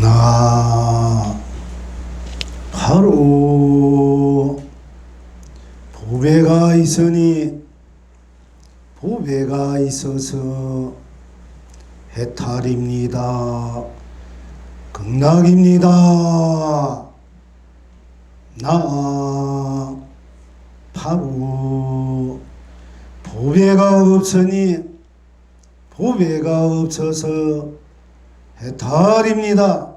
나 바로 보배가 있으니 보배가 있어서 해탈입니다. 극락입니다. 나 바로 보배가 없으니 보배가 없어서 해탈입니다.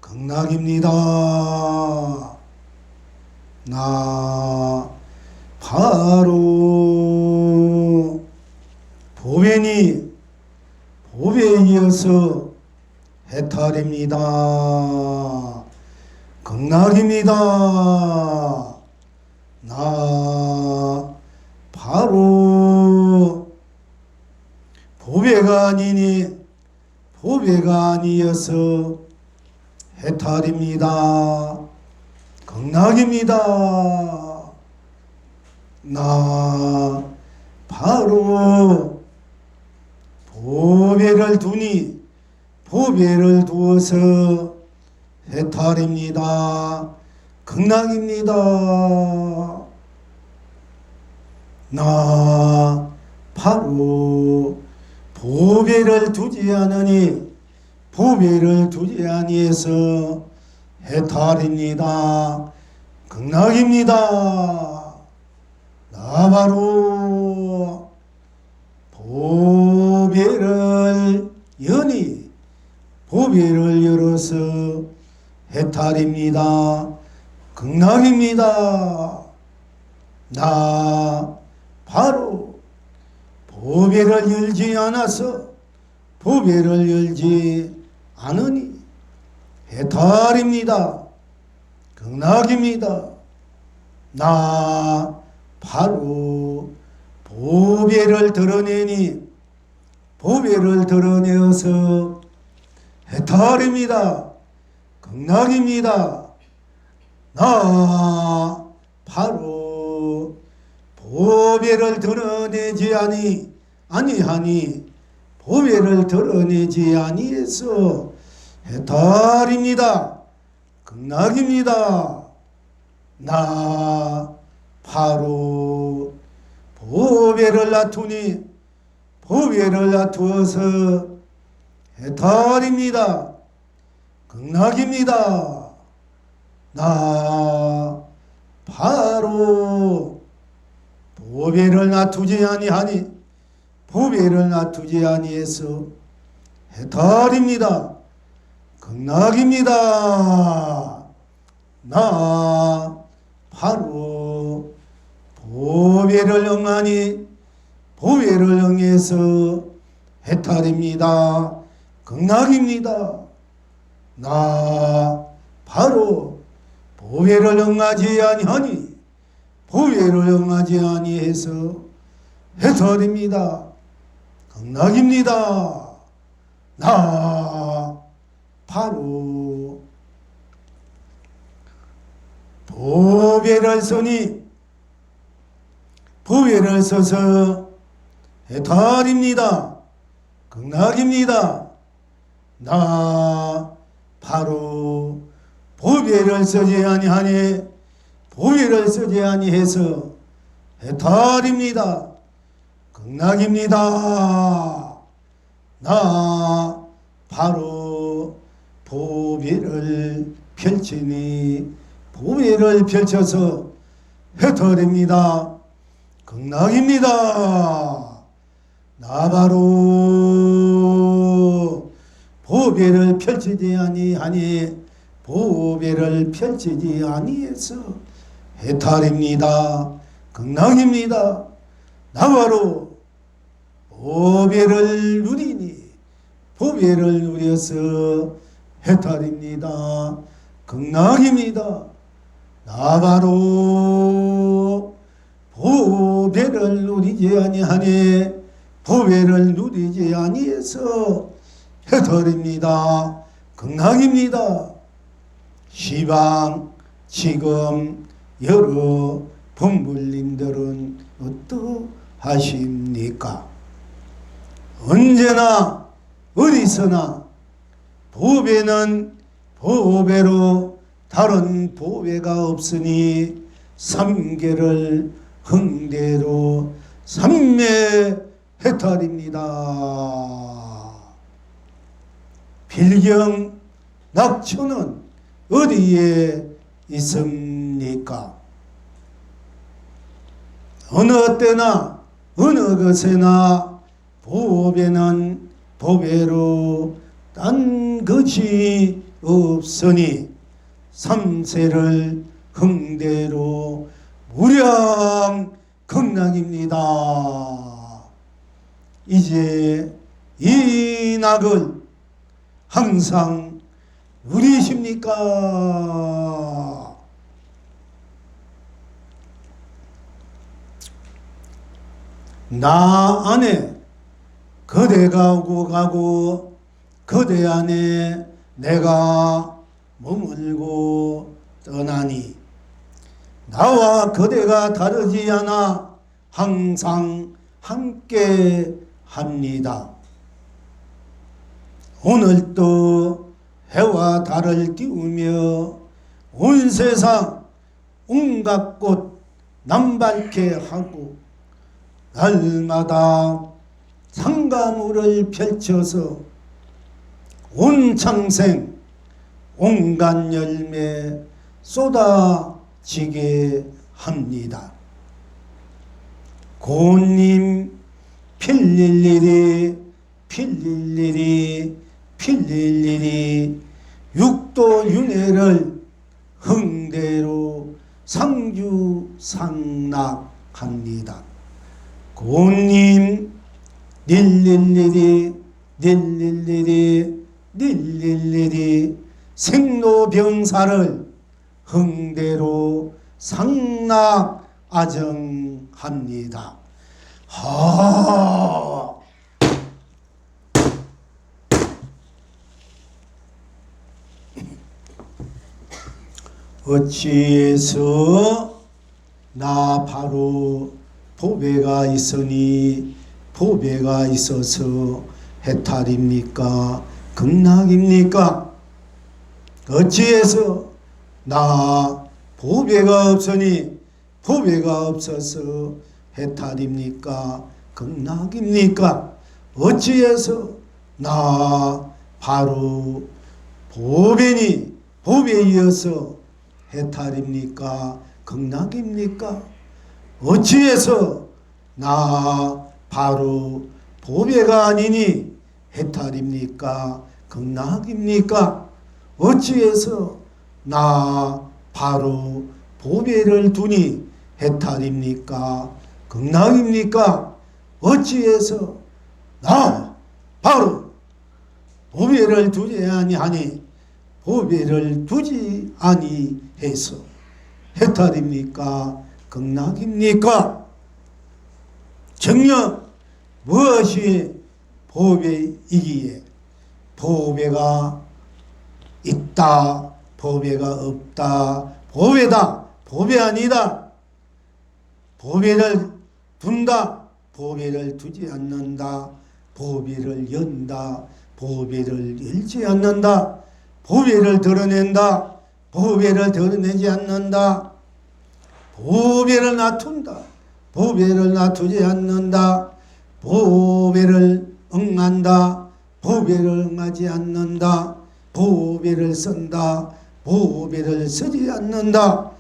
극락입니다. 나 바로 보배니 보배이어서 해탈입니다. 극락입니다. 나 바로 보배가 아니니 보배가 아니어서 해탈입니다. 극락입니다. 나 바로 보배를 두니 보배를 두어서 해탈입니다. 극락입니다. 나 바로 보배를 두지 않으니 보배를 두지 아니해서 해탈입니다. 극락입니다. 나 바로 보배를 여니 보배를 열어서 해탈입니다. 극락입니다. 나 바로 보배를 열지 않아서 보배를 열지 않으니 해탈입니다. 극락입니다. 나 바로 보배를 드러내니 보배를 드러내어서 해탈입니다. 극락입니다. 나 바로 보배를 드러내지 아니하니 보배를 드러내지 아니해서 해탈입니다. 극락입니다. 나 바로 보배를 놔두니 보배를 놔두어서 해탈입니다. 극락입니다. 나 바로 보배를 놔두지 아니하니 보배를 놔두지 아니해서 해탈입니다. 극락입니다. 나 바로 보배를 응하니 보배를 응해서 해탈입니다. 극락입니다. 나 바로 보배를 응하지 아니하니 보배를 응하지 아니해서 해탈입니다. 극락입니다. 나 바로 보배를 서니 보배를 서서 해탈입니다. 극락입니다. 나 바로 보배를 쓰지 아니하니 보배를 쓰지 아니해서 해탈입니다. 극락입니다. 나 바로 보배를 펼치니 보배를 펼쳐서 해탈입니다. 극락입니다. 나 바로 보배를 펼치지 아니하니 보배를 펼치지 아니해서 해탈입니다. 극락입니다. 나 바로 보배를 누리니 보배를 누려서 해탈입니다. 극락입니다. 나 바로 보배를 누리지 아니하니 보배를 누리지 아니해서 해탈입니다. 극락입니다. 시방 지금 여러 분불님들은 어떠하십니까? 언제나 어디서나 보배는 보배로 다른 보배가 없으니 삼계를 흥대로 삼매해탈입니다. 필경 낙초는 어디에 있습니까? 어느 때나 어느 것에나 보배는 보배로 딴 것이 없으니 삼세를 흥대로 무량극락입니다. 이제 이 낙을 항상 누리십니까? 나 안에 그대가 오고 가고 그대 안에 내가 머물고 떠나니 나와 그대가 다르지 않아 항상 함께 합니다. 오늘도 해와 달을 띄우며 온 세상 온갖 꽃 남발케 하고 날마다 상가물을 펼쳐서 온 창생 온갖 열매 쏟아지게 합니다. 고운님 필릴 일이 필릴 일이 필릴 일이 육도윤회를 흥대로 상주상락합니다. 고운님 닐릴리리 닐릴리리 닐릴리리 생로병사를 흥대로 상락아정합니다. 어찌해서 나 바로 보배가 있으니 보배가 있어서 해탈입니까? 극락입니까? 어찌해서 나 보배가 없으니 보배가 없어서 해탈입니까? 극락입니까? 어찌해서 나 바로 보배니 보배이어서 해탈입니까? 극락입니까? 어찌해서 나 바로 보배가 아니니 해탈입니까? 극락입니까? 어찌해서 나 바로 보배를 두니 해탈입니까? 극락입니까? 어찌해서 나 바로 보배를 두지 아니하니 보배를 두지 아니해서 해탈입니까? 극락입니까? 정녕 무엇이 보배이기에 보배가 있다 보배가 없다 보배다 보배 아니다 보배를 둔다 보배를 두지 않는다 보배를 연다 보배를 열지 않는다 보배를 드러낸다 보배를 드러내지 않는다 보배를 놔둔다 보배를 놔두지 않는다 보배를 응한다 보배를 응하지 않는다 보배를 쓴다 보배를 쓰지 않는다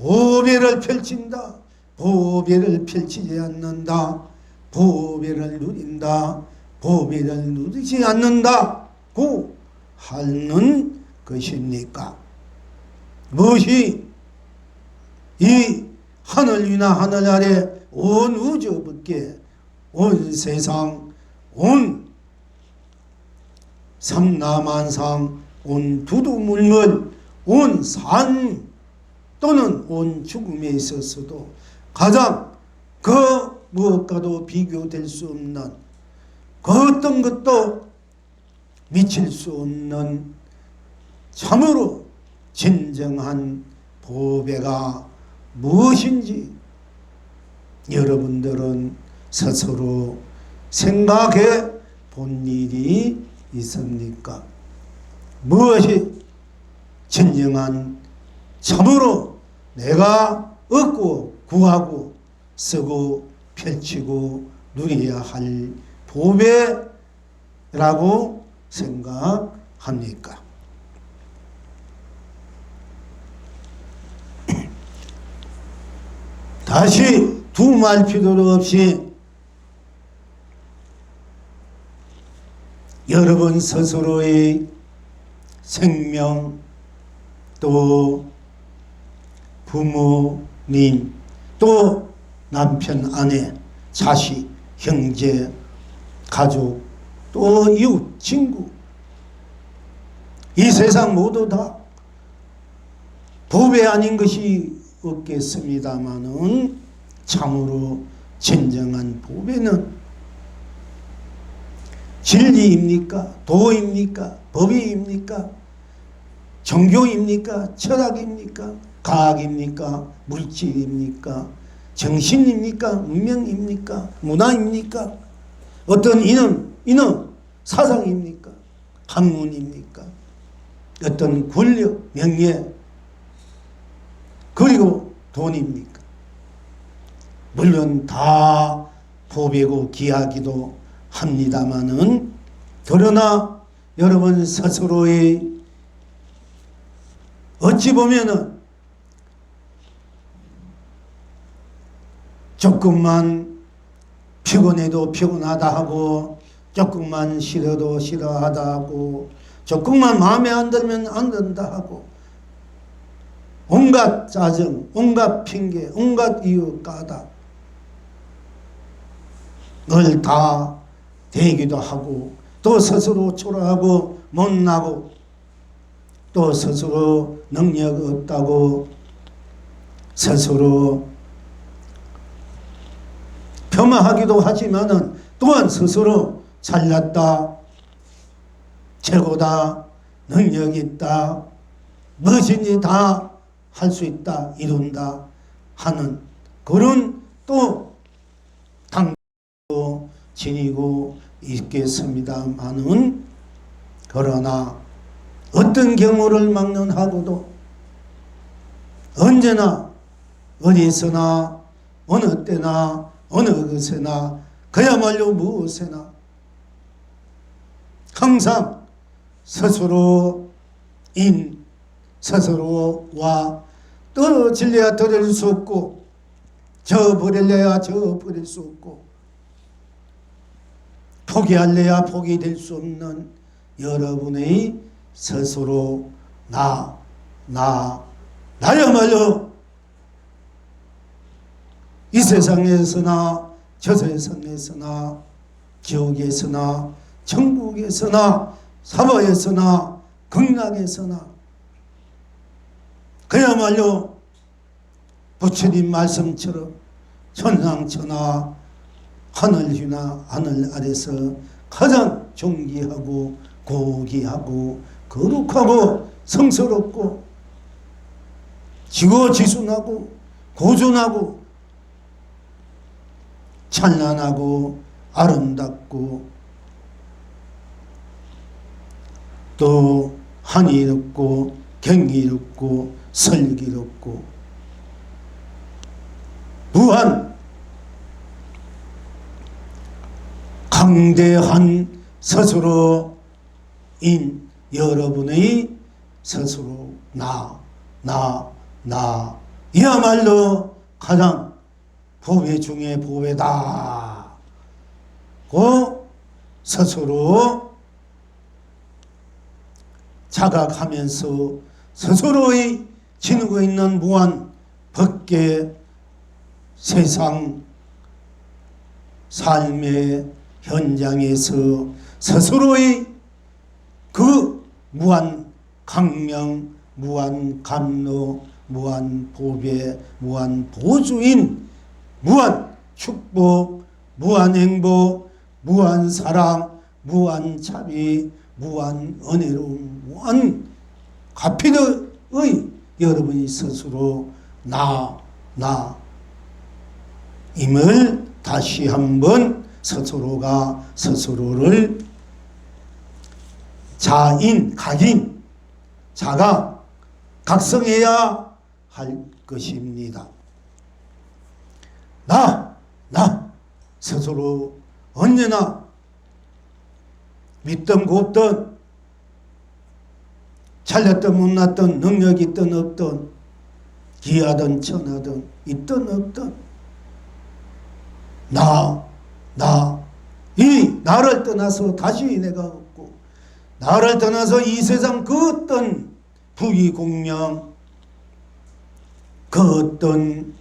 보배를 펼친다 보배를 펼치지 않는다 보배를 누린다 보배를 누리지 않는다고 하는 것입니까? 무엇이 이 하늘 위나 하늘 아래 온 우주 밖에 온 세상 온 삼라만상 온 두두물물 온 산 또는 온 죽음에 있어서도 가장 그 무엇과도 비교될 수 없는 그 어떤 것도 미칠 수 없는 참으로 진정한 보배가 무엇인지 여러분들은 스스로 생각해 본 일이 있습니까? 무엇이 진정한 참으로 내가 얻고 구하고 쓰고 펼치고 누려야 할 보배라고 생각합니까? 다시 두말 필요도 없이 여러분 스스로의 생명, 또 부모님, 또 남편, 아내, 자식, 형제, 가족, 또 이웃, 친구, 이 세상 모두 다 보배 아닌 것이 없겠습니다마는 참으로 진정한 보배는 진리입니까? 도입니까? 법의입니까? 종교입니까? 철학입니까? 과학입니까? 물질입니까? 정신입니까? 문명입니까? 문화입니까? 어떤 이념, 사상입니까? 학문입니까? 어떤 권력, 명예, 그리고 돈입니까? 물론 다 보배고 귀하기도 합니다마는, 그러나 여러분 스스로의 어찌 보면은 조금만 피곤해도 피곤하다 하고, 조금만 싫어도 싫어하다 하고, 조금만 마음에 안 들면 안 든다 하고, 온갖 짜증, 온갖 핑계, 온갖 이유 까다 늘 다 대기도 하고, 또 스스로 초라하고 못나고, 또 스스로 능력 없다고 스스로 폄하하기도 하지만은, 또한 스스로 잘났다, 최고다, 능력 있다, 무엇인지 다 할 수 있다, 이룬다 하는 그런 또 당도 지니고 있겠습니다마는, 그러나 어떤 경우를 막론하고도 언제나 어디서나 어느 때나 어느 것에나 그야말로 무엇에나 항상 스스로와 떨어질래야 떨어질 수 없고, 저 버릴래야 저 버릴 수 없고, 포기할래야 포기될 수 없는 여러분의 스스로 나야말로 이 세상에서나 저 세상에서나 지옥에서나 천국에서나 사바에서나 극락에서나 그야말로 부처님 말씀처럼 천상천하 하늘휘나 하늘 아래서 가장 존귀하고 고귀하고 거룩하고 성스럽고 지고지순하고 고존하고 찬란하고 아름답고 또 한이롭고 경이롭고 슬기롭고 무한 강대한 스스로인 여러분의 스스로 이야말로 가장 보배 중에 보배다 고 스스로 자각하면서 스스로의 지니고 있는 무한 법계 세상 삶의 현장에서 스스로의 그 무한 강명, 무한 감로, 무한 보배, 무한 보주인, 무한 축복, 무한 행복, 무한 사랑, 무한 자비, 무한 은혜로움, 무한 가피의 여러분이 스스로 임을 다시 한번 스스로가 스스로를 자인, 각인, 자가 각성해야 할 것입니다. 나 스스로 언제나 믿든 곱든 잘났든 못났든 능력이 있든 없든 기하든 천하든 있든 없든 이 나를 떠나서 다시 내가 없고 나를 떠나서 이 세상 그 어떤 부귀 공명 그 어떤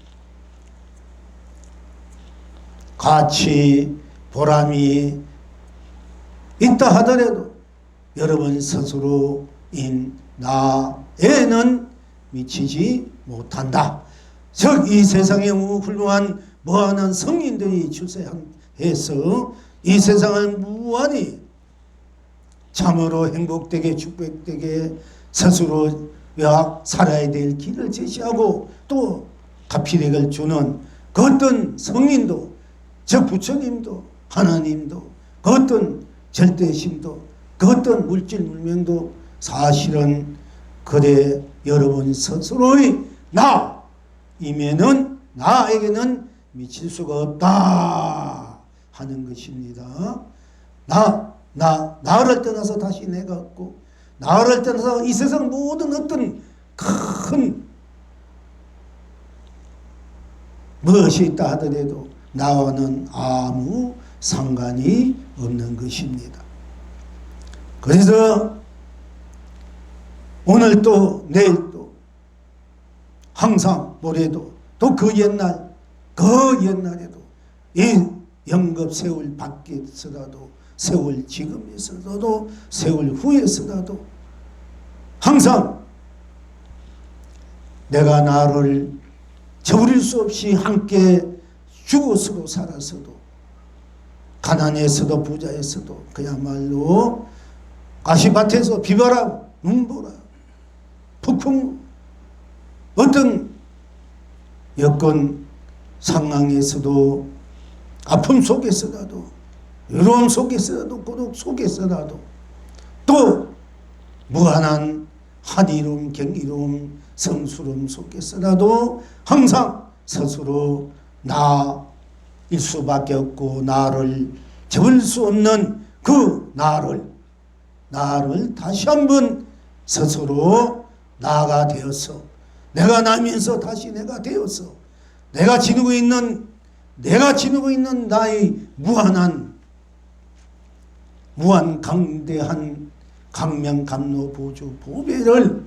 가치 보람이 있다 하더라도 여러분 스스로인 나에는 미치지 못한다. 즉 이 세상에 훌륭한 무한한 성인들이 출세해서 이 세상을 무한히 참으로 행복되게 축복되게 스스로 살아야 될 길을 제시하고 또 가피력을 주는 그 어떤 성인도 즉 부처님도 하나님도 그 어떤 절대심도 그 어떤 물질 물명도 사실은 그래 여러분 스스로의 나이면은 나에게는 미칠 수가 없다 하는 것입니다. 나를 떠나서 다시 내가 없고 나를 떠나서 이 세상 모든 어떤 큰 무엇이 있다 하더라도 나와는 아무 상관이 없는 것입니다. 그래서 오늘도 내일도 항상 모레도 또 그 옛날에도 이 영겁 세월 밖에서라도 세월 지금에서라도 세월 후에서라도 항상 내가 나를 저버릴 수 없이 함께 죽어서도 살아서도 가난해서도 부자에서도 그야말로 가시밭에서 비바람 눈보라 폭풍 어떤 여건 상황에서도 아픔 속에서라도 외로움 속에서라도 고독 속에서라도 또 무한한 한이로움 경이로움 성스러움 속에서라도 항상 스스로 나일 수밖에 없고 나를 접을 수 없는 그 나를 다시 한번 스스로 나가 되어서 내가 나면서 다시 내가 되어서 내가 지니고 있는 나의 무한 강대한 강명감로 보조 보배를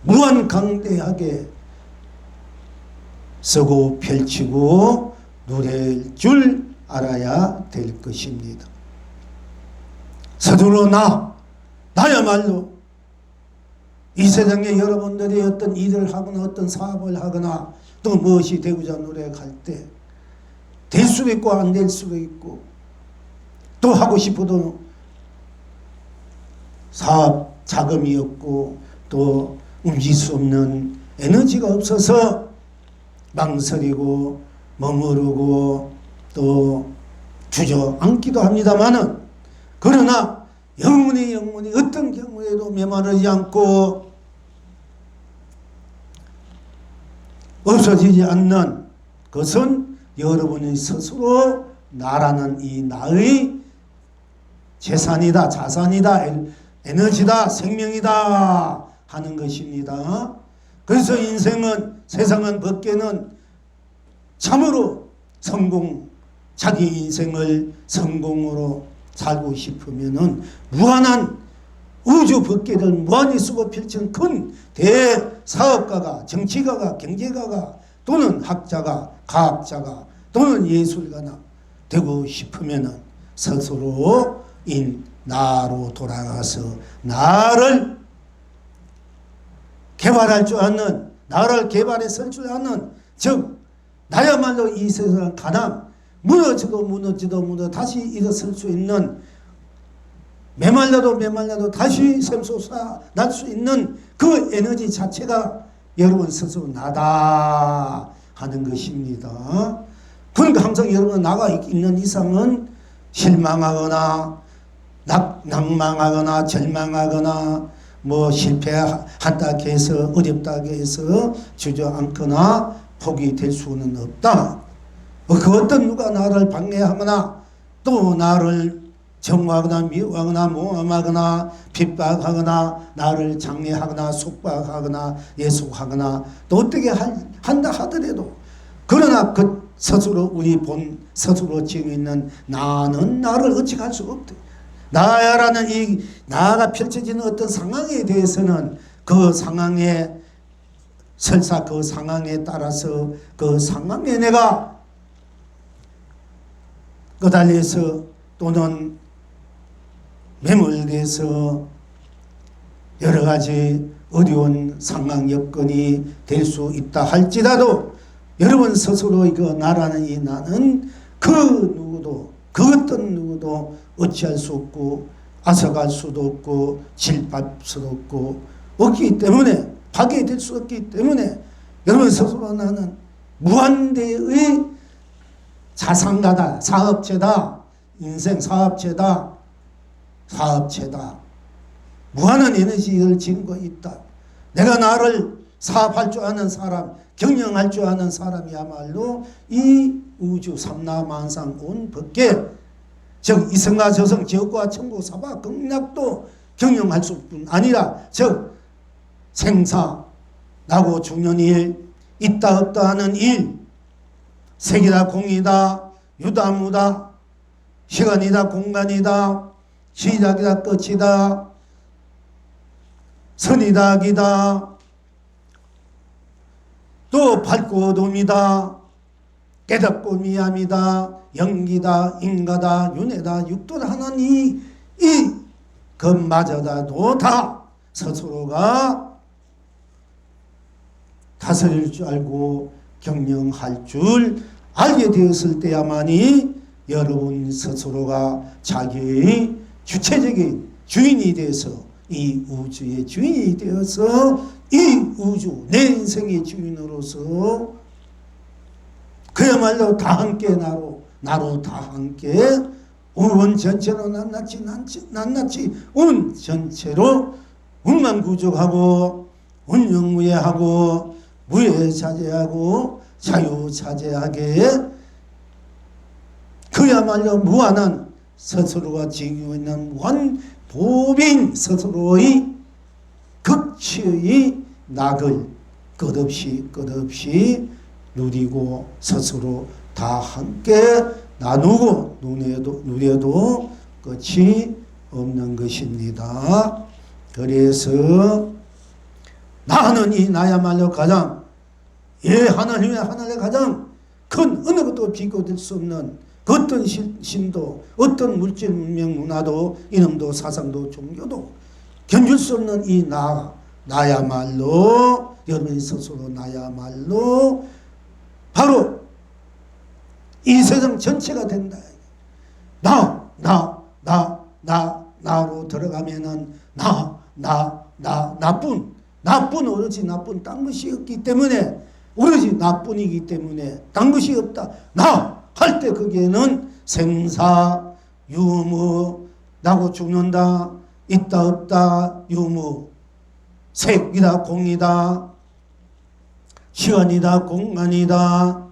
무한 강대하게 쓰고 펼치고 누릴 줄 알아야 될 것입니다. 서두로 나야말로 이 세상에 여러분들이 어떤 일을 하거나 어떤 사업을 하거나 또 무엇이 되고자 노력할 때 될 수도 있고 안 될 수도 있고 또 하고 싶어도 사업 자금이 없고 또 움직일 수 없는 에너지가 없어서 망설이고 머무르고 또 주저앉기도 합니다마는 그러나 영원히 어떤 경우에도 메마르지 않고 없어지지 않는 것은 여러분이 스스로 나라는 이 나의 재산이다, 자산이다, 에너지다, 생명이다 하는 것입니다. 그래서 인생은 세상은 밖에는 참으로 자기 인생을 성공으로 살고 싶으면은 무한한 우주 밖에를 무한히 쓰고 펼친 큰 대사업가가 정치가가 경제가가 또는 학자가 과학자가 또는 예술가나 되고 싶으면은 스스로인 나로 돌아가서 나를 개발할 줄 아는 나를 개발해 설 줄 아는 즉 나야말로 이 세상 가장 무너져 다시 일어설 수 있는 메말라도 다시 샘솟아 날 수 있는 그 에너지 자체가 여러분 스스로 나다 하는 것입니다. 그러니까 항상 여러분 나가 있는 이상은 실망하거나 낭망하거나 절망하거나 뭐 실패한다 해서 어렵다 해서 주저앉거나 포기될 수는 없다. 그 어떤 누가 나를 방해하거나 또 나를 정화하거나 미워하거나 모함하거나 핍박하거나 나를 장애하거나 속박하거나 예속하거나 또 어떻게 한다 하더라도 그러나 그 스스로 우리 본 스스로 지고 있는 나는 나를 어찌할 수 없대. 나야라는 이 나가 펼쳐지는 어떤 상황에 대해서는 그 상황에 설사 그 상황에 따라서 그 상황에 내가 끄달려서 또는 매몰돼서 여러 가지 어려운 상황 여건이 될 수 있다 할지라도 여러분 스스로 이거 나라는 이 나는 그 누구도 그 어떤 누구도 어찌할 수 없고 앗아갈 수도 없고 질밥 수도 없고 없기 때문에 파괴될 수 없기 때문에 여러분 스스로 나는 무한대의 자산가다, 사업체다, 인생 사업체다, 무한한 에너지를 지니고 있다. 내가 나를 사업할 줄 아는 사람, 경영할 줄 아는 사람이야말로 이 우주 삼라만상 온 법계, 즉 이성과 저성, 지옥과 천국, 사바, 극락도 경영할 수뿐 아니라 즉 생사, 나고 죽는 일, 있다 없다 하는 일, 색이다 공이다 유다 무다 시간이다 공간이다 시작이다 끝이다 선이다 악이다 또 밝고 어둠이다 깨닫고 미함이다 영기다 인가다 윤회다 육도다 하는 이 것마저다도 다 스스로가 다스릴 줄 알고 경영할 줄 알게 되었을 때야만이 여러분 스스로가 자기의 주체적인 주인이 되어서 이 우주의 주인이 되어서 이 우주 내 인생의 주인으로서 그야말로 다 함께 나로 다 함께 온 전체로 낱낱이 온 전체로 운만구족하고 운영무예하고 무예자재하고 자유자재하게 그야말로 무한한 스스로가 지니고 있는 무한 보빈 스스로의 극치의 낙을 끝없이 누리고 스스로 다 함께 나누고 누려도 끝이 없는 것입니다. 그래서 나는 이 나야말로 가장 하늘의 가장 큰 어느 것도 비교될 수 없는 그 어떤 신도 어떤 물질 문명 문화도 이념도 사상도 종교도 견줄 수 없는 이 나야말로 여러분이 스스로 나야말로 바로 이 세상 전체가 된다. 나로 들어가면은 나뿐 오로지 나뿐 딴 것이 없기 때문에 오로지 나뿐이기 때문에 딴 것이 없다. 나 할 때 거기에는 생사 유무 나고 죽는다 있다 없다 유무 색이다 공이다 시간이다 공간이다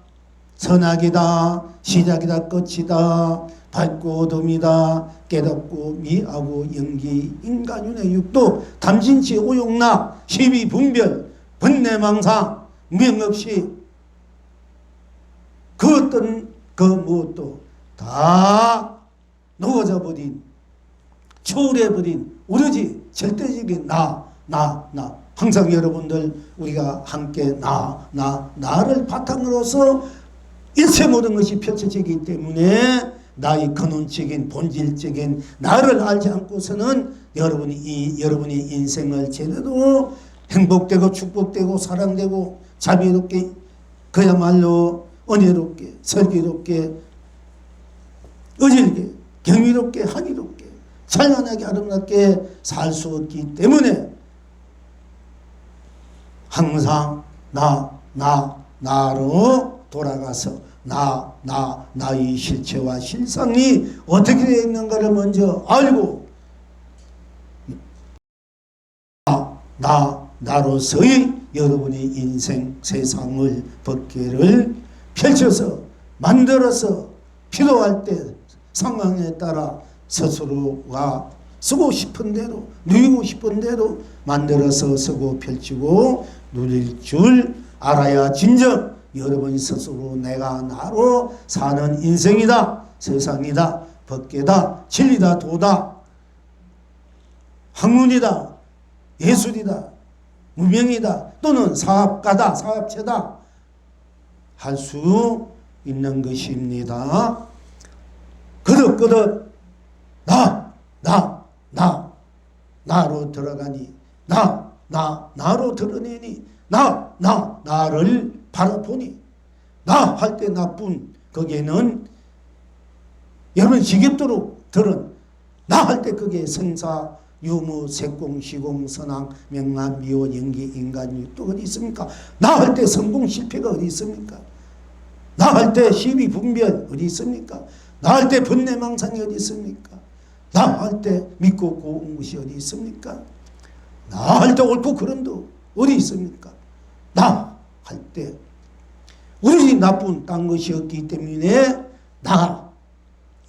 선악이다 시작이다 끝이다 밝고 어둠이다 깨닫고 미하고 영기 인간윤회 육도 담진치 오용락 시비 분별 번뇌망상 무형없이 그 어떤 그 무엇도 다 녹아져 버린 초월해 버린 오로지 절대적인 나 항상 여러분들 우리가 함께 나를 바탕으로서 일체 모든 것이 펼쳐지기 때문에 나의 근원적인 본질적인 나를 알지 않고서는 여러분이 인생을 제대로 행복되고 축복되고 사랑되고 자비롭게 그야말로 은혜롭게 슬기롭게 의질게 경이롭게 하기롭게 찬란하게 아름답게 살 수 없기 때문에 항상 나로 돌아가서 나의 실체와 실상이 어떻게 되어 있는가를 먼저 알고 나로서의 여러분의 인생 세상을 법계를 펼쳐서 만들어서 필요할 때 상황에 따라 스스로가 쓰고 싶은 대로 누리고 싶은 대로 만들어서 쓰고 펼치고 누릴 줄 알아야 진정 여러분 스스로 내가 나로 사는 인생이다, 세상이다, 법계다, 진리다, 도다, 학문이다, 예술이다, 문명이다, 또는 사업가다, 사업체다 할 수 있는 것입니다. 거듭거듭 나로 들어가니 나로 드러내니 나를 바라보니 나 할 때 나뿐 거기에는 여러분 지겹도록 들은 나 할 때 그게 생사 유무 색공 시공 선왕 명란 미호 연기 인간유 또 어디 있습니까? 나 할 때 성공 실패가 어디 있습니까? 나 할 때 시비 분별 어디 있습니까? 나 할 때 번뇌망상이 어디 있습니까? 나 할 때 믿고 고운 것이 어디 있습니까? 나 할 때 옳고 그름도 어디 있습니까? 나 할 때 오로지 나쁜 딴 것이 없기 때문에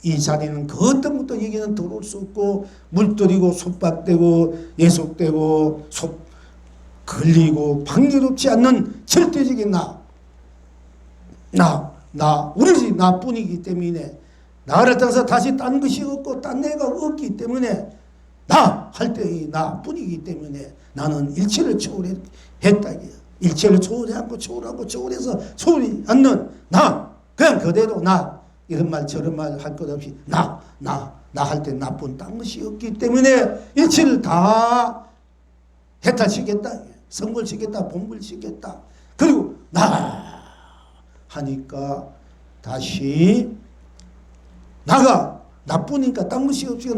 이 자리는 그 어떤 것도 여기는 들어올 수 없고 물들이고 속박되고 예속되고 걸리고 방해롭지 않는 절대적인 오로지 나뿐이기 때문에 나를 따라서 다시 딴 것이 없고 딴 내가 없기 때문에 나 할 때의 나뿐이기 때문에 나는 일체를 초월했다. 일체를 초월하지 않고 초월하고 초월해서 초월이 않는 그냥 그대로 이런 말 저런 말 할 것 없이 나 할 때 나쁜 딴 것이 없기 때문에 일체를 다 해탈시켰다, 성불시켰다, 본불시켰다. 그리고 하니까 다시 나쁘니까 딴 것이 없이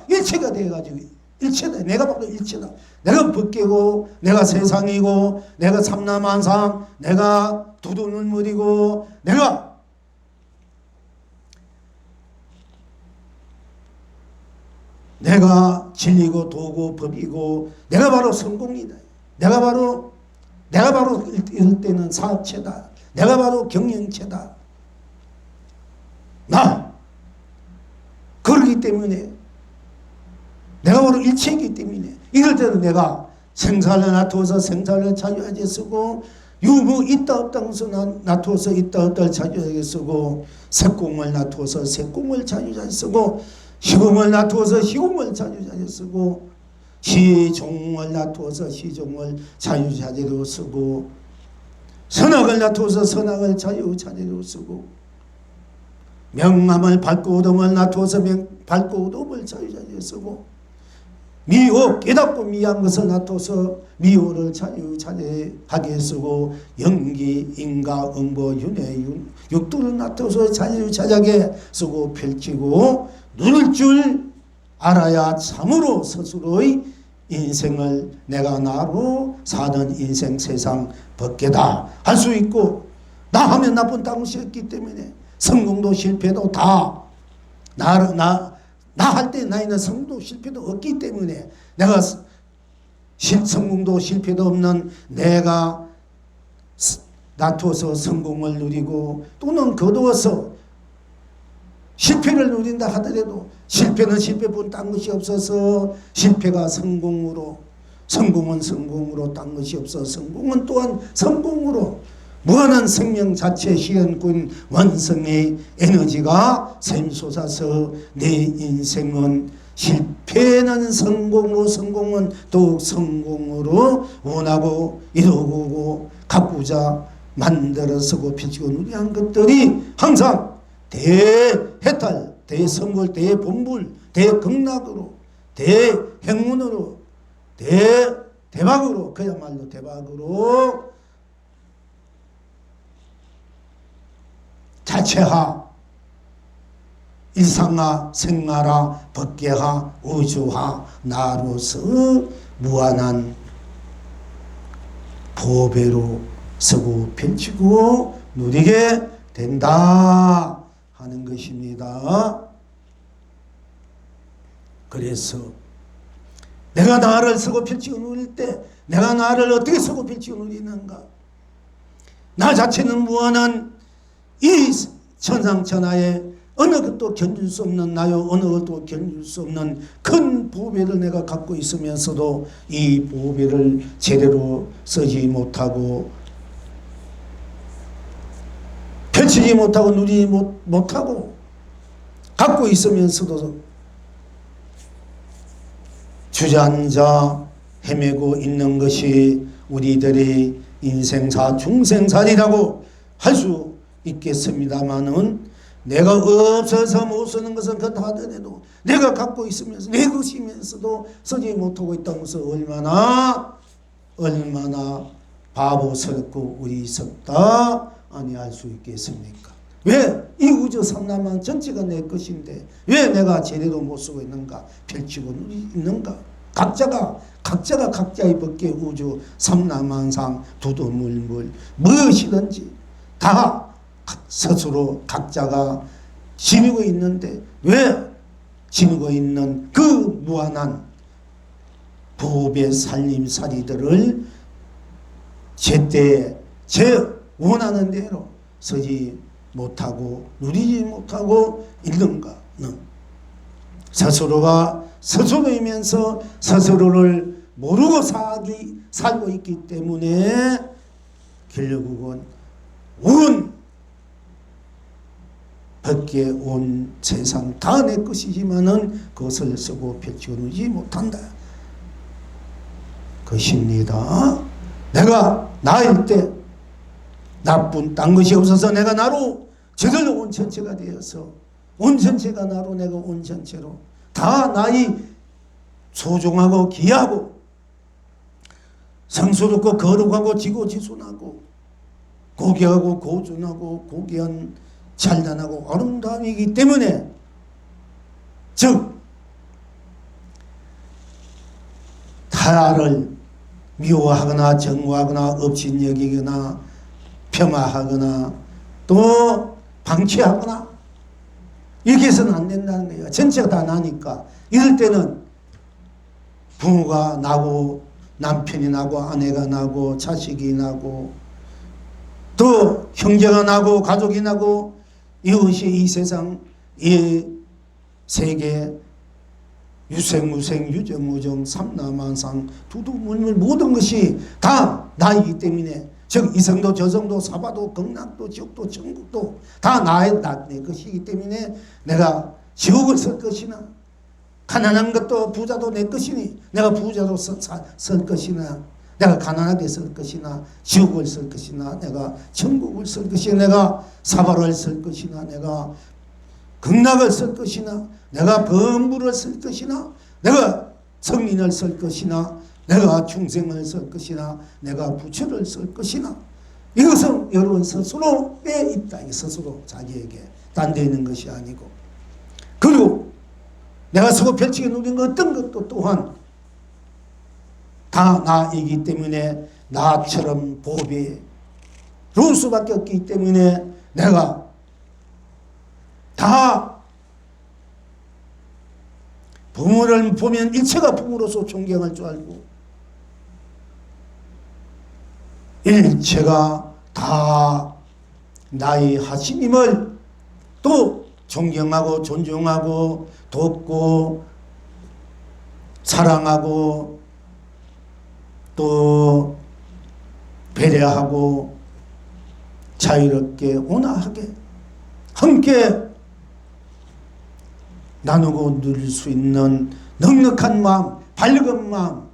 일체가 되어가지고 일체다. 내가 바로 일체다. 내가 법계고 내가 세상이고 내가 삼라만상 내가 두두눈물이고 내가 진리고 도고 법이고 내가 바로 성공이다. 내가 바로 이럴 때는 사업체다. 내가 바로 경영체다. 그렇기 때문에 내가 바로 일체이기 때문에 이럴 때는 내가 생사를 놔두어서 생사를 자유하게 쓰고 유무 있다 없다 것을 놔두어서 있다 없다를 자유하게 쓰고 색공을 놔두어서 색공을 자유하게 쓰고 시공을 놔두어서 시공을 자유자재로 쓰고 시종을 놔두어서 시종을 자유자재로 쓰고 선악을 놔두어서 선악을 자유자재로 쓰고 명암을 밝고 어둠을 놔두어서 밝고 어둠을 자유자재로 쓰고 미호 깨닫고 미한 것을 놔두어서 미호를 자유자재하게 쓰고 영기 인가 응보 윤회 육도를 놔두어서 자유자재하게 쓰고 펼치고 누릴 줄 알아야 참으로 스스로의 인생을 내가 나로 사는 인생 세상 법계다 할 수 있고 나 하면 나쁜 당시 없기 때문에 성공도 실패도 다 나 할 때 나이는 성공도 실패도 없기 때문에 내가 성공도 실패도 없는 내가 놔두어서 성공을 누리고 또는 거두어서 실패를 누린다 하더라도 실패는 실패뿐 딴 것이 없어서 실패가 성공으로 성공은 성공으로 딴 것이 없어 성공은 또한 성공으로 무한한 생명 자체 시연꾼 원성의 에너지가 샘솟아서 내 인생은 실패는 성공으로 성공은 더욱 성공으로 원하고 이루고 가꾸자 만들어서고 펼치고 누리한 것들이 항상 대해탈, 대성불, 대본불, 대극락으로, 대행문으로, 대박으로, 그야말로 대박으로 자체하, 일상하, 생활하, 법계하, 우주하, 나로서 무한한 보배로 쓰고 펼치고 누리게 된다 하는 것입니다. 그래서 내가 나를 서고 펼치고 누릴 때 내가 나를 어떻게 서고 펼치고 누리는가? 나 자체는 무한한 이 천상천하에 어느 것도 견줄 수 없는 나요, 어느 것도 견줄 수 없는 큰 보배를 내가 갖고 있으면서도 이 보배를 제대로 쓰지 못하고 펼치지 못하고 누리지 못하고 갖고 있으면서도 주저앉아 헤매고 있는 것이 우리들의 인생사 중생살이라고 할 수 있겠습니다마는, 내가 없어서 못 쓰는 것은 그렇다 하더라도 내가 갖고 있으면서 내 것이면서도 쓰지 못하고 있다는 것은 얼마나 바보스럽고 어리석다 아니할 수 있겠습니까? 왜 이 우주 삼라만 전체가 내 것인데 왜 내가 제대로 못 쓰고 있는가, 펼치고 있는가? 각자가 각자의 법계 우주 삼라만상 두두물물 무엇이든지 다 스스로 각자가 지니고 있는데, 왜 지니고 있는 그 무한한 법의 살림살이들을 제때 제 원하는 대로 쓰지 못하고 누리지 못하고 있는가는 스스로가 스스로이면서 스스로를 모르고 살고 있기 때문에 결국은 온 밖에 온 세상 다 내 것이지만은 그것을 쓰고 펼치고 누리지 못한다 것입니다. 내가 나일 때 나쁜 딴 것이 없어서 내가 나로 저절로 온전체가 되어서 온전체가 나로 내가 온전체로 다 나의 소중하고 귀하고 성스럽고 거룩하고 지고지순하고 고귀하고 고준하고 고귀한 찬란하고 아름다움이기 때문에, 즉 타를 미워하거나 정오하거나 업신여기거나 폄하하거나 또 방치하거나 이렇게 해서는 안 된다는 거예요. 전체가 다 나니까. 이럴 때는 부모가 나고 남편이 나고 아내가 나고 자식이 나고 또 형제가 나고 가족이 나고 이것이 이 세상 이 세계 유생무생 유정무정 삼라만상 두두물물 모든 것이 다 나이기 때문에, 즉 이성도 저성도 사바도 극락도 지옥도 천국도 다 내 것이기 때문에 내가 지옥을 쓸 것이나 가난한 것도 부자도 내 것이니 내가 부자로 쓸 것이나 내가 가난하게 쓸 것이나 지옥을 쓸 것이나 내가 천국을 쓸 것이나 내가 사바를 쓸 것이나 내가 극락을 쓸 것이나 내가 범부를 쓸 것이나 내가 성인을 쓸 것이나 내가 중생을 쓸 것이나 내가 부처를 쓸 것이나, 이것은 여러분 스스로에 있다. 스스로 자기에게 딴 데 있는 것이 아니고, 그리고 내가 서고 펼치게 누린 것 어떤 것도 또한 다 나이기 때문에 나처럼 보배로울 수밖에 없기 때문에 내가 다 부모를 보면 일체가 부모로서 존경할 줄 알고 일체가 다 나의 하시님을 또 존경하고 존중하고 돕고 사랑하고 또 배려하고 자유롭게 온화하게 함께 나누고 누릴 수 있는 넉넉한 마음, 밝은 마음,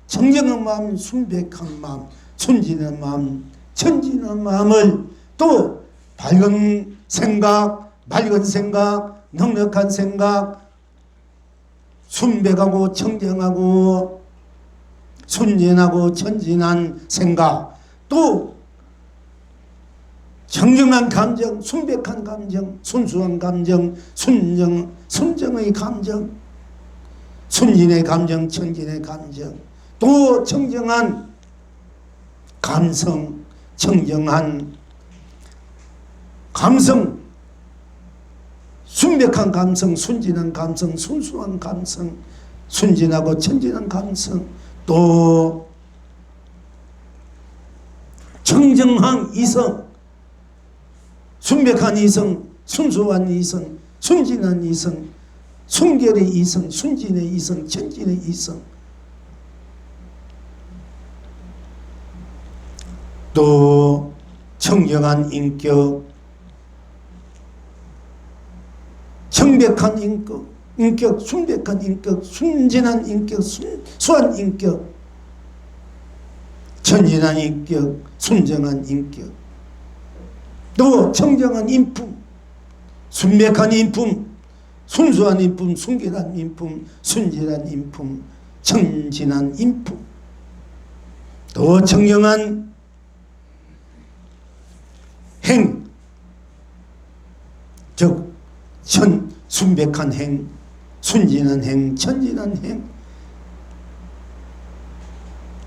청정한 마음, 순백한 마음, 순진한 마음, 천진한 마음을 또 밝은 생각, 맑은 생각, 넉넉한 생각, 순백하고 청정하고 순진하고 천진한 생각, 또 청정한 감정, 순백한 감정, 순수한 감정, 순정의 감정, 순진의 감정, 천진의 감정, 또 청정한 감성, 청정한 감성, 순백한 감성, 순진한 감성, 순수한 감성, 순진하고 천진한 감성, 또 청정한 이성, 순백한 이성, 순수한 이성, 순진한 이성, 순결의 이성, 순진의 이성, 천진의 이성, 또 청정한 인격, 청백한 인격, 순백한 인격, 순진한 인격, 순수한 인격, 천진한 인격, 순정한 인격, 또 청정한 인품, 순백한 인품, 순수한 인품, 순결한 인품, 순진한 인품, 천진한 인품, 또 청정한 행, 즉 순백한 행, 순진한 행, 천진한 행.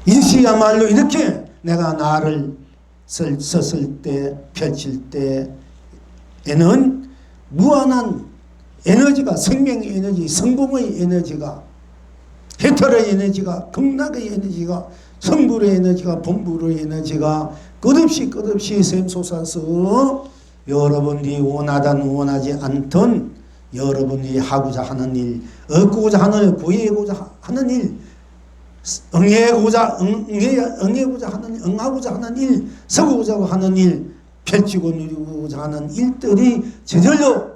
이것이야말로 이렇게 내가 나를 썼을 때, 펼칠 때에는 무한한 에너지가, 생명의 에너지, 성공의 에너지가, 해탈의 에너지가, 극락의 에너지가, 성불의 에너지가, 본불의 에너지가 끝없이 샘솟아서 여러분이 원하든 원하지 않든 여러분이 하고자 하는 일, 얻고자 하는 일, 구해고자 하는 일, 응하고자 하는 일, 응하고자 하는 일, 서고자 하는 일, 펼치고 누리고자 하는 일들이 저절로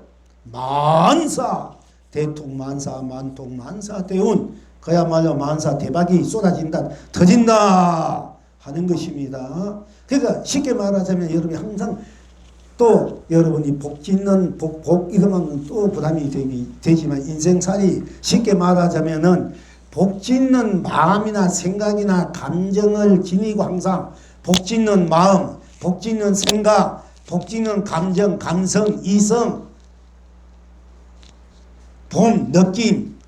만사 대통 만사 만통 만사 대운, 그야말로 만사 대박이 쏟아진다, 터진다 하는 것입니다. 그러니까 쉽게 말하자면 여러분이 항상 또 여러분이 복 짓는 복 이러면 또 부담이 되지만 인생살이 쉽게 말하자면은 복 짓는 마음이나 생각이나 감정을 지니고 항상 복 짓는 마음, 복 짓는 생각, 복 짓는 감정, 감성, 이성, 봄, 느낌,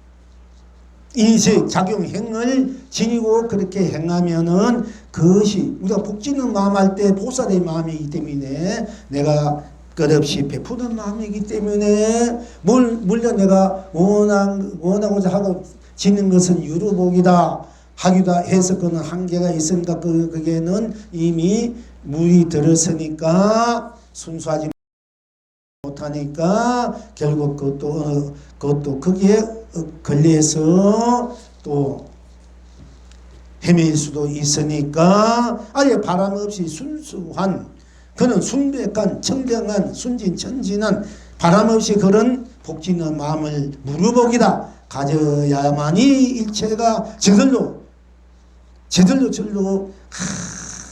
인식, 작용, 행을 지니고 그렇게 행하면은 그것이 우리가 복 짓는 마음 할 때 보살의 마음이기 때문에 내가 끝없이 베푸는 마음이기 때문에 물론 내가 원하고자 하고 짓는 것은 유루복이다 하기도 해서 그는 한계가 있으니까 그게는 이미 물이 들었으니까 순수하지 못하니까 결국 그것도 거기에 걸려서 또 헤매일 수도 있으니까 아예 바람 없이 순수한, 그는 순백한 청정한 순진천진한 바람 없이 그런 복짓는 마음을 무르복이다 가져야만이 일체가 저절로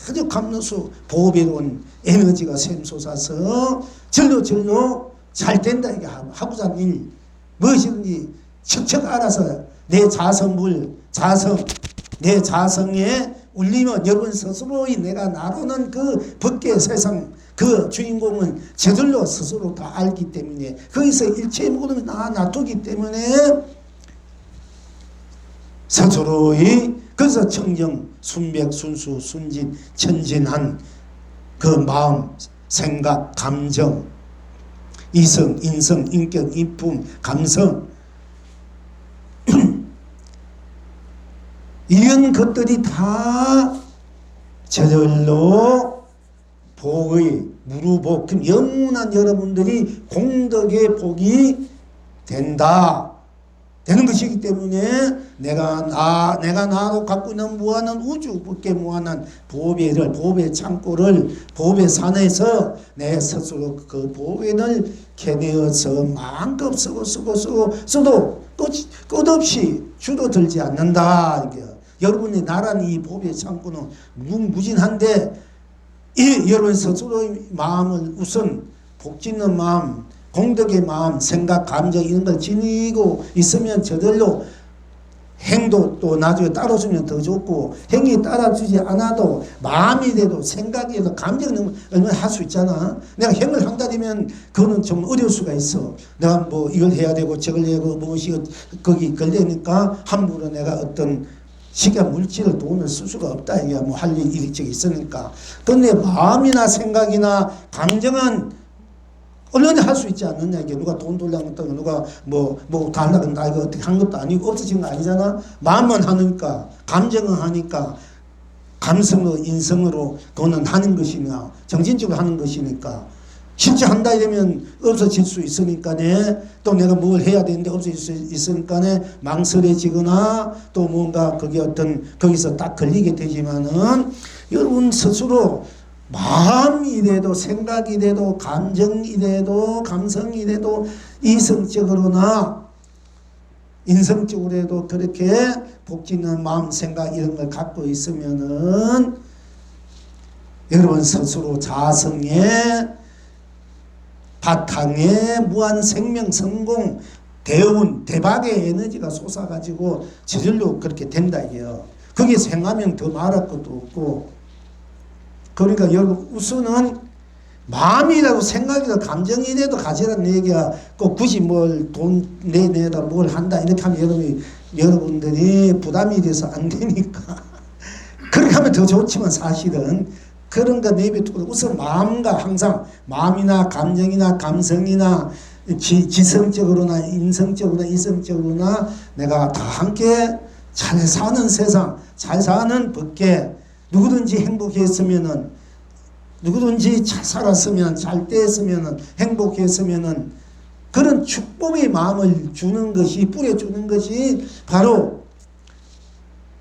아주 감로수 보배로운 에너지가 샘솟아서 절로 잘 된다. 이게 하고자 하는 일 무엇이든지 척척 알아서 내 내 자성에 울리면 여러분 스스로의 내가 나로는 그 법계 세상 그 주인공은 저절로 스스로 다 알기 때문에 거기서 일체의 모든 놔두기 때문에 스스로의 그래서 청정, 순백, 순수, 순진, 천진한 그 마음, 생각, 감정, 이성, 인성, 인격, 인품, 감성 이런 것들이 다 저절로 복의 무루복, 영원한 여러분들이 공덕의 복이 되는 것이기 때문에 내가 나로 갖고 있는 무한한 우주 밖에 무한한 보배의 창고를 보배 산에서 내 스스로 그 보배를 캐내어서 마음껏 써도 끝없이 줄어들지 않는다. 이게 여러분이 나란히 이 보배 창고는 무궁무진한데 여러분 스스로의 마음을 우선 복짓는 마음, 공덕의 마음, 생각, 감정 이런 걸 지니고 있으면 저절로 행도 또 나중에 따라주면 더 좋고, 행이 따라주지 않아도 마음이 돼도 생각이 돼도 감정은 얼마나 할 수 있잖아. 내가 행을 한다면 그거는 좀 어려울 수가 있어. 내가 뭐 이걸 해야 되고 저걸 해야 되고 무엇이 거기 걸리니까 함부로 내가 어떤 시간, 물질을, 돈을 쓸 수가 없다. 이게 뭐 할 일이 저기 있으니까. 근데 마음이나 생각이나 감정은 언론에 할 수 있지 않느냐. 이게 누가 돈 돌려고 했다고 누가 뭐 달라고 나 이거 어떻게 한 것도 아니고 없어진 거 아니잖아. 마음만 하니까, 감정은 하니까, 감성으로, 인성으로 돈은 하는 것이냐, 정신적으로 하는 것이니까. 실제 한다 이러면 없어질 수 있으니까네. 또 내가 뭘 해야 되는데 없어질 수 있으니까네. 망설여지거나 또 뭔가 그게 어떤 거기서 딱 걸리게 되지만은 여러분 스스로 마음이래도 생각이래도 감정이래도 감성이래도 이성적으로나 인성적으로도 그렇게 복지는 마음 생각 이런 걸 갖고 있으면은 여러분 스스로 자성의 바탕에 무한 생명 성공 대운 대박의 에너지가 솟아가지고 저절로 그렇게 된다 이게요. 거기서 행하면 더 말할 것도 없고. 그러니까 여러분 우선은 마음이라도 생각이라도 감정이라도 가지라는 얘기가 꼭 굳이 뭘 돈 내다 뭘 한다 이렇게 하면 여러분들이 부담이 돼서 안 되니까 그렇게 하면 더 좋지만 사실은 그런 거 내비두고 우선 마음과 항상 마음이나 감정이나 감성이나 지성적으로나 인성적으로나 이성적으로나 내가 다 함께 잘 사는 세상 잘 사는 법계 누구든지 행복했으면은 누구든지 잘 살았으면 잘 떼었으면은 행복했으면은 그런 축복의 마음을 주는 것이 뿌려주는 것이 바로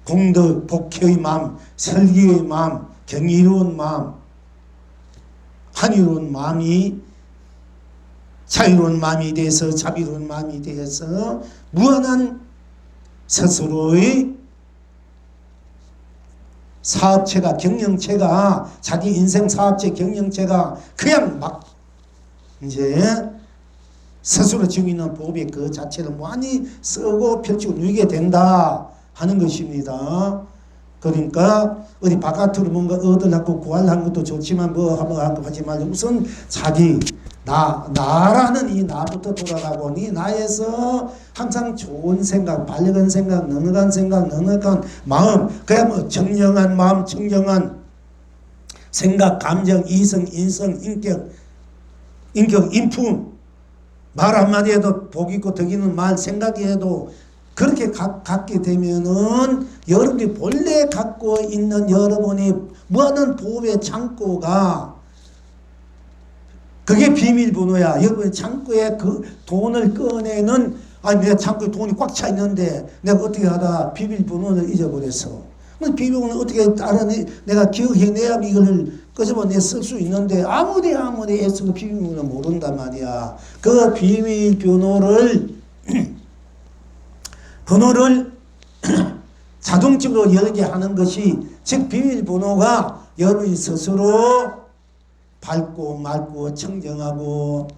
공덕 복회의 마음 설기의 마음 경이로운 마음 한이로운 마음이 자유로운 마음이 돼서 자비로운 마음이 되어서 무한한 스스로의 사업체가 경영체가 자기 인생 사업체 경영체가 그냥 막 이제 스스로 지고 있는 법의 그 자체를 많이 쓰고 펼치고 누리게 된다 하는 것입니다. 그러니까 어디 바깥으로 뭔가 얻으려고 구하려는 것도 좋지만 뭐 하고 하지 말고 우선 자기 나라는 이 나부터 돌아가고 이 나에서 항상 좋은 생각, 밝은 생각, 넉넉한 생각, 넉넉한 마음, 그야 뭐 정령한 마음, 청정한 생각, 감정, 이성, 인성, 인격, 인품, 말 한마디 해도 복 있고 덕 있는 말, 생각이 해도 그렇게 갖게 되면은 여러분이 본래 갖고 있는 여러분이 무한한 보호의 창고가 그게 비밀번호야. 여러분 창고에 그 돈을 꺼내는 아니 내 창고에 돈이 꽉 차 있는데 내가 어떻게 하다 비밀번호를 잊어버렸어. 비밀번호는 어떻게 알아내 내가 기억해내야 이걸 끄집어내 쓸 수 있는데 아무리 애쓰고 비밀번호를 모른단 말이야. 그 비밀번호를 번호를 자동적으로 열게 하는 것이 즉 비밀번호가 여러분이 스스로 밝고 맑고 청정하고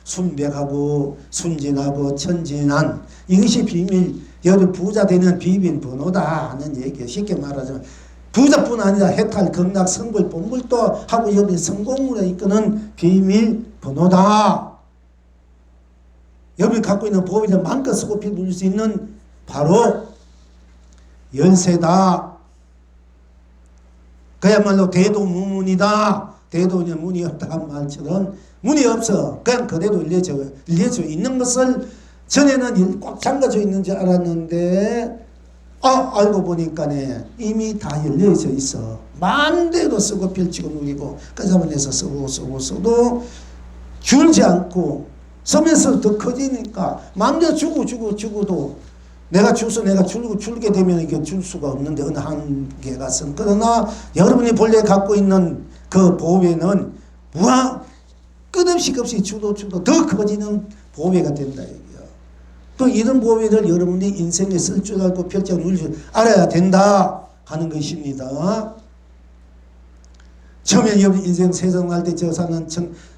순백하고 순진하고 천진한 이것이 비밀 여러분 부자 되는 비밀번호다 하는 얘기예요. 쉽게 말하자면 부자뿐 아니라 해탈 극락 성불 본불도 하고 여러분이 성공으로 이끄는 비밀번호다. 여러분이 갖고 있는 보호를 마음껏 쓰고 빌릴 수 있는 바로 열쇠다. 그야말로 대도무문이다. 대도에 문이 없다는 말처럼 문이 없어. 그냥 그대로 열려져 있는 것을 전에는 꽉 잠가져 있는 줄 알았는데 알고 보니까네 이미 다 열려져 있어. 마음대로 쓰고 펼치고 누리고 끄집어내서 써도 줄지 않고 쓰면서 더 커지니까 마음대로 주고도 내가 줄게 되면 이게 줄 수가 없는데 어느 한계가 있어. 그러나 여러분이 본래 갖고 있는 그 보배는 끝없이 주도 더 커지는 보배가 된다 이거야. 또 이런 보배를 여러분이 인생에 쓸 줄 알고 펼쳐 누릴 줄 알아야 된다 하는 것입니다. 처음에 여러분 인생 세상 날 때 저 사는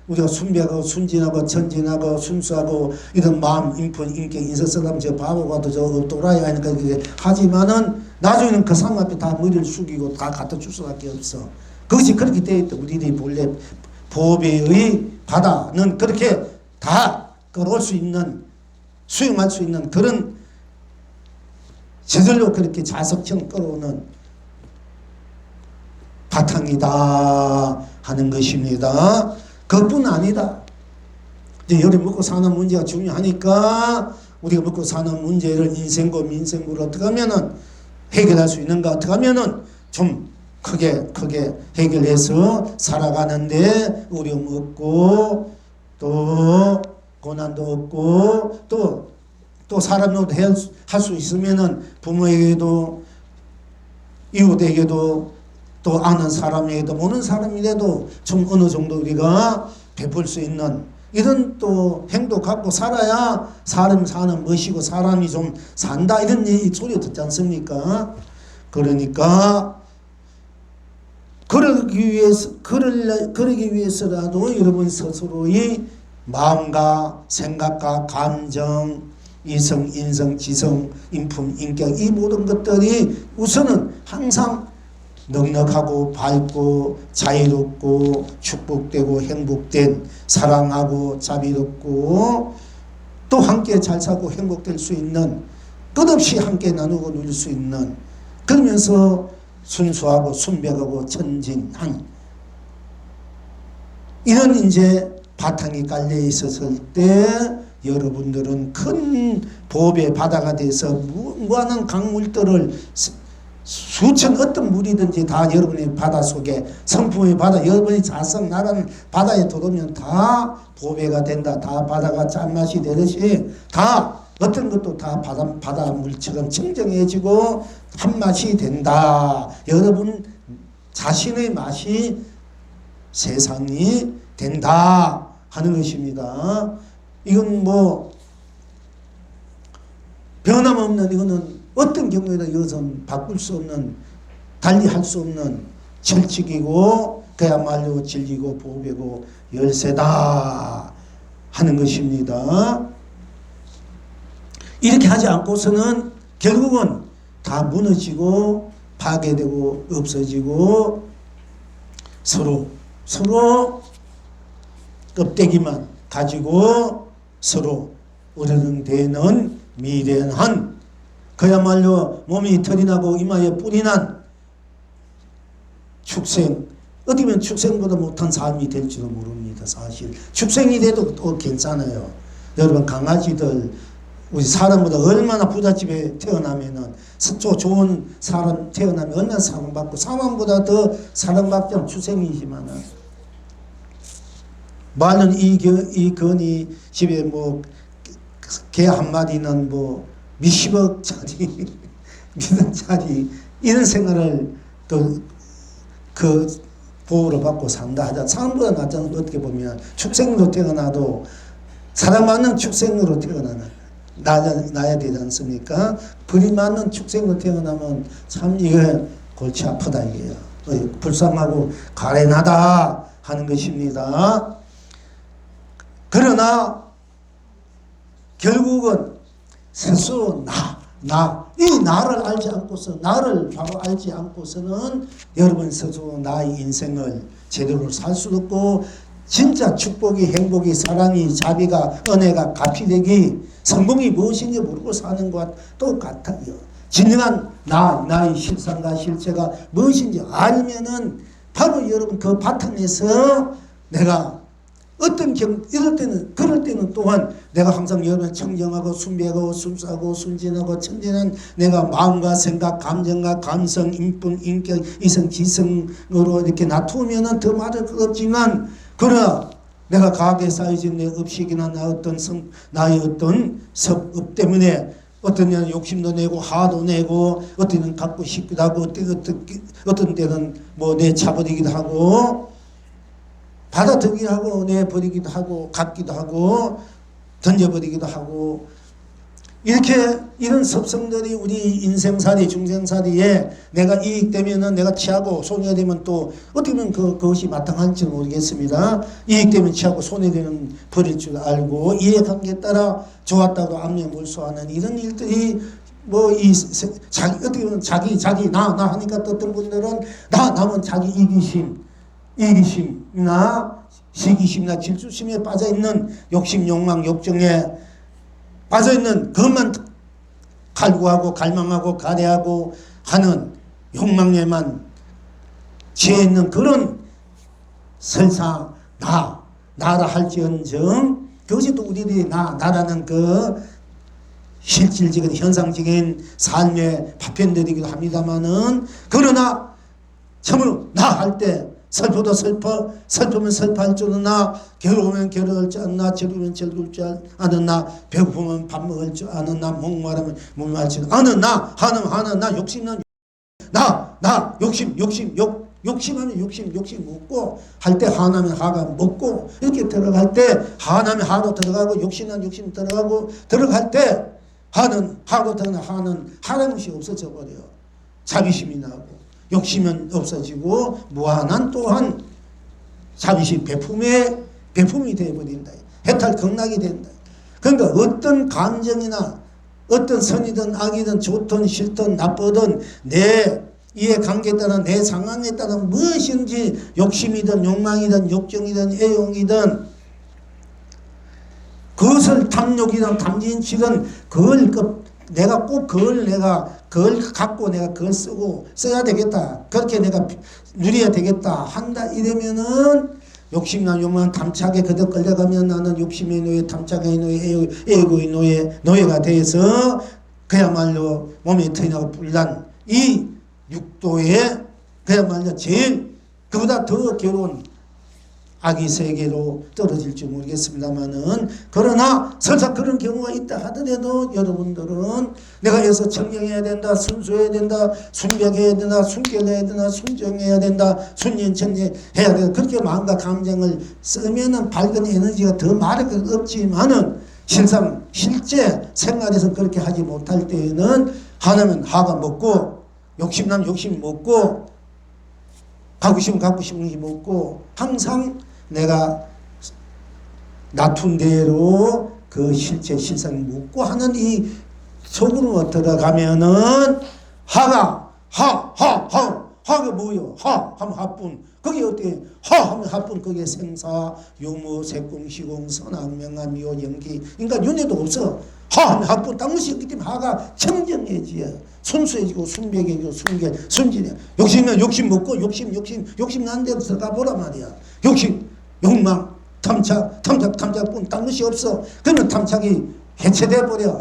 우리가 순백하고 순진하고 천진하고 순수하고 이런 마음, 인품, 인격, 인성사람 저 바보가도 저 또라이 하니까 그게 하지만은 나중에는 그 사람 앞에 다 머리를 숙이고 다 갖다 줄 수밖에 없어. 그것이 그렇게 되어 있다. 우리들이 본래 보배의 바다는 그렇게 다 끌어올 수 있는 수용할 수 있는 그런 저절로 그렇게 자석처럼 끌어오는 바탕이다 하는 것입니다. 그뿐 아니다. 이제 열이 먹고 사는 문제가 중요하니까 우리가 먹고 사는 문제를 인생고 민생고를 어떻게 하면은 해결할 수 있는가, 어떻게 하면은 좀 크게 해결해서 살아가는데 어려움 없고 또 고난도 없고 또 사람도 할 수 있으면은 부모에게도 이웃에게도 또 아는 사람에게도 모르는 사람이라도 좀 어느 정도 우리가 베풀 수 있는 이런 또 행동 갖고 살아야 사람 사는 멋이고 사람이 좀 산다 이런 소리 듣지 않습니까? 그러니까 그러기 위해서라도 여러분 스스로의 마음과 생각과 감정, 이성, 인성, 지성, 인품, 인격 이 모든 것들이 우선은 항상 넉넉하고 밝고 자유롭고 축복되고 행복된 사랑하고 자비롭고 또 함께 잘 살고 행복될 수 있는 끝없이 함께 나누고 누릴 수 있는 그러면서 순수하고 순백하고 천진한 이런 이제 바탕이 깔려 있었을 때 여러분들은 큰 보배 바다가 돼서 무한한 강물들을 수천 어떤 물이든지 다 여러분의 바다 속에 성품의 바다 여러분이 자성 나라는 바다에 들어오면 다 보배가 된다. 다 바다가 짠맛이 되듯이 다 어떤 것도 다 바닷물처럼 청정해지고 한맛이 된다. 여러분 자신의 맛이 세상이 된다 하는 것입니다. 이건 뭐 변함없는 이거는 어떤 경우에도 이것은 바꿀 수 없는 달리할 수 없는 철칙이고 그야말로 진리고 보배고 열쇠다 하는 것입니다. 이렇게 하지 않고서는 결국은 다 무너지고 파괴되고 없어지고 서로 껍데기만 가지고 서로 어른되는 미련한 그야말로 몸이 털이 나고 이마에 뿔이 난 축생 어떻게 보면 축생보다 못한 삶이 될지도 모릅니다. 사실 축생이 돼도 또 괜찮아요. 여러분 강아지들 우리 사람보다 얼마나 부잣집에 태어나면은 좋은 사람 태어나면 얼마나 사랑받고 사람보다 더 사랑받지 축생이지만은 말은 이 건이 집에 뭐 개 한 마리는 뭐 몇십억짜리 미천짜리 이런 생활을 또 그 보호를 받고 산다 하자. 사람보다 낫잖아. 어떻게 보면 축생으로 태어나도 사랑받는 축생으로 나야 되지 않습니까? 불이 맞는 축생으로 태어나면 참 이게 골치 아프다 이게요. 불쌍하고 가련하다 하는 것입니다. 그러나 결국은 스스로 이 나를 알지 않고서 나를 바로 알지 않고서는 여러분 스스로 나의 인생을 제대로 살 수도 없고 진짜 축복이 행복이 사랑이 자비가 은혜가 가피되기 성공이 무엇인지 모르고 사는 것과 똑같아요. 진정한 나의 실상과 실체가 무엇인지 알면은 바로 여러분 그 바탕에서 내가 그럴 때는 또한 내가 항상 여러분 청정하고 순백하고 순수하고 순진하고 천진한 내가 마음과 생각, 감정과 감성, 인품, 인격, 이성, 지성으로 이렇게 놔두면은 더 말할 것 없지만 그러나 내가 과거에 쌓여진 내 업식이나 나의 어떤 섭업 때문에 어떤 때는 욕심도 내고 화도 내고 어떤 때는 갖고 싶기도 하고 어떤 때는 뭐 내차버리기도 하고 받아들이기도 하고 내버리기도 하고 갖기도 하고 던져버리기도 하고 이렇게 이런 습성들이 우리 인생살이 중생살이에 내가 이익되면은 내가 취하고 손해되면 또 어떻게 보면 그것이 마땅할지는 모르겠습니다. 이익되면 취하고 손해되면 버릴 줄 알고 이해관계에 따라 좋았다고 안면 몰수하는 이런 일들이 뭐 어떻게 보면 자기 나 하니까 또 어떤 분들은 나면 자기 이기심이나 시기심이나 질투심에 빠져있는 욕심, 욕망, 욕정에 빠져있는 그것만 갈구하고 갈망하고 가래하고 하는 욕망에만 취해있는 그런 설사 나라 할지언정 그것이 또 우리들이 나라는 그 실질적인 현상적인 삶의 파편들이기도 합니다마는, 그러나 참으로 나 할 때 슬퍼도 슬프면 슬퍼할 줄 아나, 괴로우면 괴로울 줄 아나, 즐거우면 즐거울 줄 아나, 배고프면 밥 먹을 줄 아나, 목마르면 목마를 줄 아나, 하는 나, 욕심은 욕심하면 욕심 먹고, 할 때 하나면 하가 먹고, 이렇게 들어갈 때 하나면 하로 들어가고, 욕심은 욕심 들어가고, 들어갈 때 하는 하로 들어가는 하는 하는 것이 없어져 버려요. 자비심이 나고 욕심은 없어지고, 무한한 또한 자비심 배품이 되어버린다. 해탈 극락이 된다. 그러니까 어떤 감정이나 어떤 선이든 악이든 좋든 싫든 나쁘든 내 이해관계에 따라 내 상황에 따라 무엇인지 욕심이든 욕망이든 욕정이든 애용이든 그것을 탐욕이든 탐진치든 그걸 내가 꼭 그걸 갖고 내가 그걸 써야 되겠다. 그렇게 내가 누려야 되겠다. 한다. 이러면은 욕심이나 욕망 탐착에 그득 끌려가면 나는 욕심의 노예, 탐착의 노예, 애고의 노예가 돼서 그야말로 몸에 터지고 불난 이 육도에 그야말로 제일 그보다 더 괴로운 악의 세계로 떨어질지 모르겠습니다만은, 그러나 설사 그런 경우가 있다 하더라도 여러분들은 내가 여기서 청정해야 된다, 순수해야 된다, 순백해야 된다, 순결해야 된다, 순정해야 된다, 순연천해야 된다, 그렇게 마음과 감정을 쓰면은 밝은 에너지가 더 말할 것 없지만은 실제 생활에서 그렇게 하지 못할 때에는 하나면 하가 먹고, 욕심나면 욕심 먹고, 갖고 싶은 것이 먹고, 항상 내가 놔둔 대로 그 실상이 묻고 하는 이 속으로 들어가면은 하가 뭐요? 하면 하뿐. 거기 어떻게 하면 하뿐. 거기에 생사 유무 색공 시공 선악 명암 미호 연기, 그러니까 윤회도 없어. 하면 하뿐. 딴 것이 없기 때문에 하가 청정해지요. 순수해지고 순백해지고 순진해. 욕심은 욕심 먹고, 욕심 나는 데로 들어가 보라 말이야. 욕심, 욕망, 탐착뿐 딴 것이 없어. 그러면 탐착이 해체돼 버려.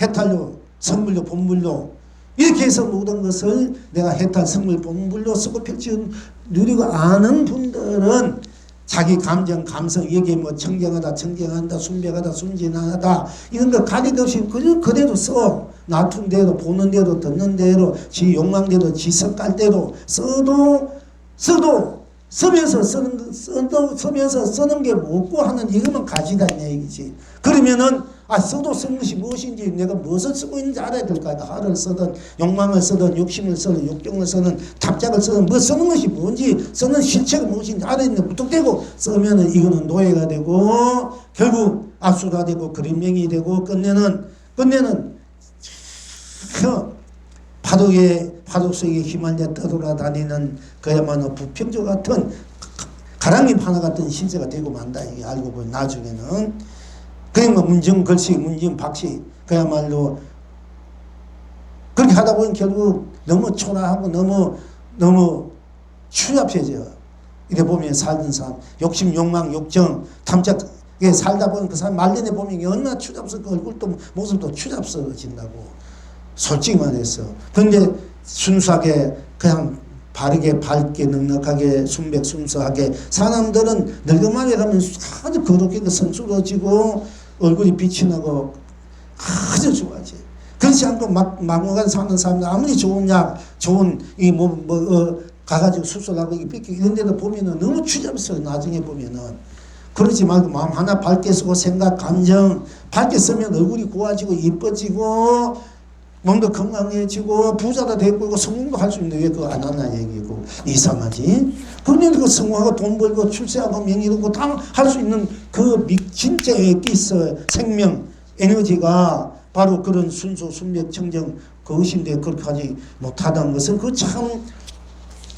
해탈로, 성물로, 본물로. 이렇게 해서 모든 것을 내가 해탈, 성물, 본물로 쓰고 펼치 누리고 아는 분들은 자기 감정, 감성, 여기에 뭐 청정하다, 순백하다, 순진하다, 이런 거 가리도 없이 그대로 써. 놔둔 대로, 보는 대로, 듣는 대로, 지 욕망대로, 지 색깔대로 쓰면서 쓰는 게 뭐고 하는 이것만 가지다는 얘기지. 그러면은 써도 쓰는 것이 무엇인지, 내가 무엇을 쓰고 있는지 알아야 될 거 아니야. 하를 쓰든 욕망을 쓰든 욕심을 쓰든 욕정을 쓰든 탐착을 쓰든 뭐 쓰는 것이 뭔지, 쓰는 실체가 무엇인지 알아야 되는데 무턱대고 쓰면은 이거는 노예가 되고 결국 압수가 되고 그림명이 되고 끝내는 파도 속에 휘말려 떠돌아다니는 그야말로 부평조 같은 가랑잎 하나 같은 신세가 되고 만다. 이게 알고 보면 나중에는 그냥 뭐 문정걸식, 문정박식, 그야말로 그렇게 하다 보면 결국 너무 초라하고 너무 추잡해져. 이래 보면 살던 사람, 욕심, 욕망, 욕정, 탐착에 살다 보면 그 사람 말년에 보면 얼마나 추잡스럽고 얼굴도 모습도 추잡스러워진다고. 솔직히 말해서. 근데 순수하게 그냥 바르게 밝게 넉넉하게 순백순수하게 사람들은 늙음하게 가면 아주 그렇게 성스러워지고 얼굴이 빛이 나고 아주 좋아지. 그렇지 않고 막무가내 사는 사람들 아무리 좋은 약, 좋은 가가지고 수술하고 이런 데도 보면은 너무 추잡스러워. 나중에 보면은. 그러지 말고 마음 하나 밝게 쓰고 생각, 감정 밝게 쓰면 얼굴이 고와지고 이뻐지고 몸도 건강해지고 부자도 되고 성공도 할 수 있는데 왜 그거 안 하나 얘기고. 이상하지? 그런데 그 성공하고 돈 벌고 출세하고 명예롭고 다 할 수 있는 그 진짜 있어. 생명 에너지가 바로 그런 순수 순백 청정 그것인데 그렇게 하지 못하다는 것은 그 참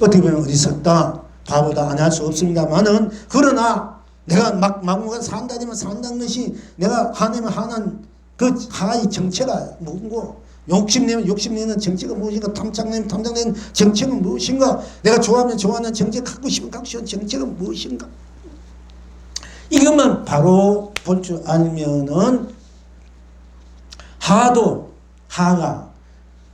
어떻게 보면 어리석다, 바보다, 안 할 수 없습니다만은, 그러나 내가 막무가내 산다면 산다는 것이 내가 하나면 하는 그 하나의 정체가 뭔고, 욕심내면 욕심내는 정체가 무엇인가, 탐착내면 탐착내는 정체가 무엇인가, 내가 좋아하면 좋아하는 정체, 갖고 싶은 정체가 무엇인가, 이것만 바로 볼 줄 알면은 하가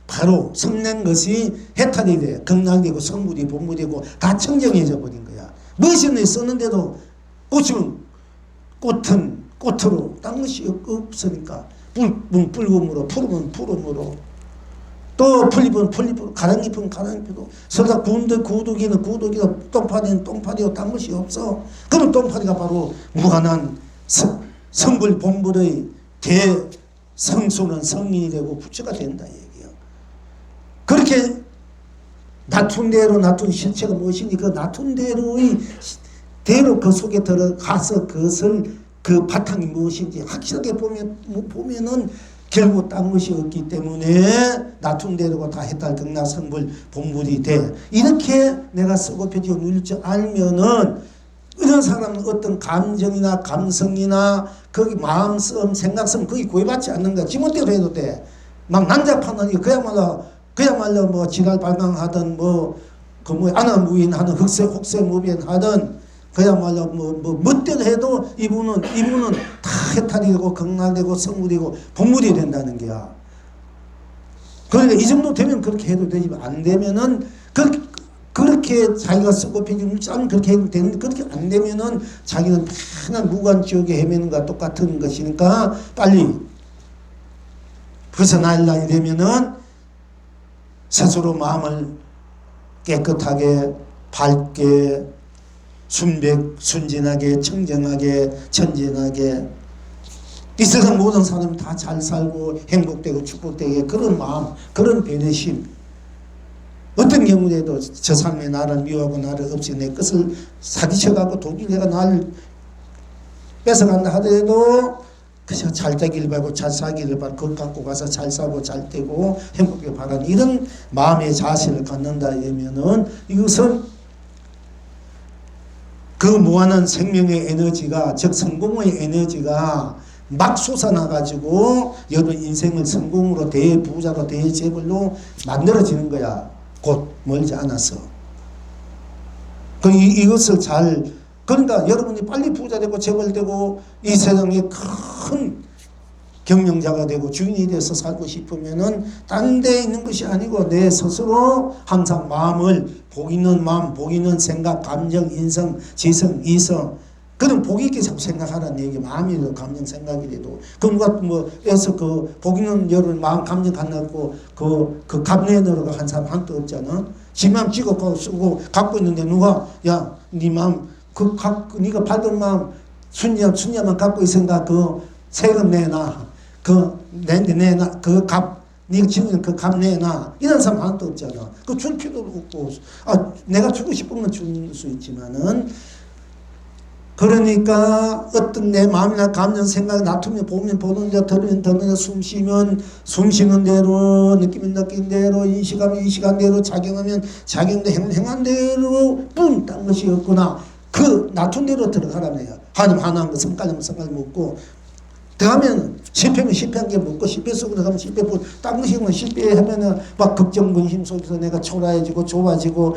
바로 성낸 것이 해탈이 돼. 극락되고 성물이 본물이고 다 청정해져 버린 거야. 무엇이든 썼는데도 꽃은 꽃으로 딴 것이 없으니까 붉음으로 푸르면 푸름으로 또 풀잎은 풀잎으로 가랑잎은 가랑잎으로 서다 구두기는 구두기로 똥파리는 똥파리로 딴 것이 없어. 그럼 똥파리가 바로 무한한 성불 본불의 대성소는 성인이 되고 부처가 된다 얘기야. 그렇게 낮춘 대로 낮춘 실체가 무엇이니 그 낮춘 대로의 대로 그 속에 들어가서 그것을 그 바탕이 무엇인지 확실하게 보면은 결국 딴 것이 없기 때문에 낮춘 대로가 다 해탈 극락 성불 본물이 돼. 이렇게 내가 쓰고 펴지고 누릴 줄 알면은 이런 사람은 어떤 감정이나 감성이나 거기 마음씀 생각씀 거기 구애받지 않는 거야. 지멋대로 해도 돼. 막 난잡하는 이 그야말로 뭐 지랄 발광하든 아나무인하든 혹세무변하든 그야말로 멋대로 해도 이분은 다 해탈이 되고 극락되고 성물이고 본물이 된다는 거야. 그러니까 이 정도 되면 그렇게 해도 되지만 안 되면은 그렇게 자기가 쓰고 펴지는 짤은 그렇게 해도 되는데 그렇게 안 되면은 자기는 맨날 무관지옥에 헤매는 것과 똑같은 것이니까 빨리 벗어나려니 되면은 스스로 마음을 깨끗하게 밝게 순진하게 청정하게 천진하게 이 세상 모든 사람이 다 잘 살고 행복되고 축복되게 그런 마음 그런 배려심 어떤 경우에도 저 삶에 나를 미워하고 나를 없이 내 것을 사기쳐갖고 독일해가 나를 뺏어간다 하더라도 그저 잘 되기를 바라고 잘 살기를 바라고 그것 갖고 가서 잘 살고 잘 되고 행복하게 바라는 이런 마음의 자세를 갖는다 이러면은 이것은 그 무한한 생명의 에너지가 즉 성공의 에너지가 막 솟아나가지고 여러분 인생을 성공으로 대부자로 대재벌로 만들어지는 거야. 곧 멀지 않아서. 이것을 그러니까 여러분이 빨리 부자 되고 재벌되고 이 세상에 큰 경영자가 되고 주인이 돼서 살고 싶으면은 딴 데 있는 것이 아니고 내 스스로 항상 마음을 복 있는 마음, 복 있는 생각, 감정, 인성, 지성, 이성 그런 복 있게 자꾸 생각하라는 얘기. 마음이라도 감정, 생각이라도 그럼 에서 복 있는 여러분 마음, 감정 갖고 그 감내너가 한 사람 한도 없잖아. 지 마음 찍어 쓰고 갖고 있는데 누가 야, 네 마음 네가 밝은 마음 순야만 갖고 있으니까 그 세금 내놔. 내놔. 네가 지는 그 값 내놔. 이런 사람 한도 없잖아. 줄 필요도 없고. 내가 주고 싶은 건 줄 수 있지만은 그러니까 어떤 내 마음이나 감정, 생각 놔두면 보면 보는 대로 들으면 듣는 대로 숨 쉬는 대로 느끼면 느낀 대로 인식하면 인식한 대로 작용하면 작용도 행한 대로 뿐 딴 것이 없구나. 그 놔둔 대로 들어가라네요. 하나한 거 성깔이면 성깔 먹고 들어가면 실패면 실패한 게 먹고 실패 속으로 들어가면 실패 딴 것이 실패하면은 막 걱정 근심 속에서 내가 초라해지고 좁아지고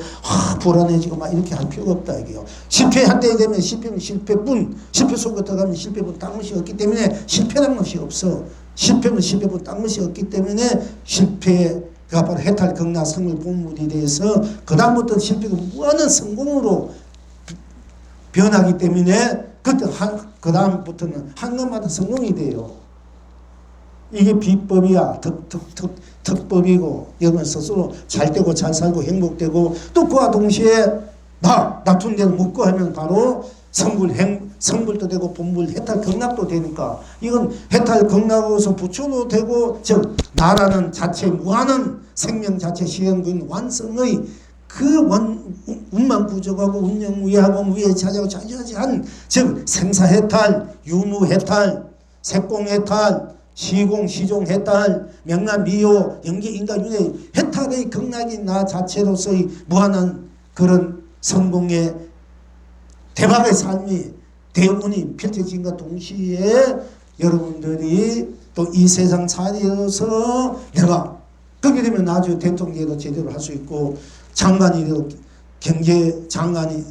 불안해지고 막 이렇게 할 필요가 없다 이게요. 실패한 때 되면 실패면 실패뿐 실패 속으로 들어가면 실패뿐 딴 것이 없기 때문에 실패란 것이 없어. 실패면 실패뿐 딴 것이 없기 때문에 실패가 바로 해탈 극락 성물 본물이 돼서 그 다음부터 실패가 무한한 성공으로 변하기 때문에 그 다음부터는 한 것마다 성공이 돼요. 이게 비법이야. 특법이고 여러분 스스로 잘 되고 잘 살고 행복되고 또 그와 동시에 놔둔 데를 묻고 하면 바로 성불도 되고 본불 해탈 극락도 되니까 이건 해탈 극락으로서 부처도 되고 즉 나라는 자체 무한한 생명 자체 시행군 완성의 그 운만 부족하고 운영무예하고 무예차지하고 자주하지한 즉 생사해탈, 유무해탈, 색공해탈, 시종해탈, 명남미요, 연계인가윤회 해탈의 극락이 나 자체로서의 무한한 그런 성공의 대박의 삶이 대운이 펼쳐진과 동시에 여러분들이 또 이 세상 살이어서 내가 그렇게 되면 나중에 대통령도 제대로 할 수 있고 장관이 되고 경제 장관이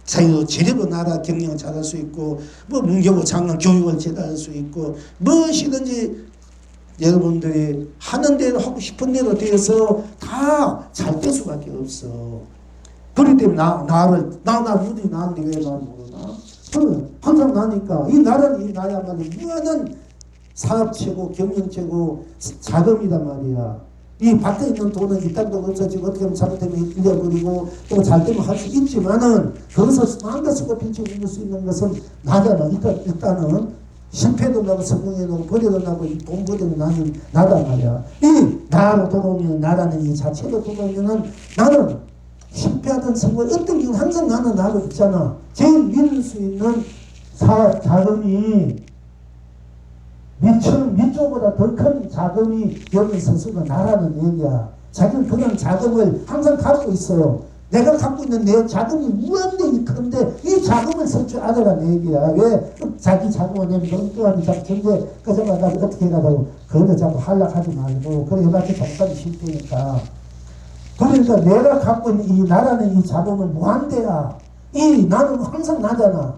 자기도 제대로 나라 경영을 잘할 수 있고 뭐 문교부 장관 교육을 제대로 할 수 있고 무엇이든지 여러분들이 하는 대로 하고 싶은 대로 되어서 다 잘 될 수밖에 없어. 그렇기 때문에 나 누구든지 나는데 왜 나 모르나? 그럼 항상 나니까 이 나라는 이 나야말로 무한한 사업체고 경영체고 자금이란 말이야. 이 밭에 있는 돈은 이 땅도 없어지고 어떻게 하면 잘못되면 잃어버리고 또 잘되면 할 수 있지만은 거기서 마음껏 쓰고 핀치고 있을 수 있는 것은 나잖아. 일단은 실패도 나고 성공해도 나고 버려도 나고 이 돈 버려도 나는 나단 말이야. 이 나로 돌아오면 나라는 이 자체로 돌아오면은 나는 실패하던 성공 어떤 경우 항상 나는 나로 있잖아. 제일 믿을 수 있는 자금이 밑쪽보다 더 큰 자금이 여기 스스로 나라는 얘기야. 자기는 그런 자금을 항상 갖고 있어요. 내가 갖고 있는 내 자금이 무한대니 큰데 이 자금을 쓸 줄 알아라는 얘기야. 왜 자기 자금을 내면 엉뚱하게 자꾸 경제 꺼져가다 어떻게 해가다고 그거를 자꾸 한락하지 말고 그래 해봤자 정답이 실패니까. 그러니까 내가 갖고 있는 이 나라는 이 자금은 무한대야. 이 나는 항상 나잖아.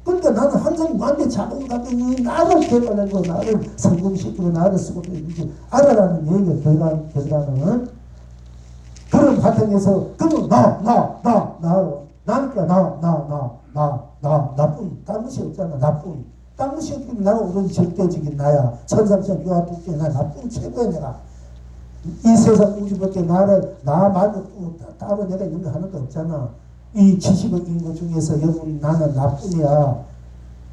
그러니까 나는 항상 무한대 자금을 갖고 있는 나를 개발하고 나를 성공시키고 나를 쓰고 이렇게 알아라는 얘기가 결과는 그런 과정에서 그러면 나니까 나쁜 딴 것이 없잖아. 나쁜 딴 것이 없으면 나가 오로지 절대적인 나야. 천상천 유아 독재 나 나쁜 최고야 내가. 이 세상 우주밖에 나 말고 따로 내가 있는 거 하는 거 없잖아. 이 70억 인구 중에서 여러분 나는 나뿐이야.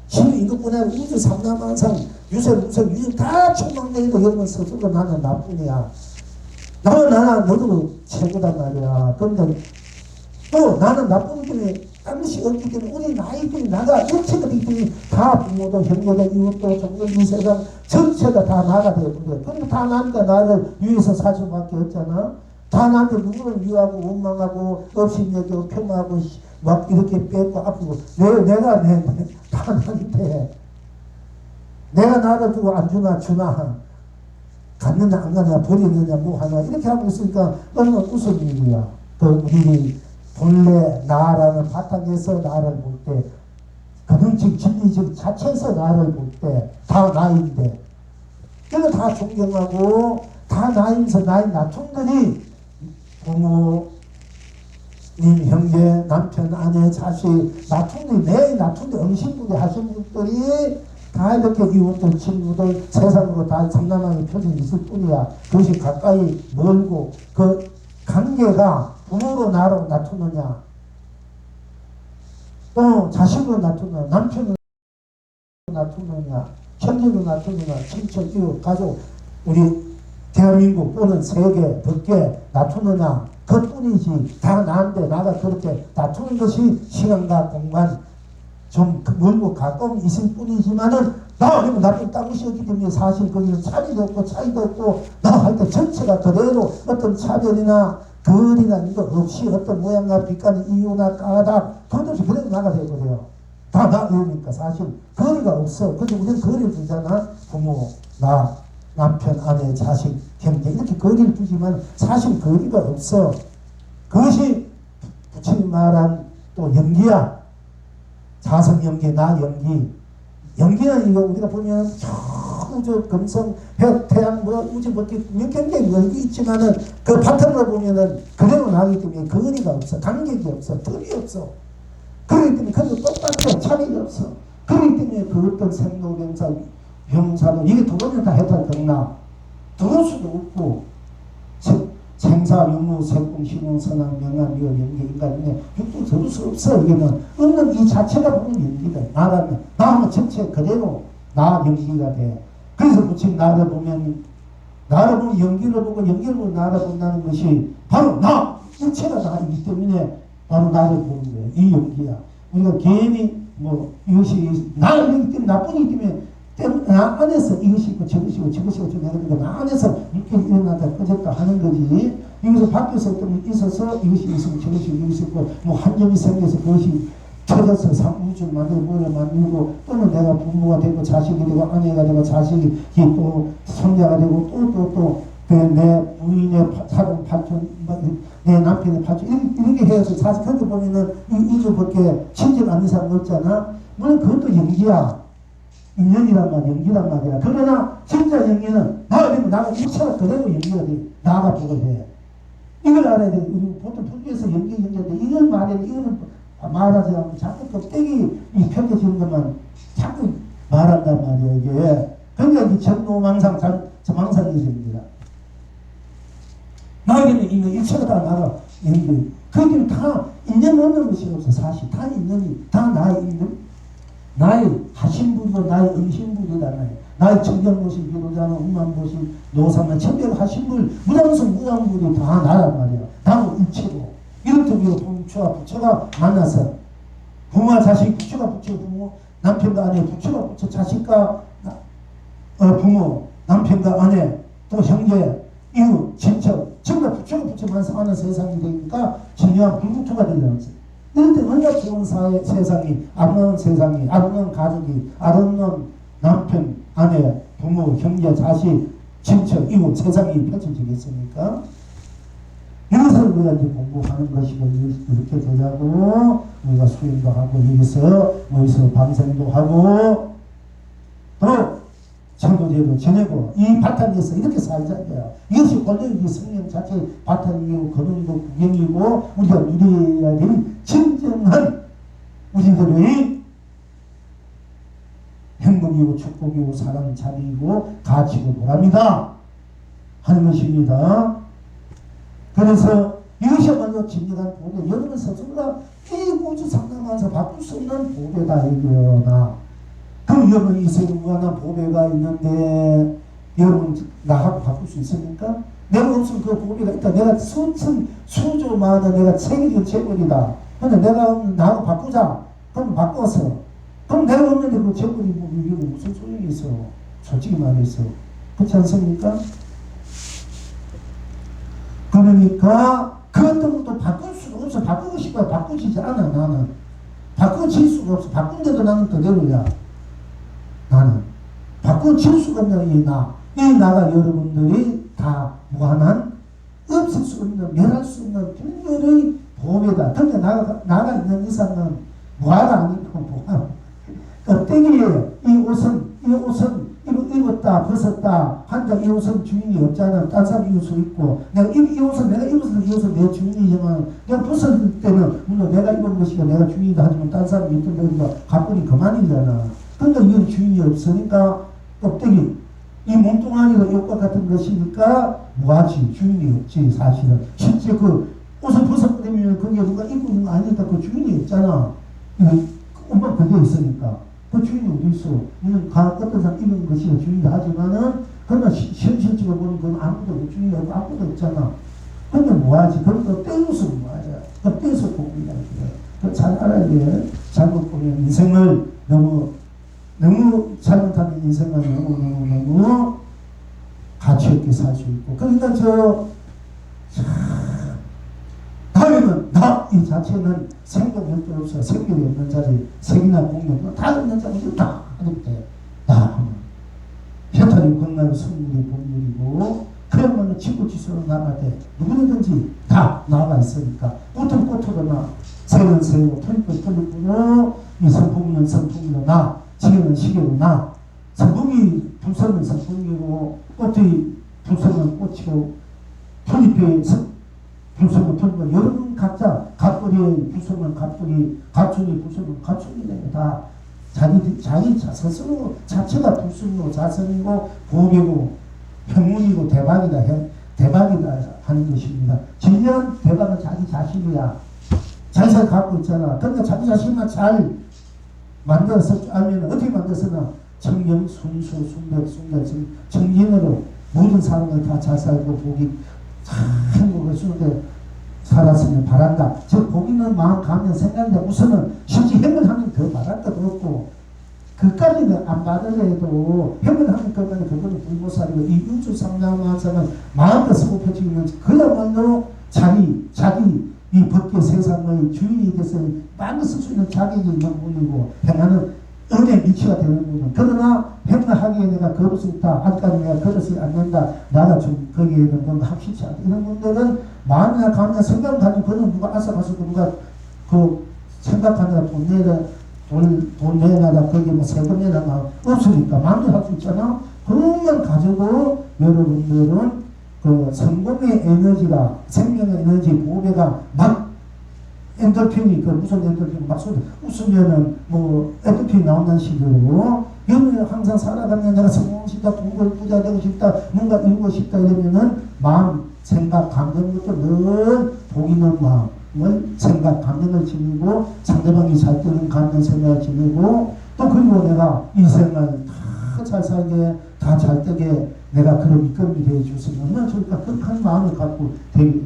지금 이것뿐 아니라 우주 삼라만상 유색 유형 다 총망내도 여러분 스스로 나는 나뿐이야. 나나 너도 최고단 말이야. 그런데 또 나는 나쁜 때문에 딴 것이 없기 때문에 우리 나이들이 나가 일체들이기 때문에 다 부모도 형제도 이웃도 정글 이 세상 전체가 다 나가 되었거든. 그러니까 다 나니까 나를 위해서 살 수밖에 없잖아. 다 나한테 누구를 위하고 원망하고 업신여기고 폄하하고 막 이렇게 뺏고 아프고 내가 다 나한테 내가 나를 두고 안 주나 갔느냐 안 가느냐 버리느냐 뭐 하나 이렇게 하고 있으니까 얼마나 무슨 일이야. 우리 본래 나라는 바탕에서 나를 볼 때 근원적 진리적 자체에서 나를 볼 때 다 나인데 그거 다 존경하고 다 나이면서 나이 나중들이 부모 님 형제 남편 아내 자식 나중들이 내 나중들 응신부리 하신 분들이 다 이렇게 이웃들 친구들 세상으로 다 삼남하게 펴져 있을 뿐이야. 그것이 가까이 멀고 그 관계가 부모로 나로 나누느냐 또 자식으로 나누느냐 남편으로 나누느냐 형제로 나누느냐 친척 이웃 가족 우리 대한민국 또는 세계 밖에 나누느냐 그뿐이지 다 나한테 나가 그렇게 다투는 것이 시간과 공간 좀 멀고 가까운 있을 뿐이지만은 나 그러면 나쁜 딴 것이 없기 때문에 사실 거기는 차이도 없고 차이도 없고 나 할 때 전체가 그대로 어떤 차별이나 거리나 이거 없이 어떤 모양과 빛깔 이유나 까닥 그것 없이 그대로 나가 되어버려요. 다 나으니까 사실 거리가 없어. 근데 우리는 거리를 두잖아. 부모, 나, 남편, 아내, 자식, 형제 이렇게 거리를 두지만 사실 거리가 없어. 그것이 부처님 말한 또 연기야. 자성 연기, 나 연기. 연기는 이거 우리가 보면 우주 금성 태양 뭐 우주 밖에 몇 굉장히 연기 있지만은 그 바탕으로 보면은 그대로 나기 때문에 거리가 없어. 간격이 없어. 틈이 없어. 그렇기 때문에 그것도 똑같아. 차이가 없어. 그렇기 때문에 그 어떤 생로병사 병사도 이게 들어오면 다 해탈 되나 들어올 수도 없고 생사, 육무, 색공, 신용, 선왕, 명암, 미월, 연기, 인간인데 육도 들을 수 없어. 이게는 없는 이 자체가 보면 연기다. 나하면 전체 그대로 나 연기가 돼. 그래서 부처님 나를 보면 연기를 보고 연기를 보고 나를 본다는 것이 바로 나! 일체가 나이기 때문에 바로 나를 보는 거예요. 이 연기야. 우리가 괜히 뭐 이것이 나이기 때문에 나뿐이기 때문에 나 안에서 이것이 있고 저것이 있고 저것이 있고 내가 그러니까 나 안에서 이렇게 일어나다 꺼졌다 하는 거지. 여기서 밖에서 어떤 있어서 이것이 있으면 저것이 이것이 있고 뭐 한 점이 생겨서 그것이 터져서 우주를 만들고 뭐를 만들고 또는 내가 부모가 되고 자식이 되고 아내가 되고 자식이 또 손자가 되고 또 내 부인의 사돈 팔촌 내 남편의 팔촌 이런 경계해서 사실 거기 보면은 이 우주밖에 친척 아닌 사람 없잖아. 물론 그것도 연기야. 인연이란 말, 연기란 말이야. 그러나 진짜 연기는 나가 되면 나가 일체가 그대로 연기가 돼. 나가 보고 해. 이걸 알아야 돼. 우리 보통 불교에서 연기인데 이걸 말해야 돼. 이거는 말하지 않고 자꾸 껍데기 이 펴겨지는 것만 자꾸 말한단 말이야. 이게. 그러니까 이 전노망상, 망상이 됩니다. 나에게는 이거 일체가 다 나가 연기. 그들이 다 인연 없는 것이 없어. 사실 다 인연이 다 나의 인연. 나의 하신부도 나의 음신부이다. 나의 청정보신 비로자는 음만보신 노사만 천별 하신불 무당성 무당불이 다 나란 말이야. 나도 일체고. 이럴 때 우리가 부처와 부처가 만나서 부모와 자식, 부처가 부처 부모, 남편과 아내, 부처가 부처 자식과 부모, 남편과 아내, 또 형제, 이웃, 친척 전부 다 부처가 부처만 사는 세상이 되니까 진정한 불부처가 되는 거지. 이럴 때 얼마나 좋은 세상이, 아름다운 세상이, 아름다운 가족이, 아름다운 남편, 아내, 부모, 형제, 자식, 친척, 이웃, 세상이 펼쳐지겠습니까? 이것을 우리가 이제 공부하는 것이고, 이렇게 되자고, 우리가 수행도 하고, 여기서 방생도 하고, 또, 천도제도 지내고, 이 바탕에서 이렇게 살자고요. 이것이 원래 이 성령 자체 바탕이고, 거동이고, 구경이고, 우리가 누려야 될 진정한 우리들의 행복이고, 축복이고, 사랑, 자비이고, 가치고, 보람이다. 하는 것입니다. 그래서 이것이야말로 진정한 보배. 여러분 스스로가 이 우주 상담하면서 바꿀 수 없는 보배다. 이거나. 그럼 여러분 이 세상에 보배가 있는데 여러분 나하고 바꿀 수 있습니까? 내가 없으면 그 보배가 있다. 내가 수조 많은 내가 세계적 재벌이다. 근데 내가 나하고 바꾸자. 그럼 바꿔서. 그럼 내가 없는데 그 재벌이 뭐 이게 무슨 소용이 있어. 솔직히 말해서. 그렇지 않습니까? 그러니까 그 어떤 것도 바꿀 수가 없어. 바꾸고 싶어. 바꾸지지 않아. 나는. 바꾸질 수가 없어. 바꾼데도 나는 그대로야. 나는 바꿔칠 수가 없는 이 나가 여러분들이 다 무한한 없을 수 없는 멸할 수 없는 분별의 보배다. 근데 나가 있는 이상은 무화가 아니고 무화. 껍데기에 이 옷은 입었다 벗었다 한자 이 옷은 주인이 없잖아. 딴 사람 입을 수 있고 내가 이 옷은 내가 입었을 때 이 옷은 내 주인이지만 내가 벗을 때는 물론 내가 입은 것이가 내가 주인이다 하지만 딴 사람이 입던 데가 가뿐히 그만이잖아. 그러니까 이건 주인이 없으니까 껍데기 이 몸뚱아리가 이것과 같은 것이니까 무하지 주인이 없지. 사실은 실제 그 옷을 벗어버리면 그게 누가 입고 있는 거 아니니까 그 주인이 없잖아. 엄마 그게 있으니까 그 주인이 어디 있어. 이건 어떤 사람 입은 것이 주인이다 하지만은 그러나 현실적으로 보면 그건 아무도 주인이 없고 아무도 없잖아. 근데 뭐하지? 그런 거 떼어서 뭐하지? 그 떼어서 봅니다. 잘 알아야 돼. 잘못 보면 인생을 너무 잘못하는 인생은 너무 가치 없게 살 수 있고. 그러니까 다음에는 이 자체는 생각 열도 없어. 생각이 없는 자리, 색이나 공명, 다 없는 자리, 다 하는데, 해탈이 건강이 성물이 본물이고, 그야말로 지구지수로 나가야 돼. 누구든지 다 나가 있으니까. 꽃은 꽃으로 새는 새고, 털잎은 털잎으로, 이 선풍기는 선풍기로 시계는 시계로 선풍기 불선은 선풍기고, 꽃이 불선은 꽃이고, 털잎이 불선은 털잎이고, 여러분 각자 갑돌이 불선은 갑돌이, 가축이 불선은 가축이네. 다 자기 스스로 자체가 불선이고 자선이고 보배고 평문이고 대박이다 하는 것입니다. 진정한 대박은 자기 자신이야. 자기가 갖고 있잖아. 그러니까 자기 자신만 잘 만들어서 알면 어떻게 만들었으나 청정, 순수, 순백, 정진으로 모든 사람을 다 잘 살고 복이 행복을 주는데 살았으면 바란다. 즉 복 있는 마음 가면 생각인데 우선은 실제 행을 더 바랄 것도 없고 그까지는 안 받으려도 행을 하는 것만 그거는 불보살이고 이 우주 상담하자는 마음껏 소표지면 그야말로 자기 이 법계 세상의 주인이 돼서 많이 쓸 수 있는 자격이 있는 분이고 행하는 은혜 미치가 되는 분은. 그러나 행하기에 내가 걸을 수 있다. 아직까지 내가 걸으지 않는다. 나가 좀 거기에는 뭔가 확실치 않다. 이런 분들은 마음이나 감이나 생각을 가지고 그는 누가 아서가서 누가 그 생각하느라 돈 내놔라 거기 뭐 세금 내놔라 없으니까 마음대로 할 수 있잖아. 그것만 가지고 여러분들은 그 성공의 에너지가 생명의 에너지 5배가 막 엔돌핀이 그 무슨 엔돌핀 막 쏟아 웃으면은 뭐 엔돌핀 나온다는 식으로 여러분 항상 살아가면 내가 성공하고 싶다 돈벌 부자 되고 싶다 뭔가 이루고 싶다 이러면은 마음 생각 감정부터 늘 복 있는 마음을 생각 감정을 지니고 상대방이 잘 되는 감정 생각을 지니고 또 그리고 내가 인생을 다 잘 살게 다 잘 되게 내가 그런 이끌림이 되어 주시면 얼마나 좋을까. 그런 마음을 갖고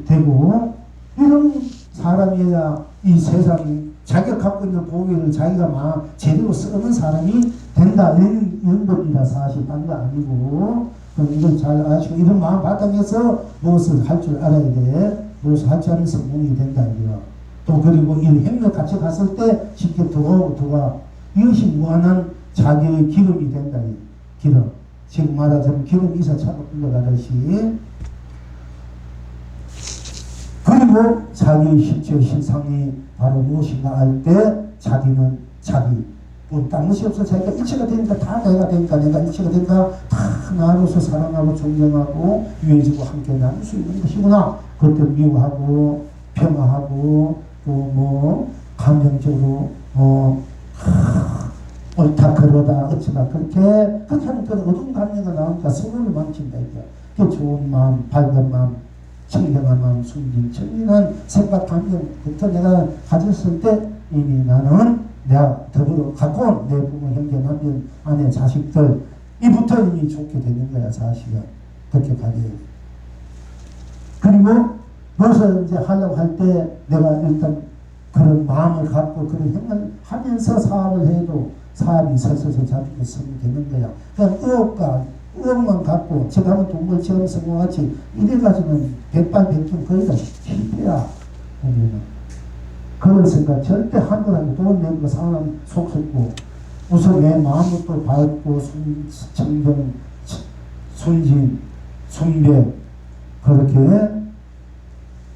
되고 이런 사람이야 이 세상이 자기가 갖고 있는 보기를 자기가 막 제대로 쓰는 사람이 된다. 이런 겁니다. 사실 딴 거 아니고. 그럼 이걸 잘 아시고 이런 마음 바탕에서 무엇을 할 줄 알아야 돼. 무엇을 할 줄 알면 성공이 된다. 이거야. 또 그리고 이 행렬 같이 갔을 때 쉽게 더가 이것이 무한한 자기의 기름이 된다. 기름. 지금 말하자면 기름이 있어 차고 흘러가듯이. 그리고 자기의 실제 실상이 바로 무엇인가 할 때 자기는 자기 딴 것이 없어. 자기가 일체가 되니까 다 내가 되니까 내가 일체가 되니까 다 나로서 사랑하고 존경하고 유해지고 함께 나눌 수 있는 것이구나. 그것도 미워하고 평화하고 또 뭐 감정적으로 옳다 그러다 어쩌다 그렇게 하면 그 어두운 감정가 나오니까 서로를 망친다. 이게 좋은 마음 밝은 마음 청정한 마음, 순진, 청진한 생각, 감정부터 내가 가졌을 때 이미 나는 내가 더불어 갖고 온 내 부모, 형제, 남편, 아내, 자식들 이부터 이미 좋게 되는 거야. 사실은 그렇게 가야 돼. 그리고 무엇을 이제 하려고 할 때 내가 일단 그런 마음을 갖고 그런 행을 하면서 사업을 해도 사업이 서서서 잡히고 서면 되는 거야. 그냥 의욕만 갖고 제가 하면 동물처럼 성공하지 이래가지고는 백발백중 거의 다 실패야. 보면은 그런 생각 절대 한 번하고 돈 내는 거 사람 속 썩고 우선 내 마음부터 밝고 청정 순진 순배 그렇게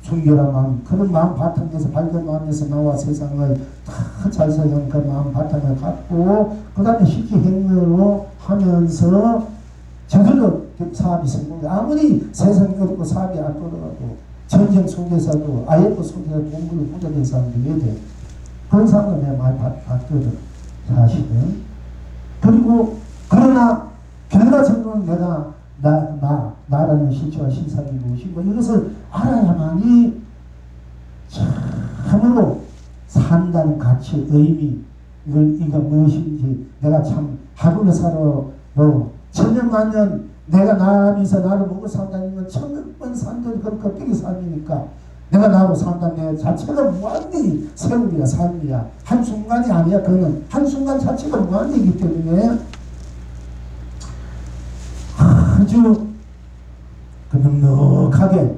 순결한 마음 그런 마음 바탕에서 밝은 마음에서 나와 세상을 다 잘 살려는 그 마음 바탕을 갖고 그 다음에 실제 행위로 하면서 저절로 사업이 성공해. 아무리 세상이 어렵고 사업이 안 돌아가고 전쟁 속에서도 IF 속에서 공부를 부자 된 사람들이 왜 돼? 그런 사람들 내가 많이 봤거든. 사실은. 그리고 그러나 결과적으로는 내가 나라는 실체와 실상이 무엇이고 이것을 알아야만이 참으로 산다는 가치, 의미 이거 무엇인지 내가 참 하루를 살아 뭐 천년만년 내가 나면서 나를 보고 산다는 건 천년만 산들 그런 껍데기 삶이니까 내가 나하고 산다는 내 자체가 무한히 세월이야 삶이야. 한순간이 아니야. 그거는 한순간 자체가 무한이기 때문에 아주 넉넉하게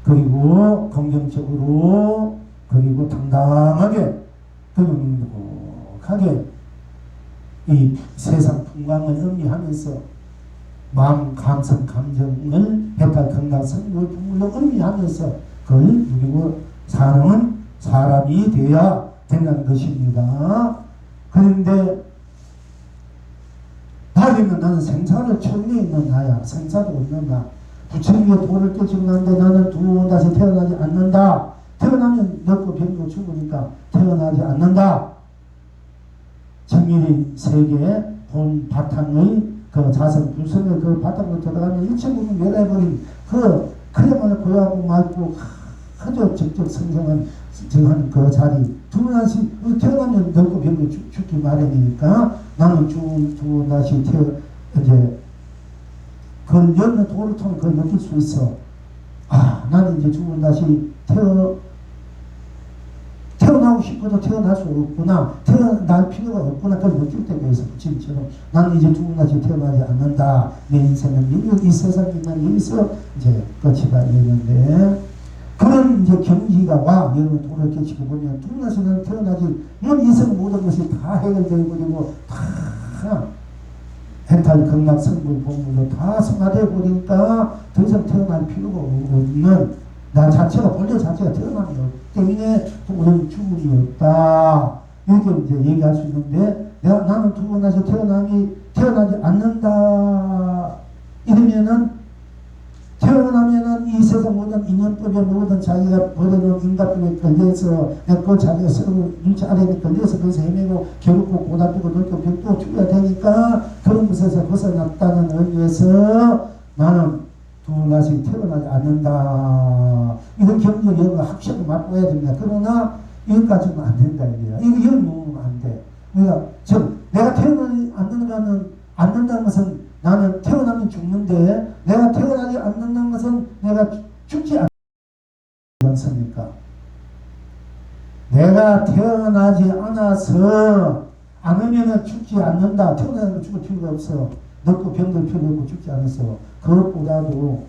그리고 긍정적으로 그리고 당당하게 그리고 넉넉하게 이 세상 풍광을 음미하면서 마음, 감성, 감정을 배탈, 건강, 성물, 풍물로 음미하면서 그걸 누리고 사람은 사람이 되어야 된다는 것입니다. 그런데 나이면 나는 생사를 처음에 있는 나야. 생사도 없는 나. 부처님의 도를 깨지고 나는데 나는 두 번 다시 태어나지 않는다. 태어나면 늙고 병고 죽으니까 태어나지 않는다. 정밀히 세계 본 바탕의 그 자성 불성의 그 바탕으로 들어가면 일체 부분 멸해버린 그야말로 고요하고 맑고 아주 적적 성성한 그 자리 두 번 다시 태어나면 늙고 병고 죽기 마련이니까 나는 두 번 다시 이제 그걸 열면 도를 통해 그걸 느낄 수 있어. 아, 나는 이제 두 번 다시 태어나고 싶어도 태어날 수 없구나. 태어날 필요가 없구나. 그걸 느낄 때가 있어. 부처님처럼. 나는 이제 두 번 다시 태어나지 않는다. 내 인생은 이 세상에만 여기서 이제 끝이 가 있는데. 그런 이제 경지가 와. 여러분 도를 깨치고 보면 두나시는 태어나지 이성 모든 것이 다 해결되어 버리고 다 해탈 극락 성불 본물로 다 성화되어 버리니까 더 이상 태어날 필요가 없는 나 자체가 본래 자체가 태어남이 없기 때문에 우리는 죽음이 없다. 이렇게 이제 얘기할 수 있는데 나는 두 번 다시 태어나지 않는다. 이러면은 태어나면은 이 세상 모든 인연법에 모든 자기가 버려놓은 인간법에 걸려서 그 자기가 서로 눈치 아래에 걸려서 거기서 헤매고 결국 고달프고 넓고 벽도 죽어야 되니까 그런 것에서 벗어났다는 의미에서 나는 두 번 다시 태어나지 않는다. 이런 경력 여러분 확실히 맛보아야 됩니다. 그러나 이것까지는 안 된다 이거야. 이거 먹으면 안 돼. 그러니까 내가 태어나지 않는다는 것은 나는 태어나면 죽는데 내가 태어나지 않는다는 것은 내가 죽지 않습니까? 내가 태어나지 않으면 죽지 않는다. 태어나면 죽을 필요가 없어. 늙고 병들 필요 없고 죽지 않았어. 그것보다도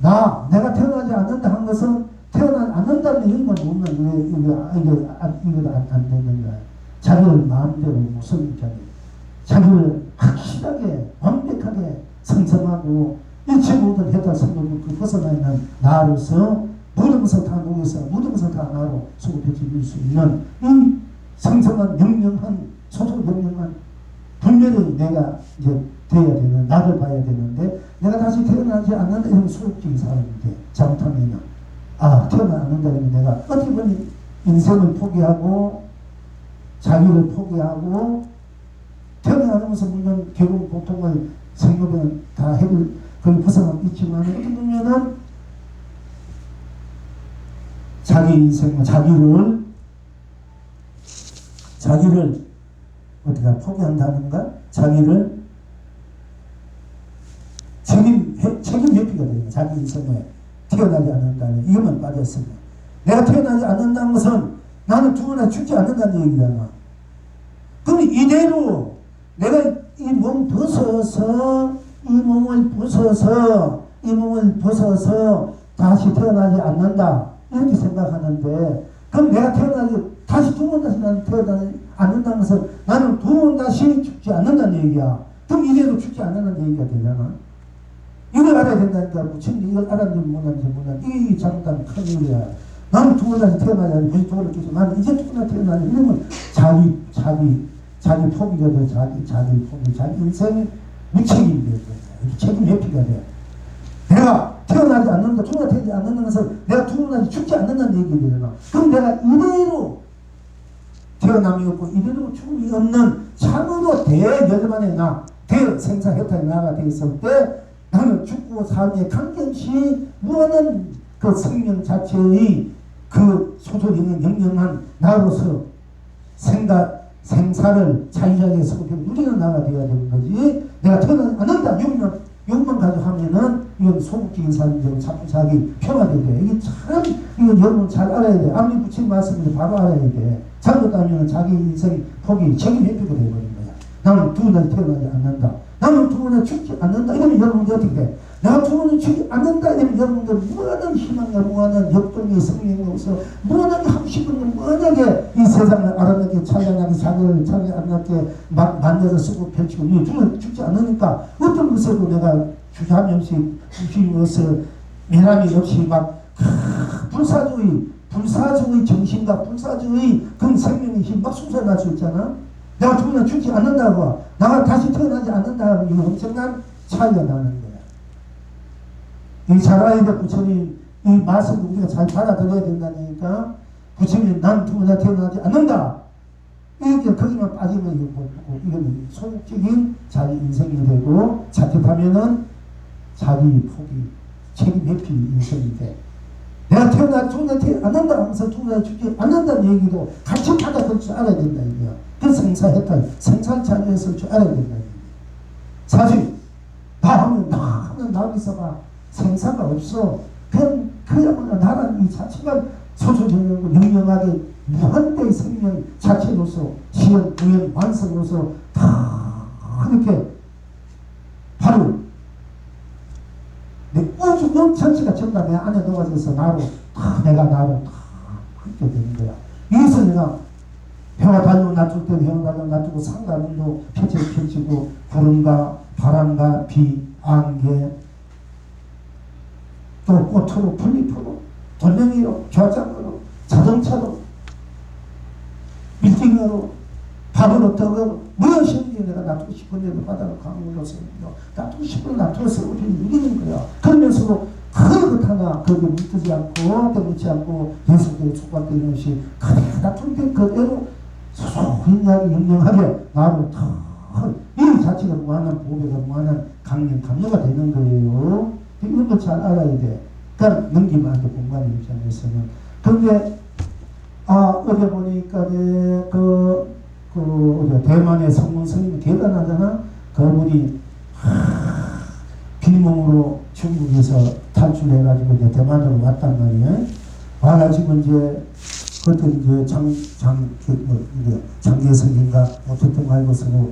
내가 태어나지 않는다 한 것은 태어나지 않는다는 이런 건 이거 안 되는 거야. 자기를 마음대로 무슨 자기를 확실하게 완벽하게 성성하고 일체 모든 해탈 성공을 벗어나 있는 나로서 모든 것을 다 녹여서 모든 것을 다 나로 소급해줄 수 있는 이 성성한 명령한 소속 명령한 분별이 내가 이제 돼야 되는 나를 봐야 되는데 내가 다시 태어나지 않는다 이런 소극적인 사람인데 잘못하면 태어나지 않는다 이러면 내가 어떻게 보면 인생을 포기하고 자기를 포기하고 태어나면서 물론 결국 고통을 생로병을 다 해볼 거의 벗어나고 있지만 어떻게 보면은 자기 인생을 자기를 어디가 포기한다는가 자기를 책임 회피가 되는 자기 인생에 태어나지 않는다는 이것만 빠졌습니다. 내가 태어나지 않는다는 것은 나는 두 번에 죽지 않는다는 얘기잖아. 그럼 이대로 내가 이 몸을 벗어서 다시 태어나지 않는다 이렇게 생각하는데 그럼 내가 다시 두 번 다시 나는 태어나지 않는다는 것은 나는 두 번 다시 죽지 않는다는 얘기야. 그럼 이대로 죽지 않는다는 얘기가 되잖아. 이걸 알아야 된다니까. 부처님 이걸 알았는지 몰랐는지 이게 잘못하면 큰일이야. 나는 두 번 다시 태어나지 않는다. 나는 이제 두 번 다시 태어나지 이러면 자기 포기가 돼. 자기 포기. 자기 인생 무책임이 돼. 책임 회피가 돼. 내가 태어나지 않는다. 두 번 태어나지 않는다는 것은 내가 두 번 다시 죽지 않는다는 얘기가 되잖아. 그럼 내가 이대로 태어남이 없고 이대로 죽음이 없는 참으로 대열반의 대생사해탈의 나가 되어 있을 때 나는 죽고 삶에 관계없이 무한한 그 생명 자체의 그 소속이 있는 영영한 나로서 생사를 자유자재 성격을 누리는 나가 되어야 되는 거지. 내가 태어나지 않는다. 욕만 가지고 하면은 이건 소극적인 사람들은 자꾸 자기 평화되게 돼. 이게 참 이거 여러분 잘 알아야 돼. 아무리 부처님 말씀인데 바로 알아야 돼. 잘못하면 자기 인생 포기 책임 회피가 되어버린 거야. 나는 두 번에 태어나지 않는다. 나는 두 번에 죽지 않는다. 이러면 여러분들 어떻게 돼? 내가 두 번에 죽지 않는다. 이러면 여러분들 무한한 희망과 무한한 역동의 성령으로서 무한하게 하고 싶은 건 무한하게 이 세상을 아름답게 찬란하게 자기를 아름답게 만들어서 쓰고 펼치고 이 두 번 죽지 않으니까 어떤 것에도 내가 주저함이 없이 주저함이 미남이 없이 막 불사조의 정신과 불사조의 그 생명의 힘 막 솟아날 수 있잖아. 내가 두 번에 죽지 않는다고 내가 다시 태어나지 않는다고 이거 엄청난 차이가 나는 거야. 이 잘 알아야 돼. 부처님 이 말씀을 우리가 잘 받아들여야 된다니까. 부처님 난 두 번에 태어나지 않는다. 이렇게 거기만 빠지면 이거는 소극적인 자기 인생이 되고 자칫하면은 자기 포기 책임 회피 인생이 돼. 내가 태어나지 않는다 하면서 두 번에 죽지 않는다는 얘기도 같이 받아들일 줄 알아야 된다 이거야. 그 생사해탈 생사를 자유했을 줄 알아야 된다. 사실 나는 있어봐 생사가 없어. 그야말로 나라는 이 자체가 소소정하고 영영하게 무한대의 생명 자체로서 시연, 공연, 완성으로서 다 이렇게 바로 내 우주 전체가 전부 다 내 안에 녹아져서 나로 다 내가 나를 다 그렇게 되는 거야. 여기서 내가 해와 달로 놔둘 때는 해와 달로 놔두고 상가문도 펼치고 구름과 바람과 비, 안개 또 꽃으로 풀잎으로 돌멩이로 좌장으로 자동차로 빌딩으로 밥으로 떡으로 무엇이든지 내가 놔두고 싶은데도 바다로 강물로 세우고 놔두고 싶은 놔두어서 우리는 이기는 거야. 그러면서도 그 것 하나 거기에 묻지 않고 때묻지 않고 예수님의 축복받고 이런 것이 그대로 놔둔 게 그대로 소소하게 영영하게 나로 이 자체가 무한한 보배가 무한한 강력가 되는 거예요. 이런 거 잘 알아야 돼. 그러니까 넘기면 안 돼. 공간의 입장에서는. 그런데 어제 보니까 대만의 성문 스님이 대단하잖아. 그분이 빈몸으로 중국에서 탈출해가지고 이제 대만으로 왔단 말이에요. 와가지고 이제 그때 이제 장개성인가 어쨌든 말고서도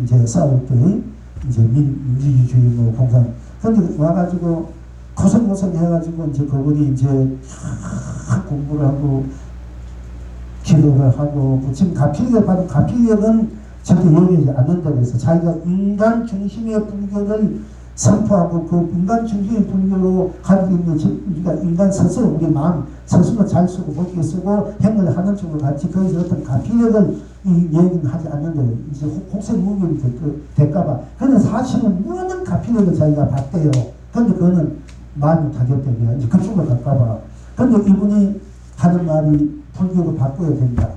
이제 싸울 때 이제 민주주의 뭐 공산. 근데 와가지고 고생 해가지고 이제 그분이 이제 공부를 하고 기도를 하고 지금 가피력을 받은 가피력은 절대 여기지 않는다 그래서 자기가 인간 중심의 불교를 선포하고 그 인간 중심의 불교로 가지고 있는 우리가 인간 스스로 우리 마음 스스로 잘 쓰고 멋지게 쓰고 행을 하는 쪽으로 같이 거기서 어떤 가피력을 이 얘기는 하지 않는다. 이제 혹세무명이 될까봐. 근데 사실은 모든 가피력을 자기가 받대요. 근데 그거는 마음이 타격되기야. 이제 그쪽으로 갈까봐. 근데 이분이 하는 말이 불교로 바꿔야 된다.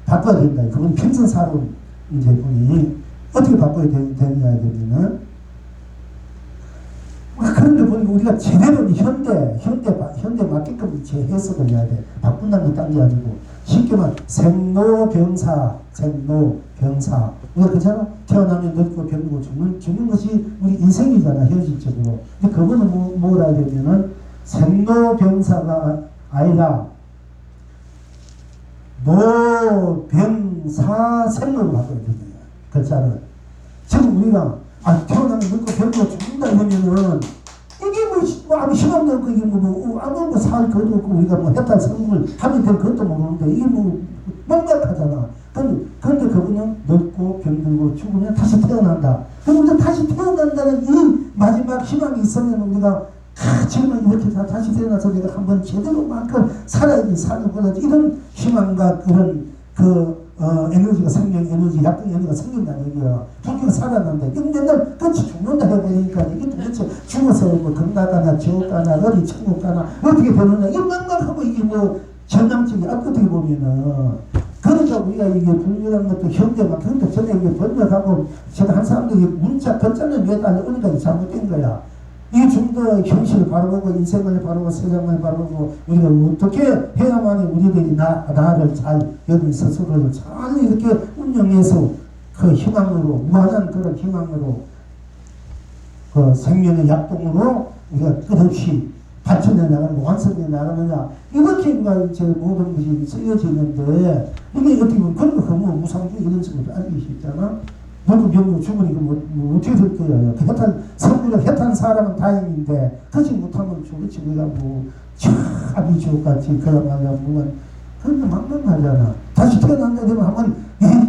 바꿔야 된다. 그건 평생 살아온 이제 분이 어떻게 바꿔야 되느냐 하면은 그런데 보니까 우리가 제대로 현대 맞게끔 제 해석을 해야 돼. 바꾼다는 게 딴 게 아니고 쉽게 말하면 생로병사. 우리가 그렇잖아. 태어나면 늙고 병들고 죽는 것이 우리 인생이잖아. 현실적으로. 근데 그거는 뭐라 해야 되면은 생로병사가 아니라 노병사 생로로 바꿔야 되는 거야. 글자를. 지금 우리가 태어나면 늙고 병들고 죽는다 이러면은 이게 뭐 아무 희망도 없고 이게 아무 살 것도 없고 우리가 해탈 성공을 하면 될 것도 모르는데 이게 뭔가하잖아. 그런데 그분은 늙고 병들고 죽으면 다시 태어난다. 그럼 우리가 다시 태어난다는 이 마지막 희망이 있으면 우리가 지금은 이렇게 다시 태어나서 내가 한번 제대로만큼 살아야지 사는 거다. 이런 희망과 그런 에너지가 생명 에너지, 약간 에너지가 생긴다는 얘기야. 불교가 살아난다. 이건 맨날 끝이 죽는다 해보니까 이게 도대체 죽어서 뭐 금가가나 지옥가나 어디 천국가나 어떻게 되느냐. 이건 맨날 하고 이게 전향적이 어떻게 보면은. 그러니까 우리가 이게 불교라는 것도 현대 전에 이게 번역하고 제가 한 사람들이 문자 글자는 매달 어디까지 잘못된 거야. 이 좀 더 현실을 바라보고 인생을 바라보고 세상을 바라보고 우리가 어떻게 해야만이 우리들이 나를 잘 여기 스스로를 잘 이렇게 운영해서 그 희망으로 무한한 그런 희망으로 그 생명의 약동으로 우리가 끝없이 발전해 나가고 완성해 나가느냐 이렇게 우리가 이제 모든 것이 쓰여지는데 이게 어떻게 보면 그런 거 무상주 이런 식으로 알기 쉽잖아. 너도 병으로 죽으니까 어떻게 될 거야. 그 성부를 해탄 사람은 다행인데 그렇지 못하면 죽을지 우리가 참이 지옥같이 그야말로 그런 거 막막하잖아. 다시 태어난다 되면 한번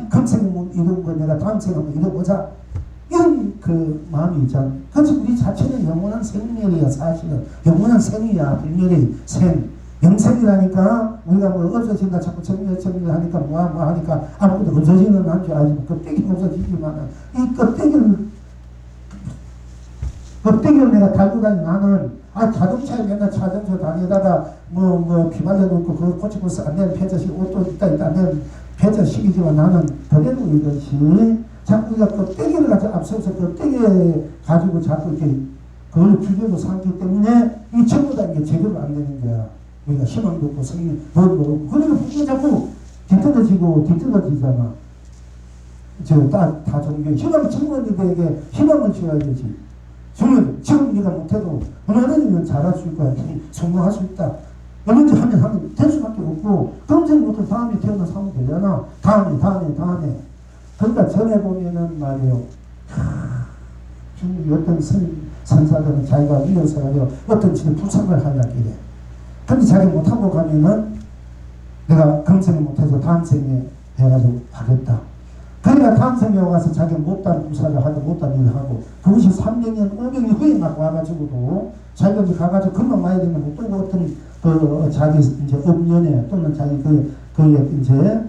금생 이런 거 내가 다음 생에 한번 이뤄보자. 이런 그 마음이 있잖아. 그렇지 우리 자체는 영원한 생명이야. 사실은 영원한 생이야. 분명히 생. 영생이라니까 우리가 없어진다 자꾸 정리하니까 하니까 아무것도 없어지는 안 줄 알지. 껍데기 없어지지만 이 껍데기를 내가 달고 다니는 나는 자동차에 맨날 차정차 다니다가 비말려 놓고 그거 고치고 안 되는 폐자식 옷도 있다 안 되는 폐자식이지만 나는 그대로 이것이 자꾸 우리가 껍데기를 가지고 앞서서 껍데기에 가지고 자꾸 이렇게 그걸 규제로 삼기 때문에 이 전부 다 이게 제대로 안 되는 거야. 우리가 희망도 없고 성령 뭐도 없고 그러니까 분명히 자꾸 뒤떨어지잖아. 다 종교 희망 청년들에게 희망을 줘야 되지. 지금 네가 못해도 언제는 잘할 수 있고 성공할 수 있다. 언제 하면 될 수밖에 없고 그런데부터 다음에 태어나서 하면 되잖아. 다음에 그러니까 전에 보면은 말이에요. 중국의 어떤 선사들은 자기가 위해서 어떤 지금 불상을 하려고 해. 근데 자기 못하고 가면은 내가 금생에 못해서 다음 생에 해가지고 하겠다. 그러니까 다음 생에 와서 자기 못한 부사를 하고 못한 일을 하고 그것이 300년, 500년 후에 막 와가지고도 자기가 이제 가가지고 금방 와야 되면 또 어떤 그 자기 이제 업년에 또는 자기 그에 이제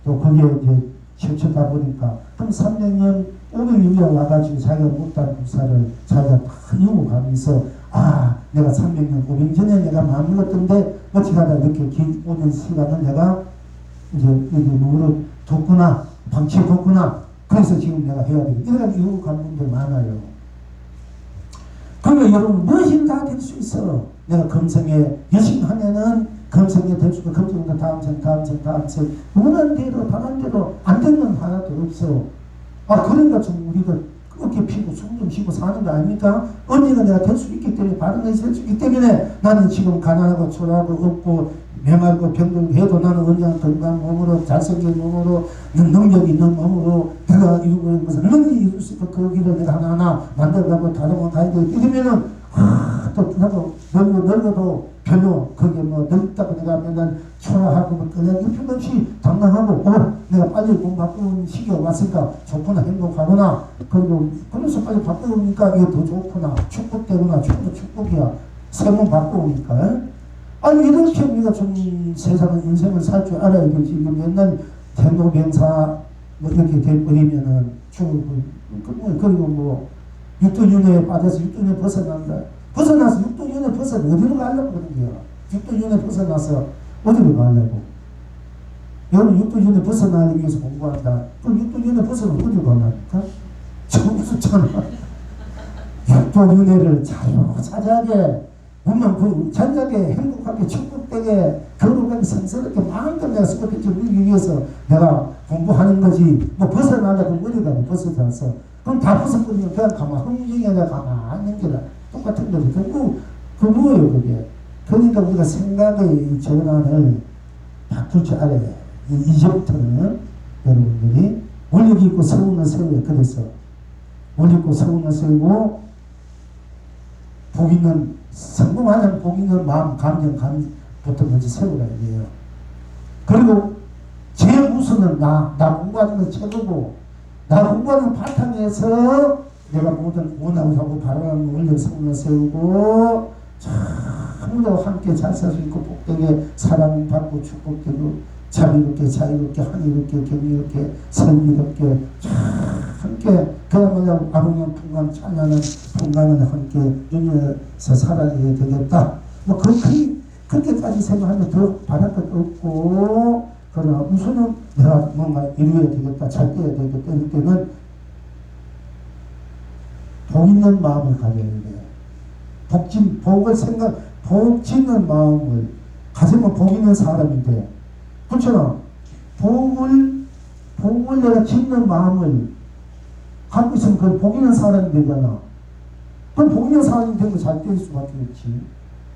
또 거기에 이제 치우치다 보니까 그럼 300년, 500년 후에 와가지고 자기가 못한 부사를 자기가 다 이루고 가면서 내가 300년, 500년 전에 내가 마음먹었던데 어찌 하다 이렇게 긴 오랜 시간을 내가 이제 여기 누구를 뒀구나, 방치해뒀구나. 그래서 지금 내가 해야 되겠다. 이런 이유 간 분들 많아요. 그러면 여러분 무엇이든 다 될 수 있어. 내가 금생에 열심히 하면은 금생에 될 수가 금생부터 다음 생 원하는 대로 바란 대로 안 되는 하나도 없어. 그러니까 좀 우리가 어깨 피고 숨 좀 쉬고 사는 거 아닙니까? 언제가 내가 될 수 있기 때문에 바른 것이 될 수 있기 때문에 나는 지금 가난하고 초라하고 없고 메말고 병들고 해도 나는 언제나 건강한 몸으로 잘생긴 몸으로 능력 있는 몸으로 내가 이루고 있는 것을 능히 이룰 수 있고 그 길을 내가 하나하나 만들어가고 다르고 가야 되고 이러면은 또 나도 넓어도 별로 그게 뭐 넓다고 내가 맨날 초라하고 뭐 그냥 이 필요 없이 당당하고 내가 빨리 몸 바꾸는 시기가 왔으니까 좋구나 행복하구나 그리고 그래서 빨리 바꾸니까 이게 더 좋구나 축복되구나 축복이야 새 몸 바꾸니까 이렇게 우리가 좀 세상은 인생을 살 줄 알아야 되지 이게 맨날 대노병사 뭐 이렇게 돼버리면은 그리고 뭐 육도윤회에 빠져서 육도윤회 벗어나서 육도윤회 벗어나 어디로 가려고 그러는 거야. 육도윤회 벗어나서 어디로 가려고. 여러분 육도윤회 벗어나기 위해서 공부한다. 그럼 육도윤회 벗어나면 어디로 가려니까? 처음 좋잖아. 육도윤회를 자유자재하게 보면 그 잔잔하게 행복하게 축복되게 거룩하게 성스럽게 마음껏 내가 스코피를 누리기 위해서 내가 공부하는 거지. 뭐 벗어나려고 어디가 벗어나서 그럼 다 벗어버리면 그냥 흥정에 내가 가만히 있는 게다. 똑같은 거지. 그 뭐예요, 그게? 그러니까 우리가 생각의 전환을 바꿀 줄 알아야 돼. 이제부터는 여러분들이 원력이 있고 서운을 세워요. 그래서 원력 있고 서운을 세우고 복 있는 성공하는 복 있는 마음, 감정부터 먼저 세우라 이래요. 그리고 제일 우선은 나 공부하는 건 최고고 나 공부하는 바탕에서 내가 모든 원하고 바라는 원력 성을 세우고 전부 함께 잘 살 수 있고 복되게 사랑받고 축복되고 자비롭게 자유롭게 한이롭게 경이롭게 슬기롭게 함께 그야말로 아름다운 풍광 찬란한 풍광을 함께 누려서 살아야 되겠다. 뭐 그렇게까지 생각하면 더 바랄 것 없고 그러나 우선은 내가 뭔가 이루어야 되겠다 잘 돼야 되겠다 이럴 때는 복 있는 마음을 가져야 돼요. 복 짓는 마음을 가지면 복 있는 사람인데 그렇잖아. 복을 내가 짓는 마음을 갖고 있으면 그 복 있는 사람이 되잖아. 그럼 복 있는 사람이 되면 잘 될 수밖에 없지.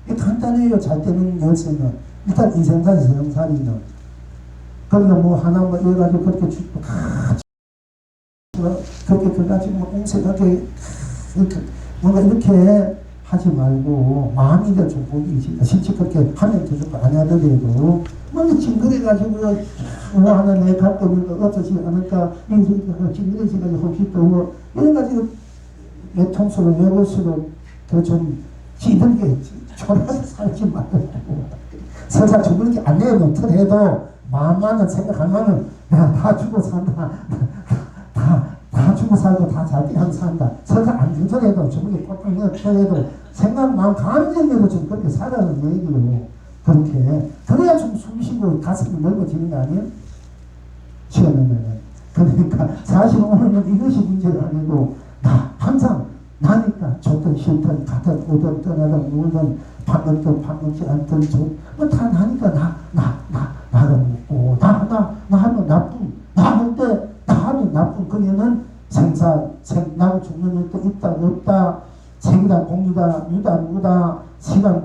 이게 간단해요. 잘 되는 열쇠는 일단 인생살이 세상살이는 그러니까 뭐 하나 뭐 이래가지고 그렇게 그렇게 그래가지고 뭐 옹색하게 뭔가 이렇게 하지 말고 마음이 좀 복이지. 실제 그렇게 하면 더 좋고 안 하더라도 뭐 징그레가지고 뭐 하나 내 갖고 있는 거 어쩌지 않을까 징그레지가지고 혹시 또 이래가지고 외통수로 외골수로 더 좀 찌들게 초라해서 살지 말고 설사 죽을게 안 내놓더라도 마음만은 생각하면은 내가 다 죽어 산다 다 죽어 살고 다 잘 하고 산다. 설사 안 죽더라도 저번에 꼴깍 넣더라도 생각, 마음, 감정대로 좀 그렇게 살아는 얘기로 그렇게 그래야 좀 숨쉬고 가슴이 넓어지는 거 아니에요? 시원하면은 그러니까 사실 오늘은 이것이 문제가 아니고 항상 나니까 좋든 싫든 가든 오든 떠나든 놀든 밥 먹든 밥 먹지 않든 뭐 다 나니까 나를 묻고 나 하면 나쁨 나 할 때 나 하면 나쁨 그녀는 나고 죽는 일도 있다 없다 생이다 공유다 유다 무다 시간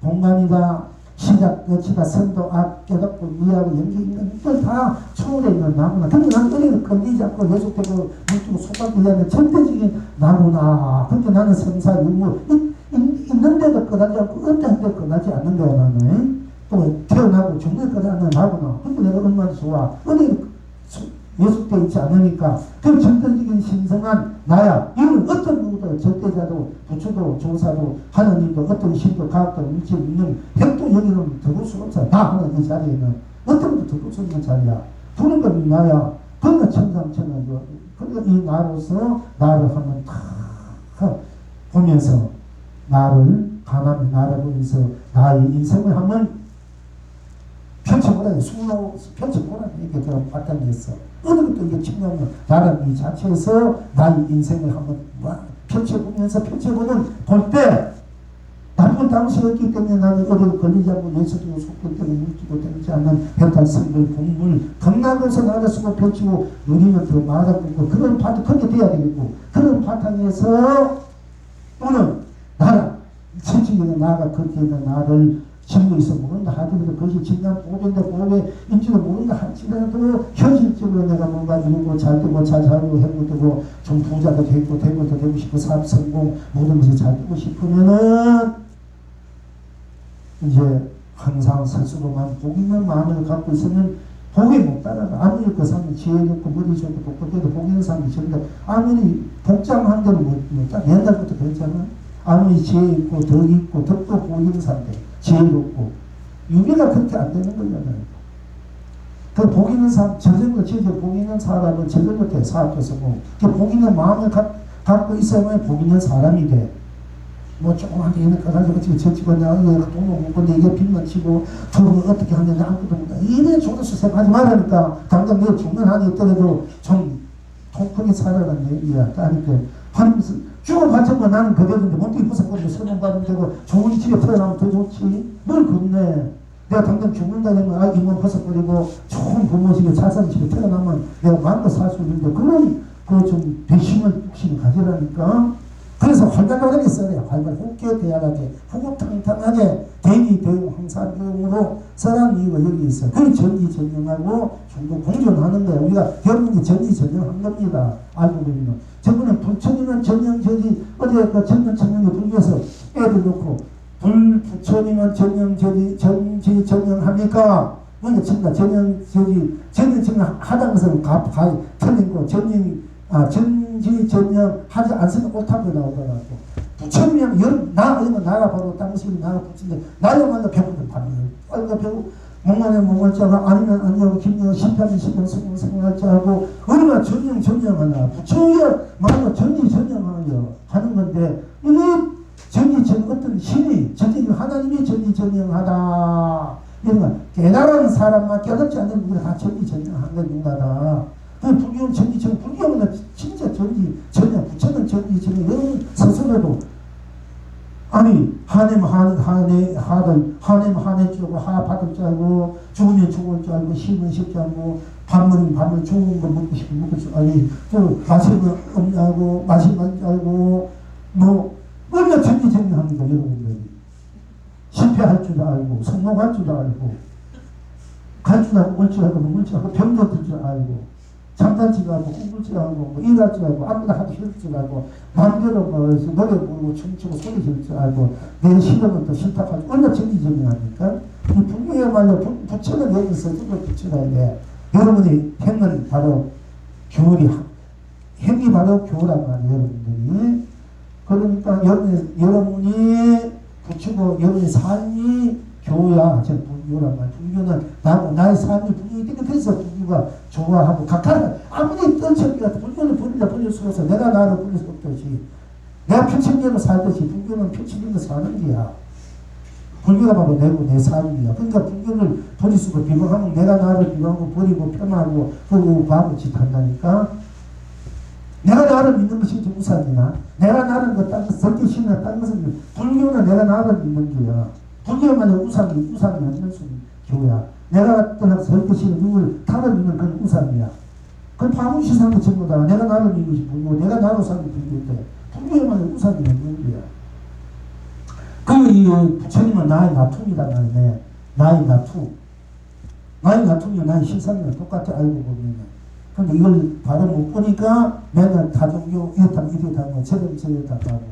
공간이다 시작 끝이다 선도 앞 깨닫고 이해하고 연기 있는 이걸 다 초월해 있는 나구나. 근데 난 은혜를 건드리지 않고 계속되고 묵고 속박하지 않는 절대적인 나구나. 근데 나는 생사 유무 있는데도 끝나지 않고 없다는 데 끝나지 않는 거야 나는. 또 태어나고 죽는 데까지 나구나. 근데 내가 얼마나 좋아. 어디 예속되어 있지 않으니까 그 절대적인 신성한 나야. 이건 어떤 누구도 절대자도 부처도 조사도 하나님도 어떤 신도 과학도 물질 있는 핵도 여기는 들어올 수가 없어. 다 하는 이 자리에는 어떤 것도 들어올 수 없는 자리야. 두는 건 나야. 그러니까 천상천하죠. 그러니까 이 나로서 나를 한번 탁 보면서 나를 가만히 나를 보면서 나의 인생을 한번 펼쳐보라. 수로 펼쳐보라. 이렇게 제가 바탕이었어. 어느 것도 이게 중요한 나라는 이 자체에서 나의 인생을 한번 펼쳐보면서 펼쳐보는 볼 때 나쁜 당시가 없기 때문에 나는 어디로 걸리지 않고 예수도 속도 때문에 묻지도 되지 않는 해탈성들 공물 극락에서 나를 쓰고 펼치고 누리면 더 말하고 그런 바탕 그렇게 돼야 되겠고 그런 바탕에서 또는 나라 실질적인 나가 그렇게 있는 나를 지고 있어 모른다 하더라도 그것이 진짜 보배인데 보배인지도 모른다 할지라도 현실적으로 내가 뭔가 이루고 잘 되고 잘 살고 해보고 좀 부자도 되고 되고 싶고 사업 성공 모든 것이 잘 되고 싶으면은 이제 항상 스스로만 복 있는 마음을 갖고 있으면 복이 못 따라가. 아무리 그 사람이 지혜롭고 머리 좋고 똑똑해도 복 있는 사람이 있는데 아무리 복장한 대로 못 따라. 옛날부터 그랬잖아. 아무리 지혜 있고 덕 있고 덕도 보이는 사람들 지혜롭고 유비가 그렇게 안 되는 거잖아요. 그 복 있는 사람 저절로 복 있는 사람은 저절로 돼. 사업에서 그 복 있는 마음을 갖고 있어야만 복 있는 사람이 돼. 뭐 조그맣게 있는 거 가지고 저치고 내가 돈을 못 벌는데 이게 빚만 치고 돈을 어떻게 하는데 아무것도 못해. 이래 줘도서 생각하지 말라니까. 당장 내가 죽는 한이 있더라도 좀 통크게 살아라는 얘기야. 그러니까 하면서 죽어봤자고 나는 그대로인데 몸뚱이 무섭거든요. 설명 받으면 되고 좋은 집에 태어나면 더 좋지. 뭘 겁내. 내가 당장 죽는다 되면 아 이만 벗어버리고 좋은 부모집에 자산 집에 태어나면 내가 마음껏 살 수 있는데 그런 그 좀 배심을 욕심을 가지라니까. 그래서 활발하게 써야 활발 호기에 대하게 후구탕탕하게 대기 대응 항상으로 써라는 이유가 여기 있어요. 그게 전지전능하고 중도 공존하는 거예요. 우리가 여러분이 전지전능한 겁니다. 알고 보면 저번에 부처님은 전영저지 어제 그 전면천명에 불교에서 애들 놓고 부처님은 전지전능합니까? 뭔가 진짜 전영저지 전지전능 하다는 것은 틀린 거 전지전능 하지 않으면 옳다고 나오더라고. 부처님이면 아니면 나가 바로 당신이 나가 부처인데 나야말로 배우는 반응을 빨리 배우 목만에 목을 짜고 아니면 아니하고 김영 심판이 심판 성공할 줄 알고 얼마나 전영하나 부처야말로 전지전능하여 하는 건데 이게 전지전능 어떤 신이 하나님이 전지전능하다 이런 거 깨달은 사람만 깨닫지 않는 분들이 다 전지전능한 건 누가다. 불교는 전지전능, 불교는 진짜 전지전능, 부처는 전지전능. 여러분 스스로도 아니 하내면 하내 줄 알고 받을 줄 알고 죽으면 죽을 줄 알고 쉬면 쉴 줄 알고 밥은 좋은 거 먹고 싶으면 먹을 줄 알고 또 마시면 없냐고 마시면 줄 알고 뭐 얼마나 전지전능합니다 여러분들이. 실패할 줄 알고 성공할 줄 알고 갈 줄 알고 올 줄 알고 먹을 줄 알고 병도 들 줄 알고 잠자지 말고 꿈꿀 줄 알고 뭐 일할 줄 알고 아무나 하기 싫을 줄 알고 마음대로 뭐 노래 부르고 춤추고 소리 지를 줄 알고 내 싫으면 또 싫다고 하고 얼마나 전지전능합니까? 이 불교야말로 부처는 여기서 누가 부처가 돼. 여러분이 행은 바로 교리 행이 바로 교란 말이에요 여러분들이. 그러니까 여러분이 부처고 여러분의 삶이 교야. 불교란 말. 불교는 나의 삶이 불교이기 때문에 그래서 불교가 좋아하고 각각 아무리 떨쳐니까 불교는 버릴 수가 없어. 내가 나를 버릴 수 없듯이 내가 표천대로 살듯이 불교는 표천대로 사는 거야. 불교가 바로 내 삶이야. 그러니까 불교를 버릴 수가 비방하면 내가 나를 비방하고 버리고 폄하하고 그리고 바보짓 한다니까. 내가 나를 믿는 것이 우상이나 내가 나를 썩기 싫나 딴 것은 불교는 내가 나를 믿는 거야. 불교만은 우상이 없는 교야. 내가 설 것이 누굴 타를 믿는 그건 우상이야. 그건 바보 시상도 전부 다 내가 나를 믿는 것이 불교, 내가 나로 사는 불교인데 불교만은 우상이 없는 거야. 그 부처님은 나의 나툼이다 말이네. 나의 나툼이 나의 실상이랑 똑같아 알고 보면. 근데 이걸 바로 못 보니까 맨날 다종교 이렇다 뭐 저렇다 하고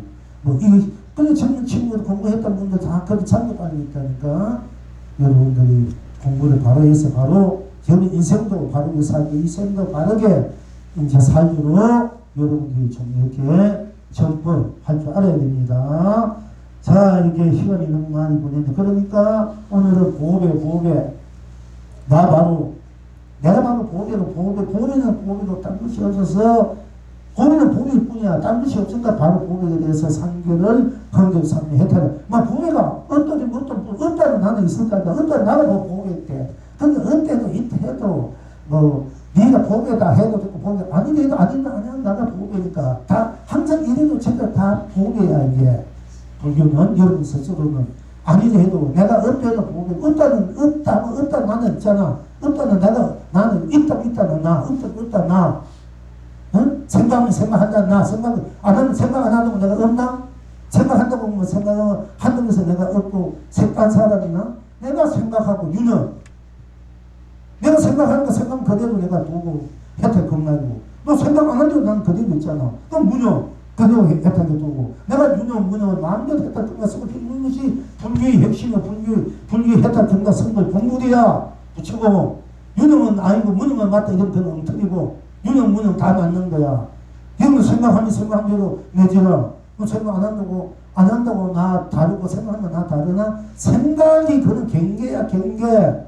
뭐 이거 근데 젊은 친구들 공부했던 분들 다 그렇게 잘못 알고 있다니까. 여러분들이 공부를 바로 해서 바로 여러분 인생도 바르게 살고 인생도 바르게 이제 살도록 여러분들이 좀 이렇게 전법할 줄 알아야 됩니다. 자, 이렇게 시간이 너무 많이 보냈는데, 그러니까 오늘은 보배. 내가 바로 보배는 보배로 딴 것이 없어서, 보배는 보배일 뿐이야. 딴 것이 없으니까 바로 보배에 대해서 상교를 헌ገብ삼리 해탈을. 보배가 어떤 나는 있을까? 어떤 나가 뭐 보배인데. 근데 어때도 이때도 네가 보배다 해도 되고 보배 아니래도 아니면 나가 보배니까 다 항상 이래도 제가 다 보배야. 이게 불교는 여러분 스스로는 아니래도 내가 어때도 보배 없다 나는 있잖아. 없다는 나는 있다는 나 없다 나 생각하면 생각한다 나 생각 안 하면 생각 안 하면 내가 없나? 생각한다고 하면 생각하면 한다면서 내가 없고 색단 사람이나 내가 생각하고 내가 생각하는 거 생각하면 그대로 내가 두고 혜택 겁나고 너 생각 안 하는데도 난 그대로 있잖아. 그럼 무념 그대로 혜택을 두고 내가 무념을 마음대로 혜택 등가 쓰고 있는 것이 불교의 핵심이야. 불교의 혜택 등가 쓴 걸 본물이야. 붙이고 유념은 아니고 무념은 맞다 이러면 그건 엉터리고 유념 다 맞는 거야. 이러면 생각하면 대로 내지라 생각 안 한다고 나 다르고 생각하면 나 다르나? 생각이 그런 경계야. 경계.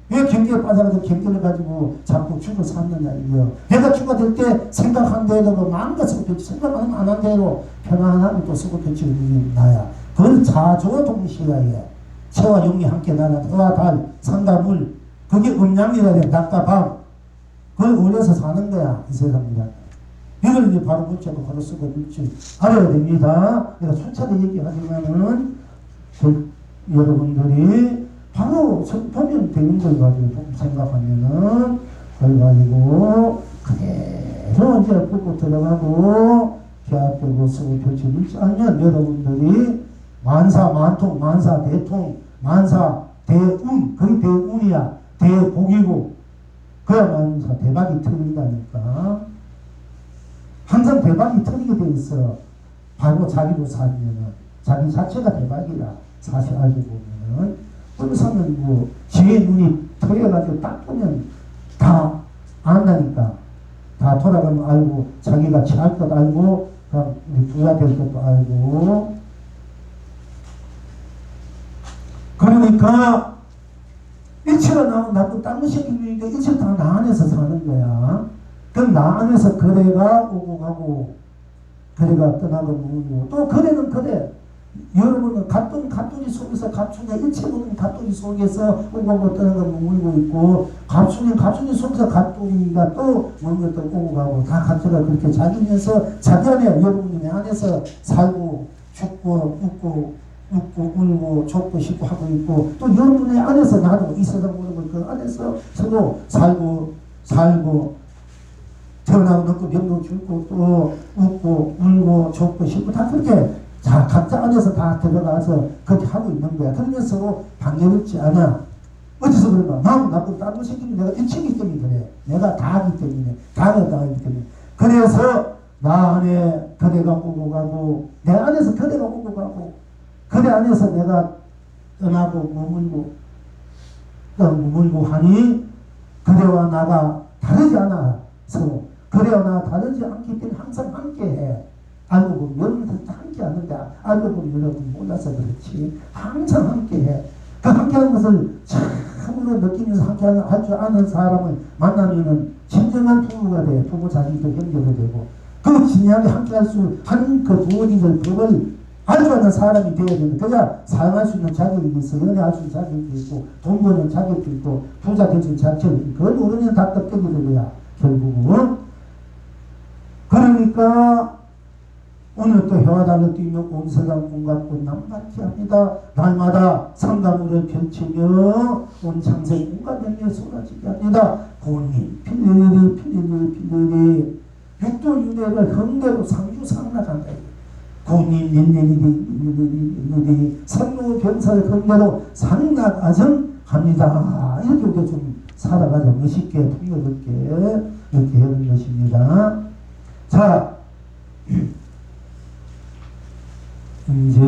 왜 경계에 빠져가지고 경계를 가지고 자꾸 죽어 샀느냐 이거. 내가 죽어들 때 생각한 대로 마음껏 쓰고 펼치 생각하면 안 한 대로 편안하게 또 쓰고 펼치는 게 나야. 그건 자조동시야. 새와 용이 함께 나라 해와 달 산과 물 그게 음양이라 돼. 낮과 밤 그걸 올려서 사는 거야 이 세상이라. 이걸 이제 바로 붙잡고 바로 쓰고 있지 알아야 됩니다. 내가 순차례 얘기하지만은 여러분들이 바로 보면 되는 걸 가지고 생각하면은 그걸 가지고 그대로 이제 보고 들어가고 계약되고 쓰고 펼쳐질지 않으면 여러분들이 만사 대운 그게 대운이야. 대복이고 그야말로 대박이 터진다니까. 항상 대박이 터지게 돼 있어. 바로 자기로 살면은 자기 자체가 대박이라 사실 알고 보면은 항상은 지혜 눈이 터여가지고 딱 보면 다 안다니까. 다 돌아가면 알고 자기가 취할 것 알고 그냥 부자 될 것도 알고. 그러니까 일체가 나고 딴 것이 있으니까 일체 다 나 안에서 사는 거야. 그럼 나 안에서 거래가 오고 가고 거래가 떠나고 오고 또 거래는 거래. 여러분은 갑돌이 속에서 갑순이 일체보는 갑돌이 속에서 오고 가고 떠나고 머물고 있고 갑순이 속에서 갑돌이가 또 뭔가 또 오고 가고 다 갑돌이가 그렇게 자기면서 자기 안에 여러분이 내 안에서 살고 죽고 웃고 울고 좁고 싶고 하고 있고 또 여러분의 안에서 나도 이 세상 모든 걸 그 안에서 서로 살고 태어나고 늙고 병도 죽고 또 웃고 울고 좁고 싶고 다 그렇게 자 각자 안에서 다 들어가서 그렇게 하고 있는 거야. 그러면서 서로 방해롭지 않아. 어디서 그런가? 나하고 나쁜 다른 새끼는 내가 일체이기 때문에 그래. 내가 다 하기 때문에 다하기 때문에 그래서 나 안에 그대가 오고 가고 내 안에서 그대가 오고 가고 그대 안에서 내가 떠나고 머물고 하니 그대와 나가 다르지 않아. 서로 그대와 나가 다르지 않기 때문에 항상 함께해. 알고 보면 여러분들 함께 하는데 알고 보면 여러분 몰라서 그렇지. 항상 함께해. 그 함께하는 것을 참으로 느끼면서 함께할 줄 아는 사람을 만나면은 진정한 부부가 돼. 부부 자식도 연결이 되고 그 진지하게 함께할 수 하는 그 부모님들 법을 알 줄 아는 사람이 되어야 되는데 그냥 사용할 수 있는 자격이 있어. 연애할 수 있는 자격이 있고 돈 버는 자격도 있고 부자 될 수 있는 자격이 있고 그걸 모르면 다 껍데기를 거야 결국은. 그러니까 오늘 또 해와 달을 띄며 온 세상 온갖 꽃 남발치 합니다. 날마다 상가물을 펼치며 온 창세 온갖 명예 쏟아지게 합니다. 고님 필리리 육도윤회를 흥대로 상주상락한다. 고님 일일이 선무병사를 흥대로 상락아정합니다. 이렇게 우리가 좀 살아가자 멋있게 통역있게 이렇게 해온 것입니다. 자 이제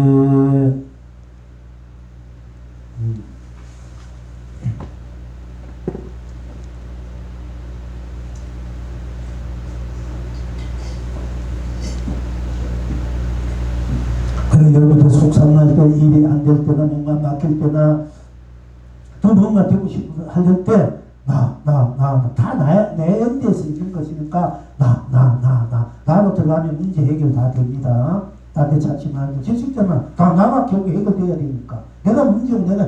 그래 여러분들 속상할 때 일이 안 될 때나 뭔가 막힐 때나 또 뭔가 되고 싶어 할 때 다 내 연대에서 있는 것이니까 나로 들어가면 문제 해결 다 됩니다. 딴데 찾지 말고 지식자는 다 나가 결국 해결돼야 되니까 내가 문제고 내가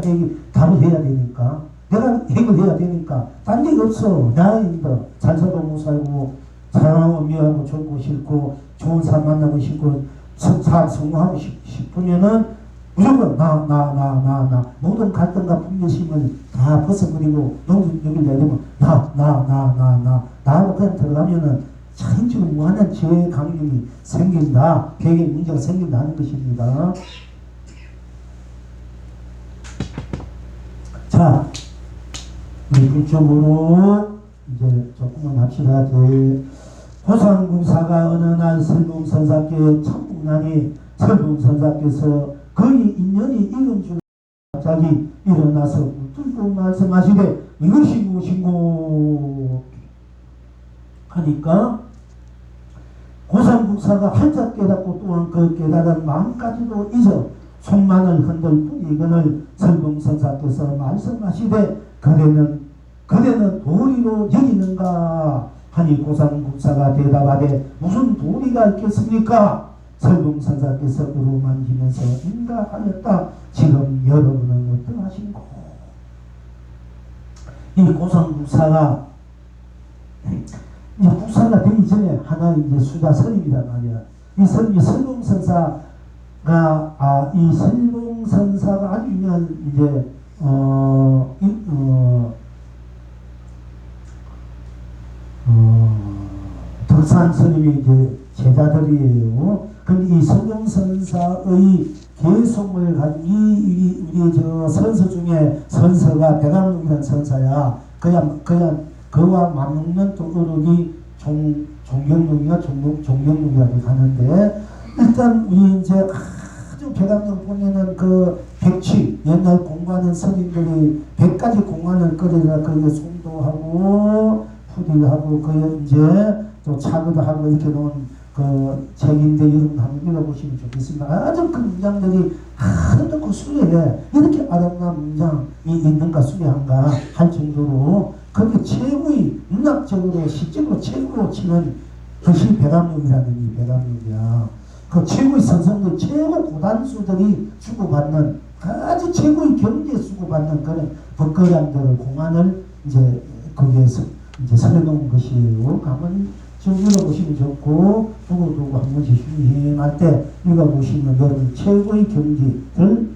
답을 해야 되니까 내가 해결해야 되니까 딴 데 없어. 나입니다. 잘 살고 못 살고 사랑하고 미워하고 좋고 싫고 좋은 사람 만나고 싶고 성공하고 싶으면은 무조건 모든 갈등과 분별심을 다 벗어버리고 여기 내리면 나하고 그냥 들어가면은 참지금 무한한 죄의 강력이 생긴다. 개개의 문제가 생긴다는 것입니다. 자, 우리 불적으로 이제 조금만 합시다. 호상국사가 어느 날 설봉선사께 천국난이 설봉선사께서 거의 인연이 이른 줄 갑자기 일어나서 뚫고 말씀하시되 이것이 무엇인고 하니까 고상국사가 한자 깨닫고 또한 그 깨달은 마음까지도 잊어 손만을 흔들 뿐이거늘 설봉선사께서 말씀하시되 그대는 도리로 여기는가 하니 고상국사가 대답하되 무슨 도리가 있겠습니까? 설봉선사께서 어루만지면서 인가하였다. 지금 여러분은 어떠하신고? 이 고상국사가 이제 국사가 되기 전에 하나 이제 수자 선임이란 말이야. 이 선임이 설봉선사가 이 설봉선사가 아주 유명한 이제 덕산 스님이 이제 제자들이에요. 근데 이 설봉선사의 개송을 가진 우리 저 선서 중에 선서가 백암록이라는 선사야. 그와 맞먹는 또 어록이 종경록이나 종경록이라고 가는데 일단 우리 이제 아주 백암록 보면은 그 백취 옛날 공부하는 스님들이 100가지 공안을 끌어다 거기에 송도하고 푸디하고 그 이제 또 차고도 하고 이렇게 놓은 그 책인데 여러분 한번 읽어보시면 좋겠습니다. 아주 그 문장들이 하나도 그 수레에 이렇게 아름다운 문장이 있는가 수레한가 할 정도로 그게 최고의 문학적으로 시적으로 최고로 치는 것이 백암록이라는 이 백암록이야. 그 최고의 선생들 최고 고단수들이 주고받는 아주 최고의 경지에 주고받는 그런 법거량들을 공안을 이제 거기에서 이제 설해놓은 것이에요. 한번 좀 읽어보시면 좋고 두고두고 한 번씩 흉행할 때 읽어보시면 여러분 최고의 경지를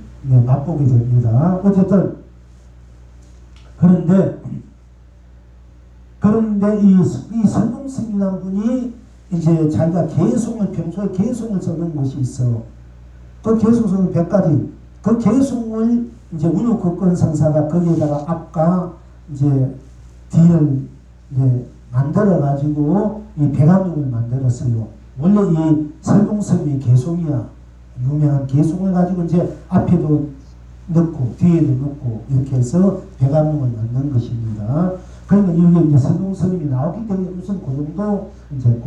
맛보게 됩니다. 어쨌든 그런데 이 설봉스님이라는 분이 이제 자기가 평소에 개송을 써놓은 것이 있어. 그 개송은 100가지. 그 개송을 이제 운우국권 성사가 거기에다가 앞과 이제 뒤를 이제 만들어가지고 이 백암록을 만들었어요. 원래 이 설봉스님이 개송이야. 유명한 개송을 가지고 이제 앞에도 넣고 뒤에도 넣고 이렇게 해서 백암록을 만든 것입니다. 그러면 여기 이제 설봉스님이 나오기 때문에 무슨 그 정도 이제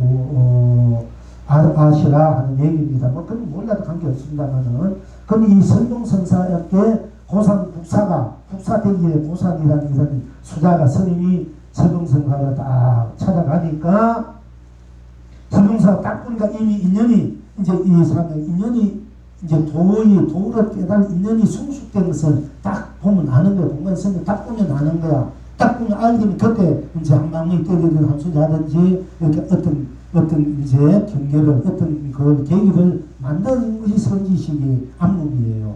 아시라 하는 얘기입니다. 뭐 그건 몰라도 관계없습니다만은. 근데 이 설봉선사에게 국사되기에 고산이라는 이런 수자가 스님이 설봉선사가 딱 찾아가니까 설봉사가 딱 보니까 이미 인연이 이제 이 사람의 인연이 이제 도를 깨달은 인연이 성숙된 것을 딱 보면 아는 거야. 공간선을 딱 보면 아는 거야. 딱 보면 알게 되면 그때 이제 한방이 때리든 한수자든지 이렇게 어떤 이제 경계를 어떤 그 계기를 만드는 것이 선지식이 암묵이에요.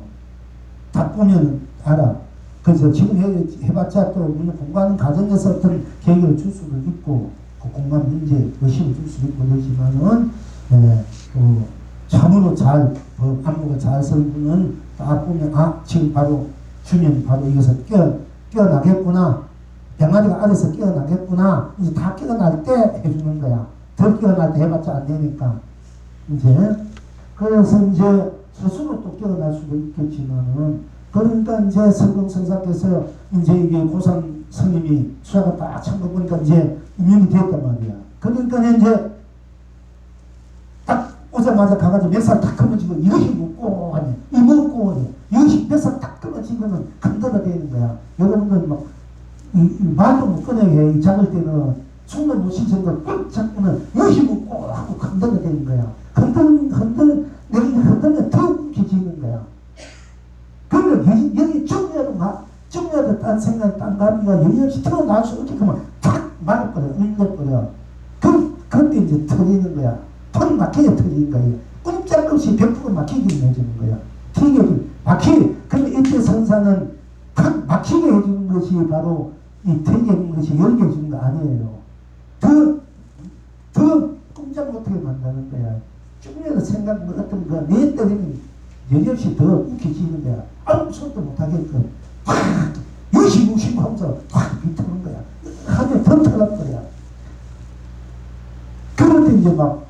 딱 보면 알아. 그래서 지금 해봤자 또 공부하는 과정에서 어떤 계기를 줄 수도 있고 그 공간 문제 의식을 줄 수도 있고 그러지만은 참으로 잘 암묵을 잘 쓰는 분은 딱 보면 지금 바로 주면 바로 이것을 깨어나겠구나. 병아리가 아래서 깨어나겠구나. 이제 다 깨어날 때 해주는 거야. 덜 깨어날 때 해봤자 안 되니까. 이제, 그래서 이제, 스스로 또 깨어날 수도 있겠지만은, 그러니까 이제 성공선사께서 이제 이게 고산 스님이 수학을 딱 참고 보니까 이제 인연이 됐단 말이야. 그러니까 이제 딱 오자마자 가가지고 몇 살 딱 끊어지고 이것이 묻고 하네. 이 묻고 하네. 이것이 몇 살 딱 끊어지고는 큰데가 되는 거야. 여러분들 막 말도 못 꺼내게 잡을 때는 숨을 못 쉬면서 꾹 잡고는 이것이 묻고 하고 큰데가 되는 거야. 흔들면 더 움켜쥐는 거야. 그러면 여기 죽어야도 딴 생각, 딴 감기가 여기 없이 태어날 수 없게 그만 탁 말아버려, 응겨버려. 그때 이제 터지는 거야. 턱 막히게 터지는 거야. 꼼짝없이 100% 막히게 해주는 거야. 튀게 해주는, 근데 이때 선사는 탁 막히게 해주는 것이 바로 이 튀게 해주는 것이 열게 해주는 거 아니에요. 더 꼼짝 못하게 만드는 거야. 죽어야도 생각, 뭐 어떤 거, 내 때리면 여지없이 더 움켜쥐는 거야. 아무 소리도 못하게끔 확 유시무시고 하면서 확 비트는 거야. 하면 더 터는 거야. 그럴 때 이제 막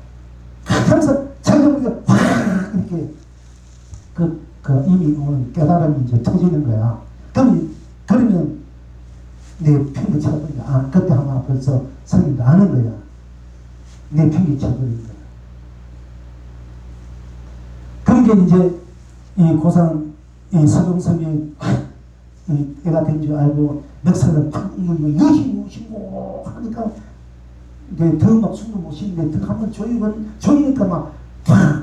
항상 자기가 확 이렇게 이미 오는 깨달음이 이제 터지는 거야. 그러면 내 편기 쳐버리니까 그때 아마 벌써 성인도 아는 거야. 내 편기 쳐버린 거야. 그러니까 이제 이 고상 이 서동성이 애가 된 줄 알고 멱살을 팍 물고 유시무시고 하니까 이제 더 막 숨을 못 쉬는데 더 한번 조이니까 막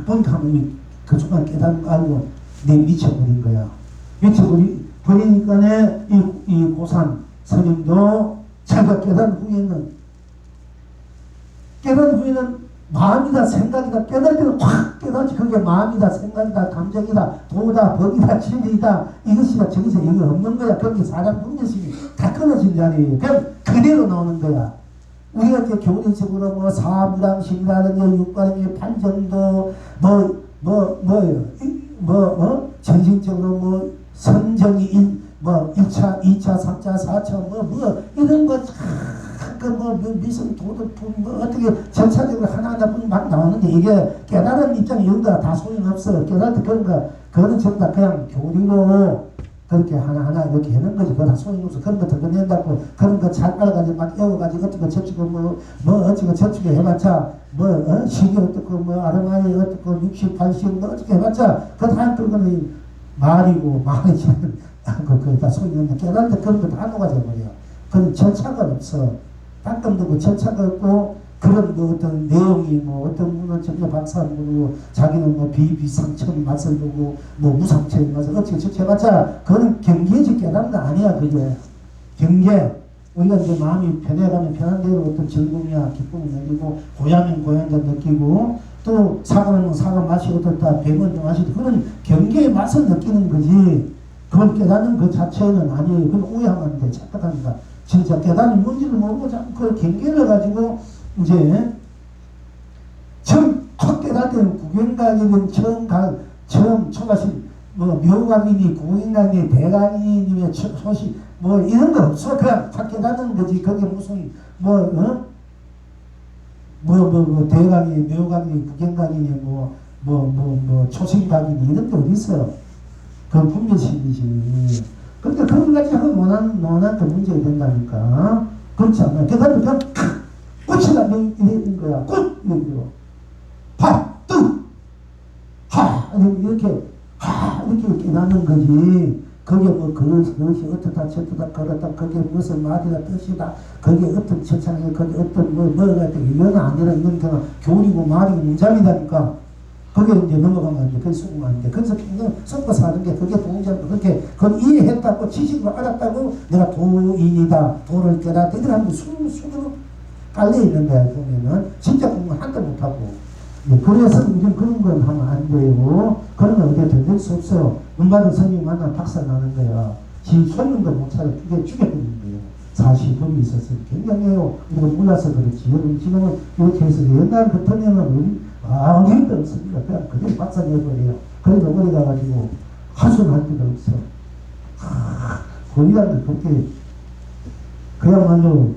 보니까 하면 그 순간 깨달은 거 알고 내 미쳐버린 거야. 미쳐버리니까 이 고산 스님도 자기가 깨달은 후에는 마음이다 생각이다 깨달을 때는 확 깨닫지. 그게 마음이다 생각이다 감정이다 도다 법이다 진리이다 이것이다 저것이 여기 없는 거야. 그게 사람 분별심이 다 끊어진 자리에요. 그냥 그대로 나오는 거야. 우리가 이제 교리적으로 뭐 사무당심이라든지 육관의 판정도 전신적으로 뭐 선정이 1차, 2차, 3차, 4차 이런 거 미성 도덕품 어떻게 전차적으로 하나하나 막 나오는데 이게 깨달은 입장이 연가 다 소용없어. 깨달을 때 그거는 전부 다 그냥 교리로 그렇게 하나하나 이렇게 해놓은 거지. 그거 다 소용없어. 그런 거 들어낸다고 그런 거 잘 알아가지고 막 애워가지고 어떻게 저축고 어떻게 저축에 해봤자 시계 어떻고 아르마니 어떻고 60, 80 어떻게 해봤자 그거 다 그거는 말이고 말이지만 그거 다 소용없는 깨달을 때 그런 거 다 녹아져버려. 그건 절차가 없어. 닦음도 절차가 없고 그런 어떤 내용이 어떤 분은 전혀 박사하고 자기는 비상처럼 맛을 보고 무상처럼 맛을 어떻게 해봤자 그거는 경계지 깨달은 거 아니야. 그게 경계. 우리가 이제 마음이 편해가면 편한 대로 어떤 즐거움이야 기쁨을 느끼고 고향은 고향도 느끼고 또 사과는 사과 맛이 어떻다 배는 맛이 그런 경계의 맛을 느끼는 거지. 그걸 깨닫는 그 자체는 아니에요. 그건 오해하면 안 돼. 착각합니다. 진짜 깨달은 뭔지를 모르고 자꾸 그 경계를 가지고 이제 처음 첫 깨달을 때는 구경각이든 처음 초가신 묘각이니 구경각이니 대각이니 소식 이런 거 없어. 그냥 딱 깨닫는 거지. 그게 무슨 대각이니 묘각이니 구경각이니 초신각이니 이런 게 어디 있어. 그건 분별심이지. 그러니까 그런 가지 하고 논한 그 문제가 된다니까. 그렇지 않아요. 깨달으면 그냥 꽃이다 이런 거야. 꽃 이런 이렇게 깨닫는 거지. 그게 그것이 어떻다 저떻다 그렇다 그게 무슨 말이다 뜻이다 그게 어떤 천창이 그게 어떤 뭐가 이건 아니라 이건 그냥 교리고 말이고 문장이다니까. 그게 이제 넘어가면 안 돼. 그게 수긍 안 돼. 그래서 평생 섞어 사는 게 그게 동의자고 그렇게 그걸 이해했다고 지식으로 알았다고 내가 도인이다. 도를 깨달았다. 이들 한번 수로 깔려 있는 거야. 보면은 진짜 공부 한도 못하고. 그래서 우리는 그런 건 하면 안 돼요. 그런 건 어떻게 될 수 없어요. 눈받은 성령 만나 박살 나는 거야. 지 손님도 못 찾아 죽여버리는 거예요. 사실범이 있었어요. 굉장해요. 우리가 몰라서 그렇지. 여러분 지금은 이렇게 해서 옛날 같으면은 아무 일도 없습니다. 그냥 그대로 박살내버려요. 그래도 어디 가가지고 하소연할 필요 없어. 거기라도 그렇게 그야말로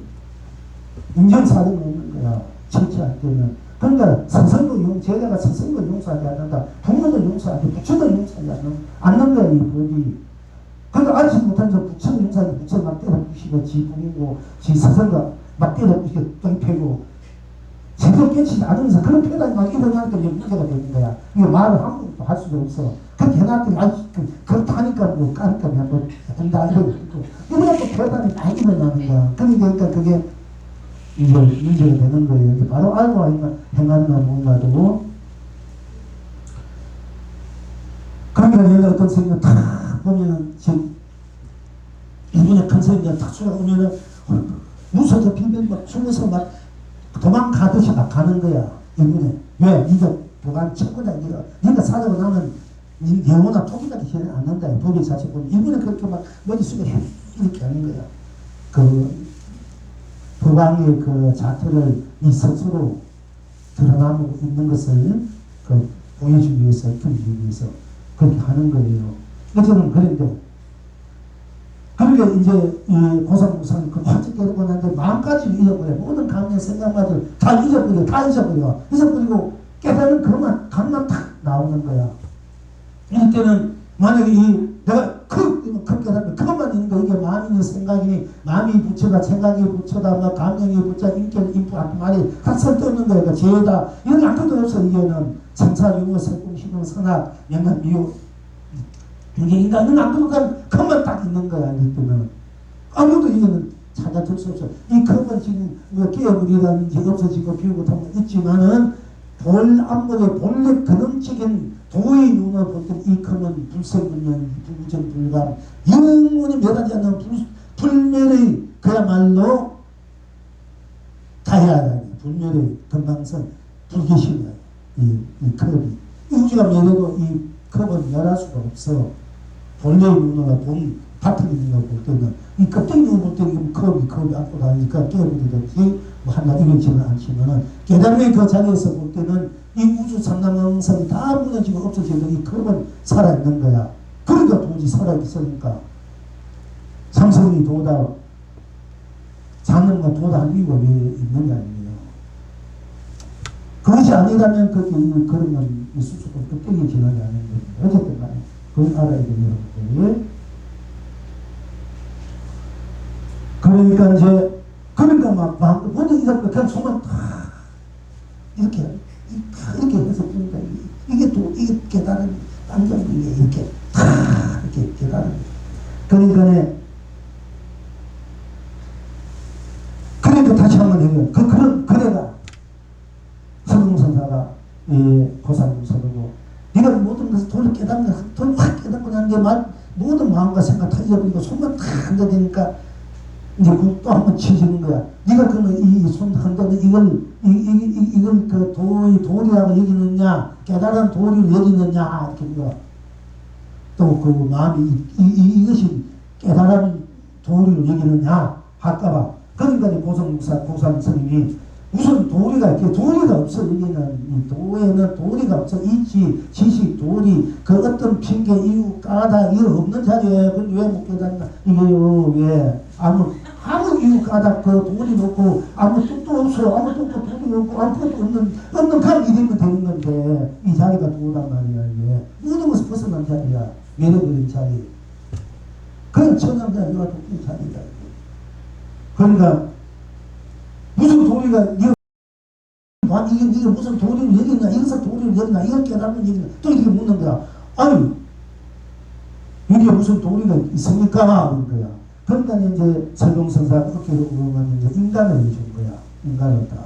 인정사정이 없는 거야. 철저할 때는. 그러니까 스승도 제자가 스승도 용서하지 않는다. 부모도 용서하지, 부처도 용서하지 않는 거야, 이 법이. 그러니까 알지 못한 저 부처도 용서하지, 부처 막 때려 부시고, 지 부리고, 지 스승과 막 때려 부시고, 똥 패고, 제대로 깨치지 않으면서 그런 표현이 막 일어나니까 이게 문제가 되는 거야. 이거 말을 한번도 할 수가 없어. 그렇게 해놨더니, 그렇다니까 뭐, 까니까 뭐, 된다, 이러고. 이러면 또 표현이 많이 일어나는 거야. 그러니까 그게, 이제 문제가 되는 거예요. 바로 알고 행하나 몰라도. 그러니까 얘가 어떤 스님이 탁 보면은, 지금, 이분의 큰 스님이 탁 쏘가 오면은, 무서워서 빙빙 막 숨어서 막 도망가듯이 막 가는 거야. 이분에. 왜? 니가 도관 천구다. 니가 사자고 나면, 영원한 토기까지 희는 않는다. 법의 자체 보면. 이분에 그렇게 막 머릿속에 이렇게 하는 거야. 법왕의 그 자태를 이 스스로 드러나고 있는 것을 보여주기 위해서, 익히기 위해서 그렇게 하는 거예요. 저는 그런데, 그러니까 이제 이 고상무상이 그 화적 깨닫고 난데 마음까지 잊어버려. 모든 감정 생각마저 다 잊어버려. 다 잊어버려. 잊어버리고 깨닫는 그것만, 감만 탁 나오는 거야. 이럴 때는 만약에 내가 그 깨닫는 그것만 있는 거, 이게 마음이니 생각이니, 마음이 부처다, 생각이 부처다, 막 감정이 부처, 인격, 인프, 말이 다 설득없는 거야. 그러니까 죄다. 이런 아무것도 없어. 이게는 생사, 유무, 색공, 희망, 선악, 명랑, 미혹, 인간, 이런 아무것도 그것만 딱 있는 거야. 이럴 때는. 아무것도 이거는 찾아줄 수 없어. 이 컵은 지금 뭐 깨어버리라든지 없어지고 비우고 하면 있지만은 안목의 본래 근원적인 도의 눈으로 볼 때 이 컵은 불생불멸, 불정불감, 영원히 멸하지 않는 불멸의 그야말로 다야라니 불멸의 건강성, 불계심이야. 이 컵이. 이 우주가 멸해도 이 컵은 멸할 수가 없어. 본래의 눈으로 본 바탕 있는 거 볼 때는 이 껍데기 눈으로 볼 때는 컵이 안고 다니니까 깨어버리든지 뭐 하나 이러지는 않지만은 깨달음의 그 자리에서 볼 때는 이 우주 삼랑왕성이 다 무너지고 없어지고 이 컵은 살아있는 거야. 그러니까 도저히 살아있으니까 삼성이 도다, 장엄과 도다 할 이유가 왜 있는 게 아니에요. 그것이 아니라면 그런 건 있을 수도 껍데기 지나지 않는 거예요. 어쨌든 간에 그걸 알아야 돼요, 여러분들. 그러니까 이제, 그러니까 막, 모든 이사람들 그냥 손만 다, 이렇게 해서 보니까, 이게 깨달은, 안정이 이렇게, 다, 이렇게 깨달은. 그러니까 다시 한번 해요. 그래가, 서동선사가, 고사님 서동고, 네가 모든 것을 돌을 깨닫는, 돌을 확 깨닫고 나는데, 모든 마음과 생각 다 잊어버리고, 손만 다 앉아대니까, 이제 또 한 번 치시는 거야. 네가 그러면 이 손 흔드는 이걸 그 도리라고 여기느냐, 깨달은 도리를 여기느냐, 이렇게 거. 또 그 마음이 이것이 깨달은 도리를 여기느냐 할까봐. 그러니까 고산 스님이 무슨 도리가 이렇게 도리가 없어. 여기는 이 도에는 도리가 없어. 이치, 지식, 도리, 그 어떤 핑계, 이유, 까다 이거 없는 자리에 왜 못 깨닫나? 이게요, 왜 아무 이유 까다 그 도리 놓고 아무 뜻도 없어. 아무 뜻도 도리 없고 아무것도 없는 그런 일이면 되는 건데 이 자리가 도란 말이야. 이게 모든 것을 벗어난 자리야. 외려버린 자리. 그냥 천상자 이와 독한 자리다. 그러니까 무슨 도리가 이게 무슨 도리를 여기나 이것을 도리를 여기나 이걸 깨닫는 얘기나 또 이렇게 묻는 거야. 아니 이게 무슨 도리가 있습니까? 하는 거야. 그러니까 이제 설동선사가 어깨로 보면 이제 인간을 해준 거야. 인간을 다.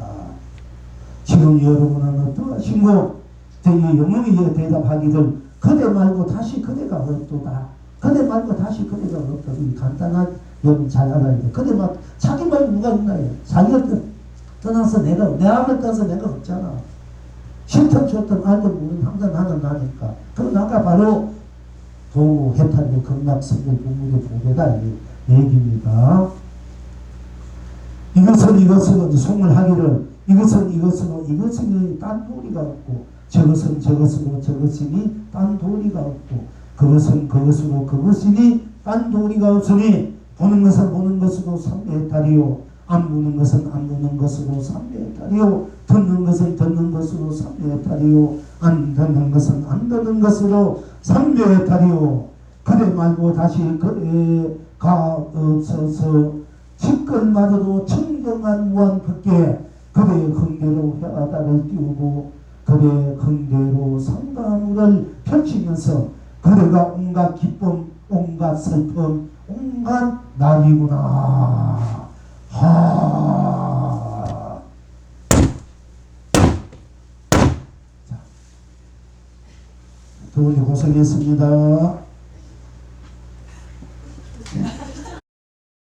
지금 여러분은 어떠하신고 영웅이 대답하기를 그대 말고 다시 그대가 없도다. 그대 말고 다시 그대가 없다. 간단한 여러분 잘 알아야 돼. 그대 말 자기 말고 누가 있나요? 자기가 떠나서 내 앞에 떠나서 내가 없잖아. 싫든 좋든 알든 모르든 항상 나는 나니까. 그럼 나가 바로 도우, 해탈교, 극락, 성불, 공무교, 보배다 이 얘기입니다. 이것은 송을 하기를 이것은 딴 도리가 없고 저것은 저것이니 딴 도리가 없고 그것은 그것으로 그것이니 딴 도리가 없으니 보는 것은 보는 것으로 삼해탈이요 안 보는 것은 안 보는 것으로 삼매탈이요 듣는 것은 듣는 것으로 삼매탈이요 안 듣는 것은 안 듣는 것으로 삼매탈이요 그래 말고 다시 그래가 없어서 직걸마저도 청정한 무한극계 그래 흥대로 해바다를 띄우고 그래 흥대로 상담을 펼치면서 그래가 온갖 기쁨 온갖 슬픔 온갖 낙이구나. 하. 자, 두 분이 고생했습니다.